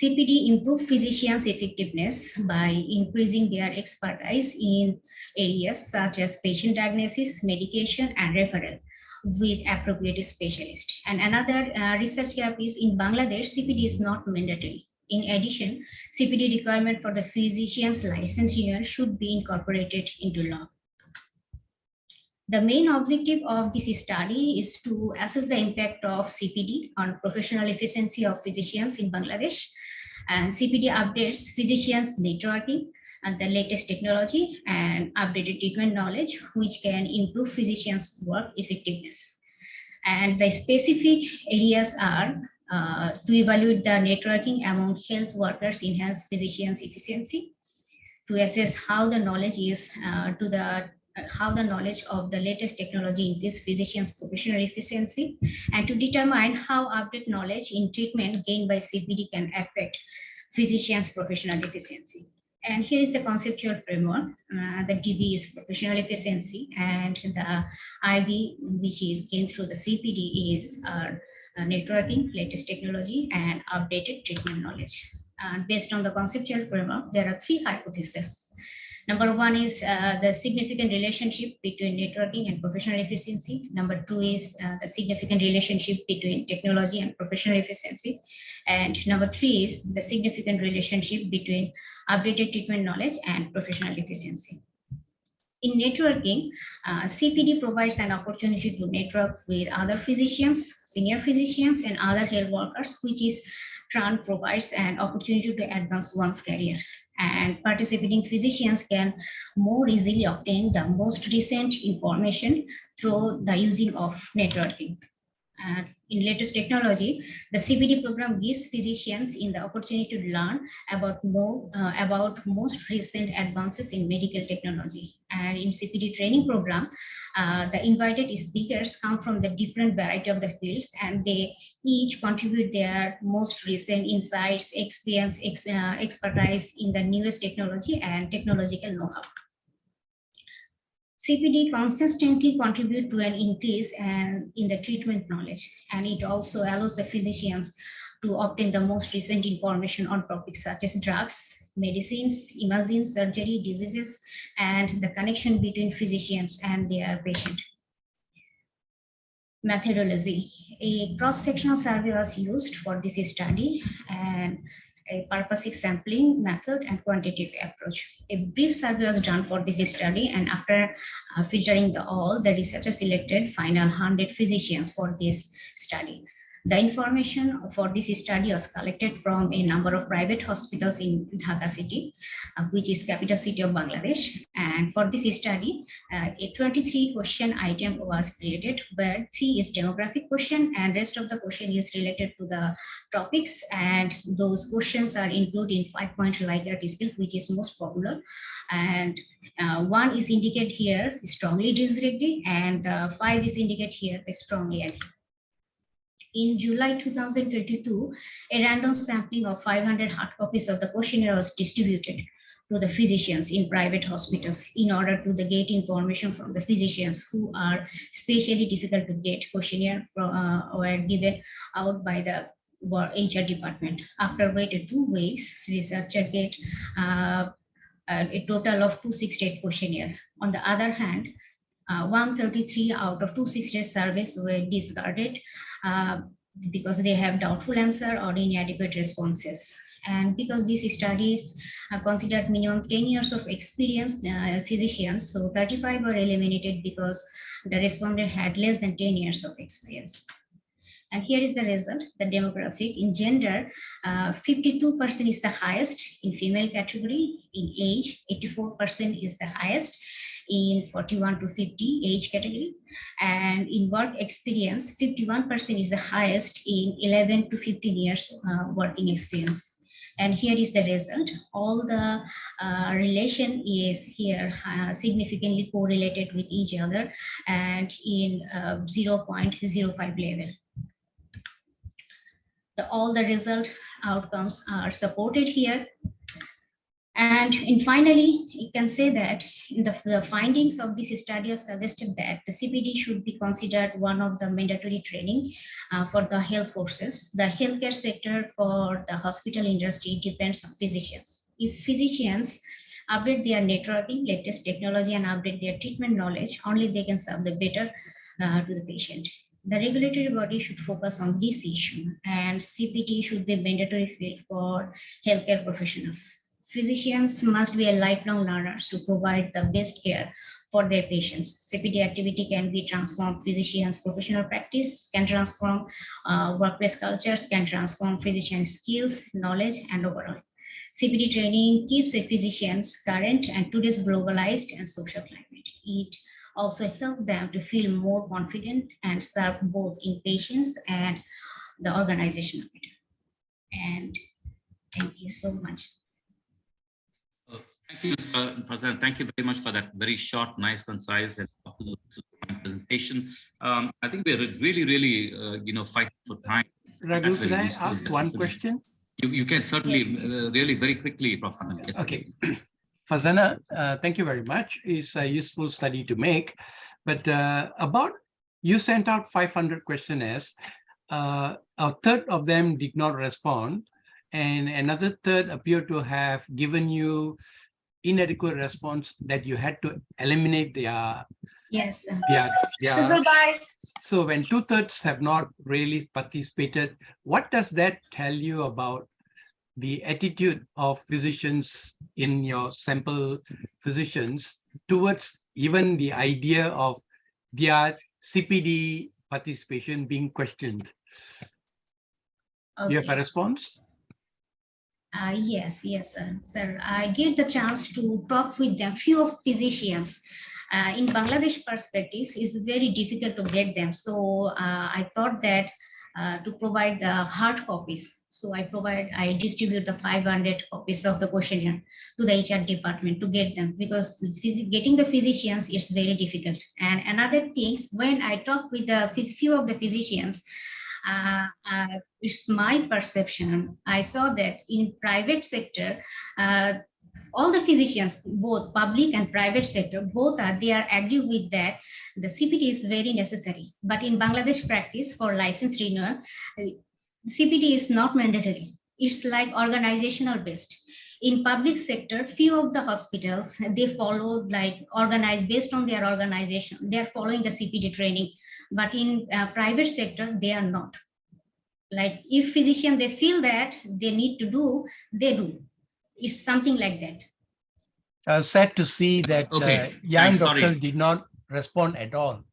CPD improve physicians' effectiveness by increasing their expertise in areas such as patient diagnosis, medication, and referral with appropriate specialists. And another research gap is in Bangladesh, CPD is not mandatory. In addition, CPD requirement for the physician's licensure should be incorporated into law. The main objective of this study is to assess the impact of CPD on professional efficiency of physicians in Bangladesh. And CPD updates physicians' networking and the latest technology and updated treatment knowledge, which can improve physicians' work effectiveness. And the specific areas are to evaluate the networking among health workers, enhance physicians' efficiency, to assess how the knowledge is how the knowledge of the latest technology increase physicians' professional efficiency, and to determine how updated knowledge in treatment gained by CPD can affect physicians' professional efficiency. And here is the conceptual framework. The DB is professional efficiency, and the IB, which is gained through the CPD, is networking, latest technology, and updated treatment knowledge. And based on the conceptual framework, there are three hypotheses. Number one is the significant relationship between networking and professional efficiency. Number two is the significant relationship between technology and professional efficiency. And number three is the significant relationship between updated treatment knowledge and professional efficiency. In networking, CPD provides an opportunity to network with other physicians, senior physicians, and other health workers, which is turn provides an opportunity to advance one's career. And participating physicians can more easily obtain the most recent information through the using of networking. In latest technology, the CPD program gives physicians in the opportunity to learn about most recent advances in medical technology. And in CPD training program, the invited speakers come from the different variety of the fields, and they each contribute their most recent insights, experience, expertise in the newest technology and technological know-how. CPD consistently contribute to an increase in the treatment knowledge, and it also allows the physicians to obtain the most recent information on topics such as drugs, medicines, imaging, surgery, diseases, and the connection between physicians and their patient. Methodology. A cross-sectional survey was used for this study, and a purposive sampling method and quantitative approach. A brief survey was done for this study, and after filtering all, the researcher selected final 100 physicians for this study. The information for this study was collected from a number of private hospitals in Dhaka city, which is capital city of Bangladesh. And for this study, a 23 question item was created, where 3 is demographic question and rest of the question is related to the topics. And those questions are included in 5-point Likert scale, which is most popular. And 1 is indicated here strongly disagree, and 5 is indicated here strongly agree. In July 2022, a random sampling of 500 hard copies of the questionnaire was distributed to the physicians in private hospitals in order to get information from the physicians who are especially difficult to get questionnaire were given out by the HR department. After waiting 2 weeks, researcher get a total of 268 questionnaire. On the other hand, 133 out of 268 surveys were discarded because they have doubtful answer or inadequate responses. And because these studies are considered minimum 10 years of experience physicians, so 35 were eliminated because the respondent had less than 10 years of experience. And here is the result. The demographic in gender, 52% is the highest in female category. In age, 84% is the highest in 41 to 50 age category. And in work experience, 51% is the highest in 11 to 15 years working experience. And here is the result. All the relation is here significantly correlated with each other and in 0.05 level. All the result outcomes are supported here. And finally, you can say that the findings of this study are suggested that the CPD should be considered one of the mandatory training for the health forces. The healthcare sector for the hospital industry depends on physicians. If physicians update their networking, latest technology, and update their treatment knowledge, only they can serve the better to the patient. The regulatory body should focus on this issue, and CPT should be a mandatory field for healthcare professionals. Physicians must be a lifelong learners to provide the best care for their patients. CPT activity can be transformed. Physicians' professional practice can transform workplace cultures, can transform physician skills, knowledge, and overall. CPT training keeps a physicians current and today's globalized and social climate. It also helps them to feel more confident and serve both in patients and the organization. And thank you so much. Thank you, Mr. President. Thank you very much for that very short, nice, concise, and presentation. I think we're really, fighting for time. Raghu, can I ask one question? You can certainly, really very quickly, Prof. Yes, okay. Farzana, thank you very much. It's a useful study to make. But you sent out 500 questionnaires. A third of them did not respond, and another third appear to have given you inadequate response that you had to eliminate their so when 2/3 have not really participated, what does that tell you about the attitude of physicians in your sample physicians towards even the idea of their CPD participation being questioned? Okay. You have a response? Yes, sir. I get the chance to talk with them. Few of physicians in Bangladesh perspectives is very difficult to get them. So I thought that to provide the hard copies. So I distribute the 500 copies of the questionnaire to the HR department to get them, because getting the physicians is very difficult. And another things, when I talk with the few of the physicians, it's my perception. I saw that in private sector, all the physicians, both public and private sector, they are agree with that the CPT is very necessary. But in Bangladesh practice for license renewal, CPT is not mandatory. It's like organizational based. In public sector, few of the hospitals, they follow like organized based on their organization. They are following the CPT training. But in private sector, they are not. Like if physician, they feel that they need to do, they do. It's something like that. Sad to see that young doctors did not respond at all.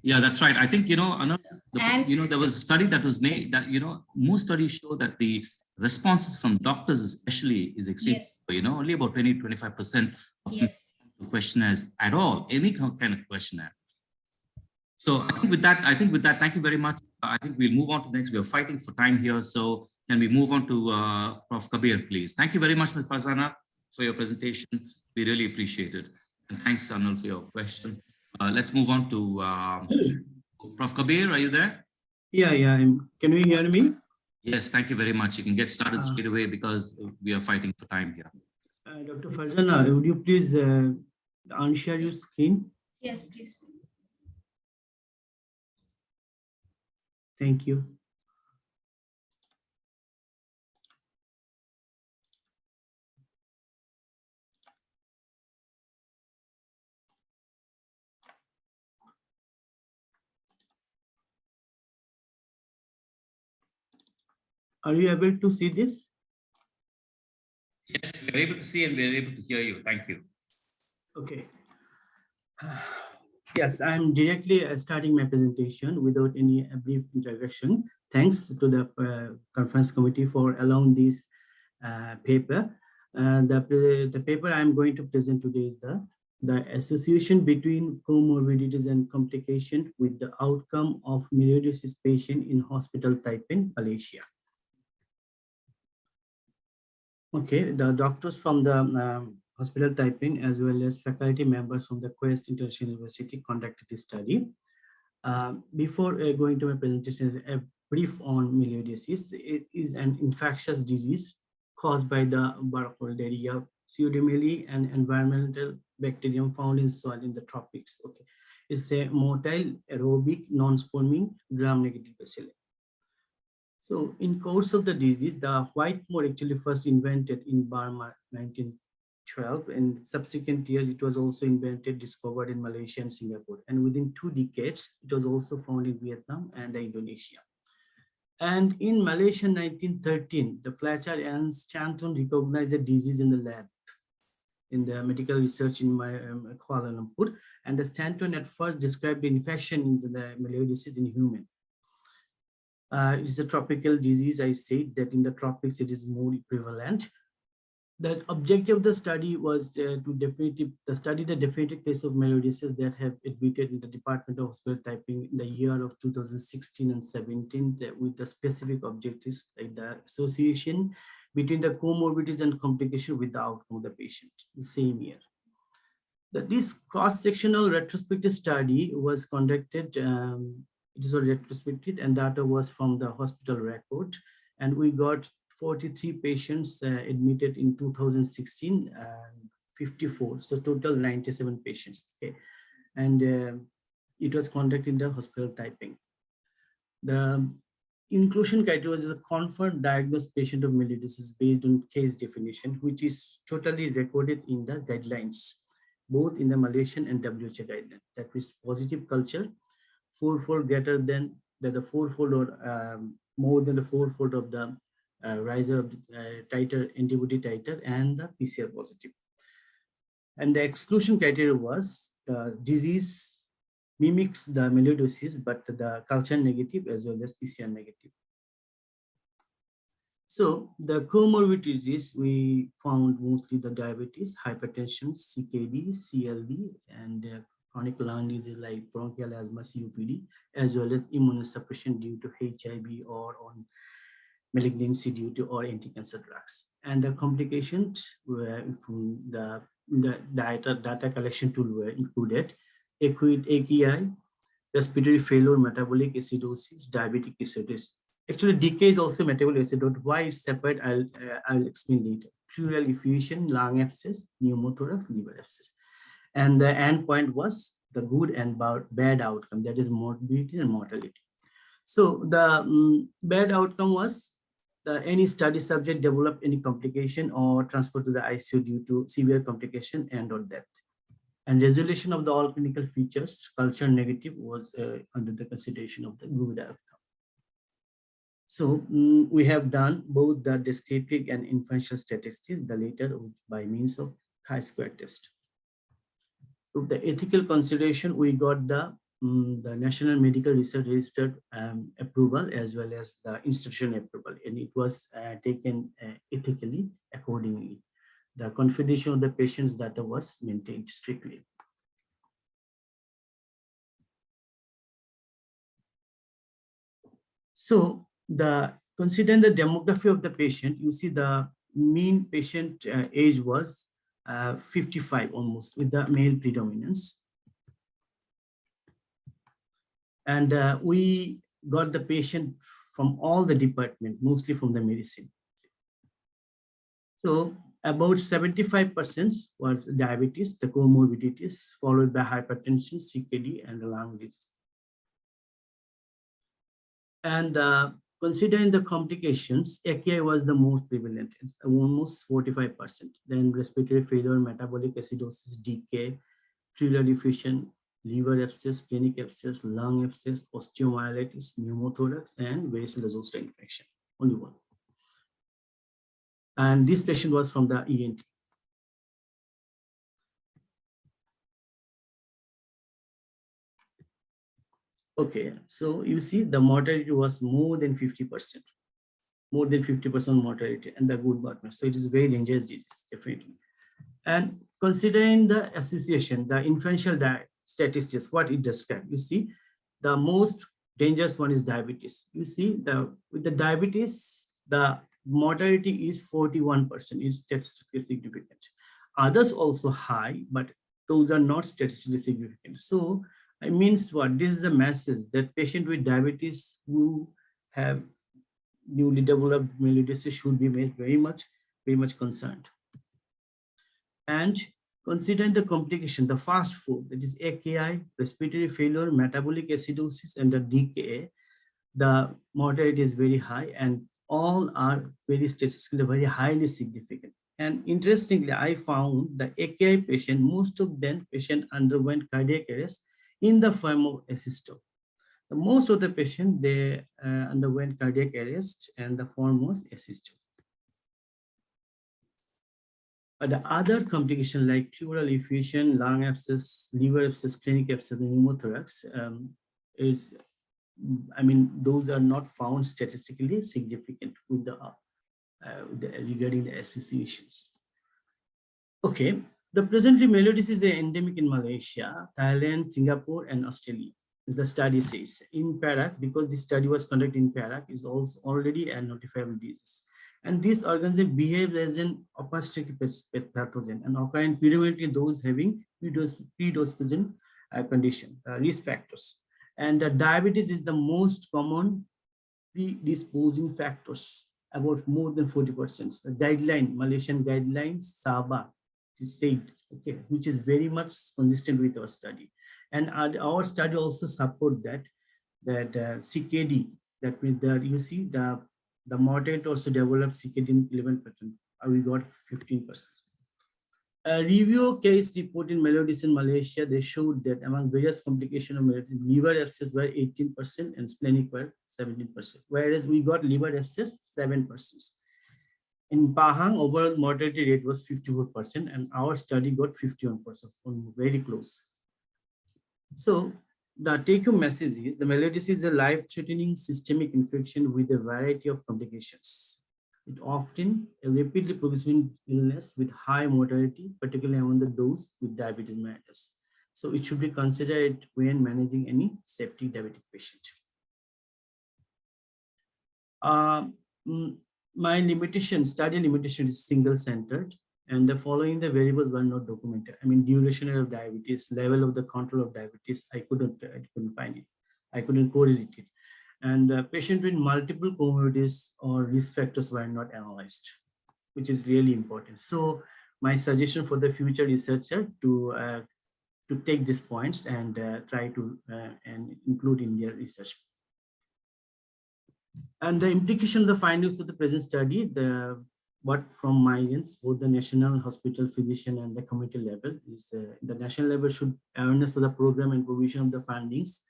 Yeah, that's right. I think, there was a study that was made that, most studies show that the responses from doctors especially is extremely, only about 20-25% of questionnaires at all, any kind of questionnaire. So I think with that, thank you very much. I think we'll move on to next. We're fighting for time here. So can we move on to Prof. Kabir, please? Thank you very much, Ms. Farzana, for your presentation. We really appreciate it. And thanks, Anil, for your question. Let's move on to Prof. Kabir. Are you there? Yeah. Can you hear me? Yes, thank you very much. You can get started straight away because we are fighting for time here. Dr. Farzana, would you please unshare your screen? Yes, please. Thank you. Are you able to see this? Yes, we're able to see and we're able to hear you. Thank you. Okay. Yes, I'm directly starting my presentation without any brief introduction. Thanks to the conference committee for allowing this paper. The paper I'm going to present today is the association between comorbidities and complication with the outcome of melioidosis patient in hospital type in Malaysia. Okay, the doctors from the hospital typing as well as faculty members from the Quest International University conducted this study. Before going to my presentation, a brief on melioidosis. It is an infectious disease caused by the Burkholderia pseudomyeli, an environmental bacterium found in soil in the tropics. Okay, it's a motile, aerobic, non-swarming, gram-negative bacilli. So in course of the disease, the white mode actually first invented in Burma 1912, and subsequent years it was also invented, discovered in Malaysia and Singapore. And within 2 decades, it was also found in Vietnam and Indonesia. And in Malaysia 1913, the Fletcher and Stanton recognized the disease in the lab in the medical research in Kuala Lumpur. And the Stanton at first described the infection in the melioidosis in human. It's a tropical disease. I said that in the tropics it is more prevalent. The objective of the study was to study the definitive case of melioidosis that have admitted in the Department of Hospital Typing in the year of 2016 and 17 with the specific objectives like the association between the comorbidities and complication with the outcome of the patient the same year. This cross-sectional retrospective study was conducted. It is retrospective and data was from the hospital record, and we got 43 patients admitted in 2016 and 54, so total 97 patients. Okay, and it was conducted in the hospital typing. The inclusion criteria was a confirmed diagnosed patient of melioidosis based on case definition, which is totally recorded in the guidelines, both in the Malaysian and WHO guideline. That is positive culture, 4-fold greater than the 4-fold or more than the 4-fold of the riser of titer, antibody titer, and the PCR positive. And the exclusion criteria was the disease mimics the melioidosis, but the culture negative as well as PCR negative. So the comorbidities we found mostly the diabetes, hypertension, CKD, CLD, and chronic lung disease like bronchial asthma, COPD, as well as immunosuppression due to HIV or on malignancy due to or anti-cancer drugs. And the complications were from the data collection tool were included acute AKI, respiratory failure, metabolic acidosis, diabetic acidosis. Actually, DK is also metabolic acidosis. Why it's separate, I'll explain later. Pleural effusion, lung abscess, pneumothorax, liver abscess. And the end point was the good and bad outcome, that is morbidity and mortality. So the bad outcome was any study subject developed any complication or transferred to the ICU due to severe complication and or death. And resolution of the all clinical features, culture negative, was under the consideration of the good outcome. So we have done both the descriptive and inferential statistics, the latter by means of chi-square test. So the ethical consideration, we got the National Medical Research Register approval as well as the institutional approval, and it was taken ethically accordingly. The confidentiality of the patient's data was maintained strictly. So considering the demography of the patient, you see the mean patient age was 55 almost, with the male predominance. And we got the patient from all the departments, mostly from the medicine. So about 75% was diabetes, the comorbidities, followed by hypertension, CKD, and lung disease. And considering the complications, AKI was the most prevalent, it's almost 45%. Then respiratory failure, metabolic acidosis, DK, pleural effusion, liver abscess, splenic abscess, lung abscess, osteomyelitis, pneumothorax, and varicose zoster infection, only one. And this patient was from the ENT. Okay, so you see the mortality was more than 50%. More than 50% mortality and the good bottom. So it is very dangerous disease, definitely. And considering the association, the inferential statistics, what it describes, you see, the most dangerous one is diabetes. You see, with the diabetes, the mortality is 41%, is statistically significant. Others also high, but those are not statistically significant. So it means what? This is a message that patient with diabetes who have newly developed melioidosis should be made very much concerned. And considering the complication, the fast food, that is AKI, respiratory failure, metabolic acidosis, and the DKA, the mortality is very high, and all are very statistically very highly significant. And interestingly, I found the AKI patient, most of them patient underwent cardiac arrest in the form of assistole. Most of the patient, they underwent cardiac arrest and the form was assistole. But the other complication like pleural effusion, lung abscess, liver abscess, clinic abscess, and pneumothorax those are not found statistically significant with regarding the associations. Okay, the presently melioidosis is endemic in Malaysia, Thailand, Singapore, and Australia. The study says in PARAC, because this study was conducted in PARAC, is also already a notifiable disease. And this organism behaves as an opportunistic pathogen and occurring predominantly those having predisposition condition, risk factors. And diabetes is the most common predisposing factors, about more than 40%. The guideline, Malaysian guidelines, SABA, is said, okay, which is very much consistent with our study. And our study also support that CKD, that means that you see the mortality also developed CKD in 11%. We got 15%. A review case report in melioidosis in Malaysia, they showed that among various complications of melioidosis, liver abscess were 18% and splenic were 17%, whereas we got liver abscess 7%. In Pahang, overall mortality rate was 54%, and our study got 51%, very close. So the take-home message is the melioidosis is a life-threatening systemic infection with a variety of complications. It often a rapidly progressing illness with high mortality, particularly among those with diabetes mellitus. So it should be considered when managing any septic diabetic patient. My study limitation is single-centered, and the following the variables were not documented. Duration of diabetes, level of the control of diabetes, I couldn't find it. I couldn't correlate it. And patient with multiple comorbidities or risk factors were not analyzed, which is really important. So my suggestion for the future researcher to take these points and try to and include in their research. And the implication of the findings of the present study, what from my ends, both the national hospital physician and the community level is the national level should awareness of the program and provision of the findings.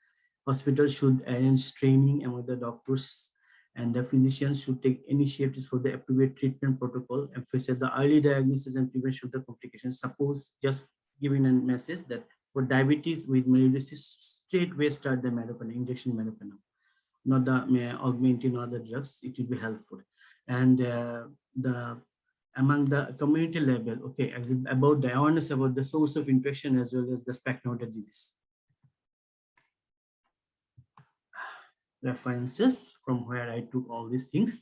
Hospitals should arrange training among the doctors, and the physicians should take initiatives for the appropriate treatment protocol, emphasize the early diagnosis and prevention of the complications. Suppose just giving a message that for diabetes with melioidosis, straightway start the meropenem, injection meropenem, not the augmentin or the drugs. It will be helpful. And among the community level, okay, about the awareness about the source of infection as well as the spectral disease. References from where I took all these things,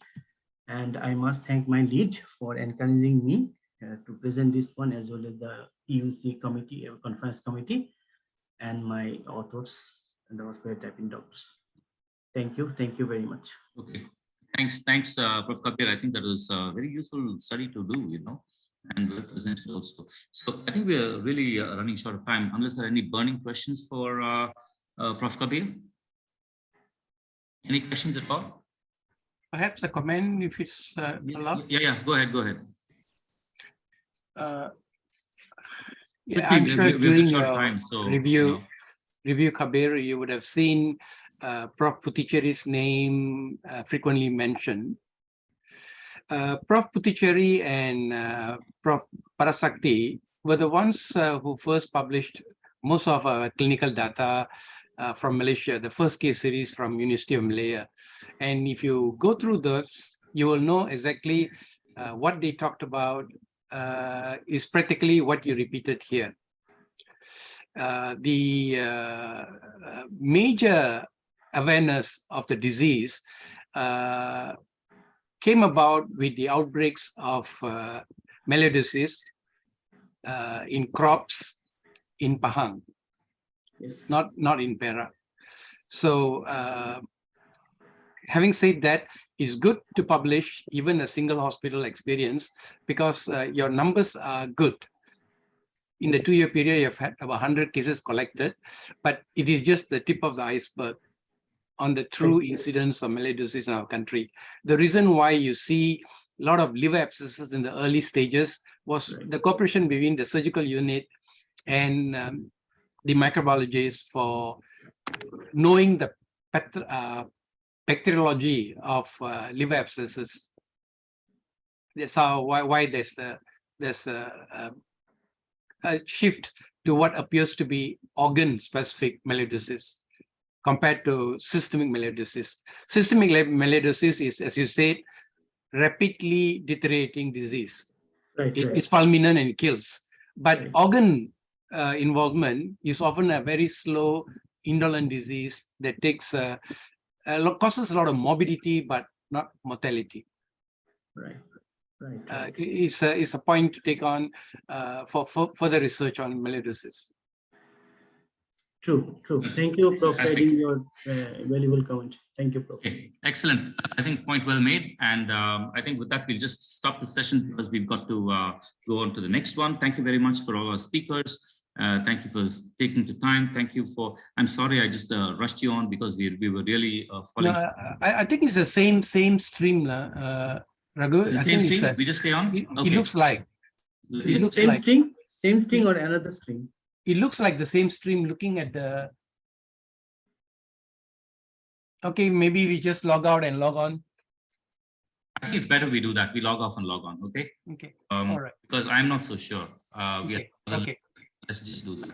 and I must thank my lead for encouraging me to present this one, as well as the PUC committee, conference committee, and my authors and the hospital typing doctors. Thank you very much. Okay, thanks, Prof. Kabir. I think that was a very useful study to do, and well presented also. So I think we are really running short of time. Unless there are any burning questions for Prof. Kabir. Any questions at all? Perhaps a comment, if it's allowed. Yeah. Go ahead. I'm sure during your review, Kabir, you would have seen Prof. Putticherry's name frequently mentioned. Prof. Putticherry and Prof. Parasakti were the ones who first published most of our clinical data from Malaysia, the first case series from University of Malaya. And if you go through those, you will know exactly what they talked about is practically what you repeated here. The major awareness of the disease came about with the outbreaks of melioidosis in crops in Pahang, Yes. not in Perak. So having said that, it's good to publish even a single hospital experience because your numbers are good. In the 2-year period, you've had about 100 cases collected, but it is just the tip of the iceberg on the true incidence of melioidosis in our country. The reason why you see a lot of liver abscesses in the early stages was the cooperation between the surgical unit and the microbiologist for knowing the bacteriology of liver abscesses. That's how why there's a shift to what appears to be organ-specific melioidosis compared to systemic melioidosis. Systemic melioidosis is, as you said, rapidly deteriorating disease. It's fulminant and kills. But organ involvement is often a very slow, indolent disease that takes causes a lot of morbidity, but not mortality. Right. It's a point to take on for further research on melioidosis. True. Thank you, Prof, for adding your valuable comment. Thank you, Prof. Okay, excellent. I think point well made. And I think with that, we'll just stop the session because we've got to go on to the next one. Thank you very much for all our speakers. Thank you for taking the time. Thank you for, I'm sorry, I just rushed you on because we were really following. No, I think it's the same stream, Raghu. The same stream? We just stay on? It looks like. It looks same like string? Same string or another string? It looks like the same stream looking at the... Okay, maybe we just log out and log on. I think it's better we do that. We log off and log on, okay? Okay, all right. Because I'm not so sure. Okay. Let's just do that.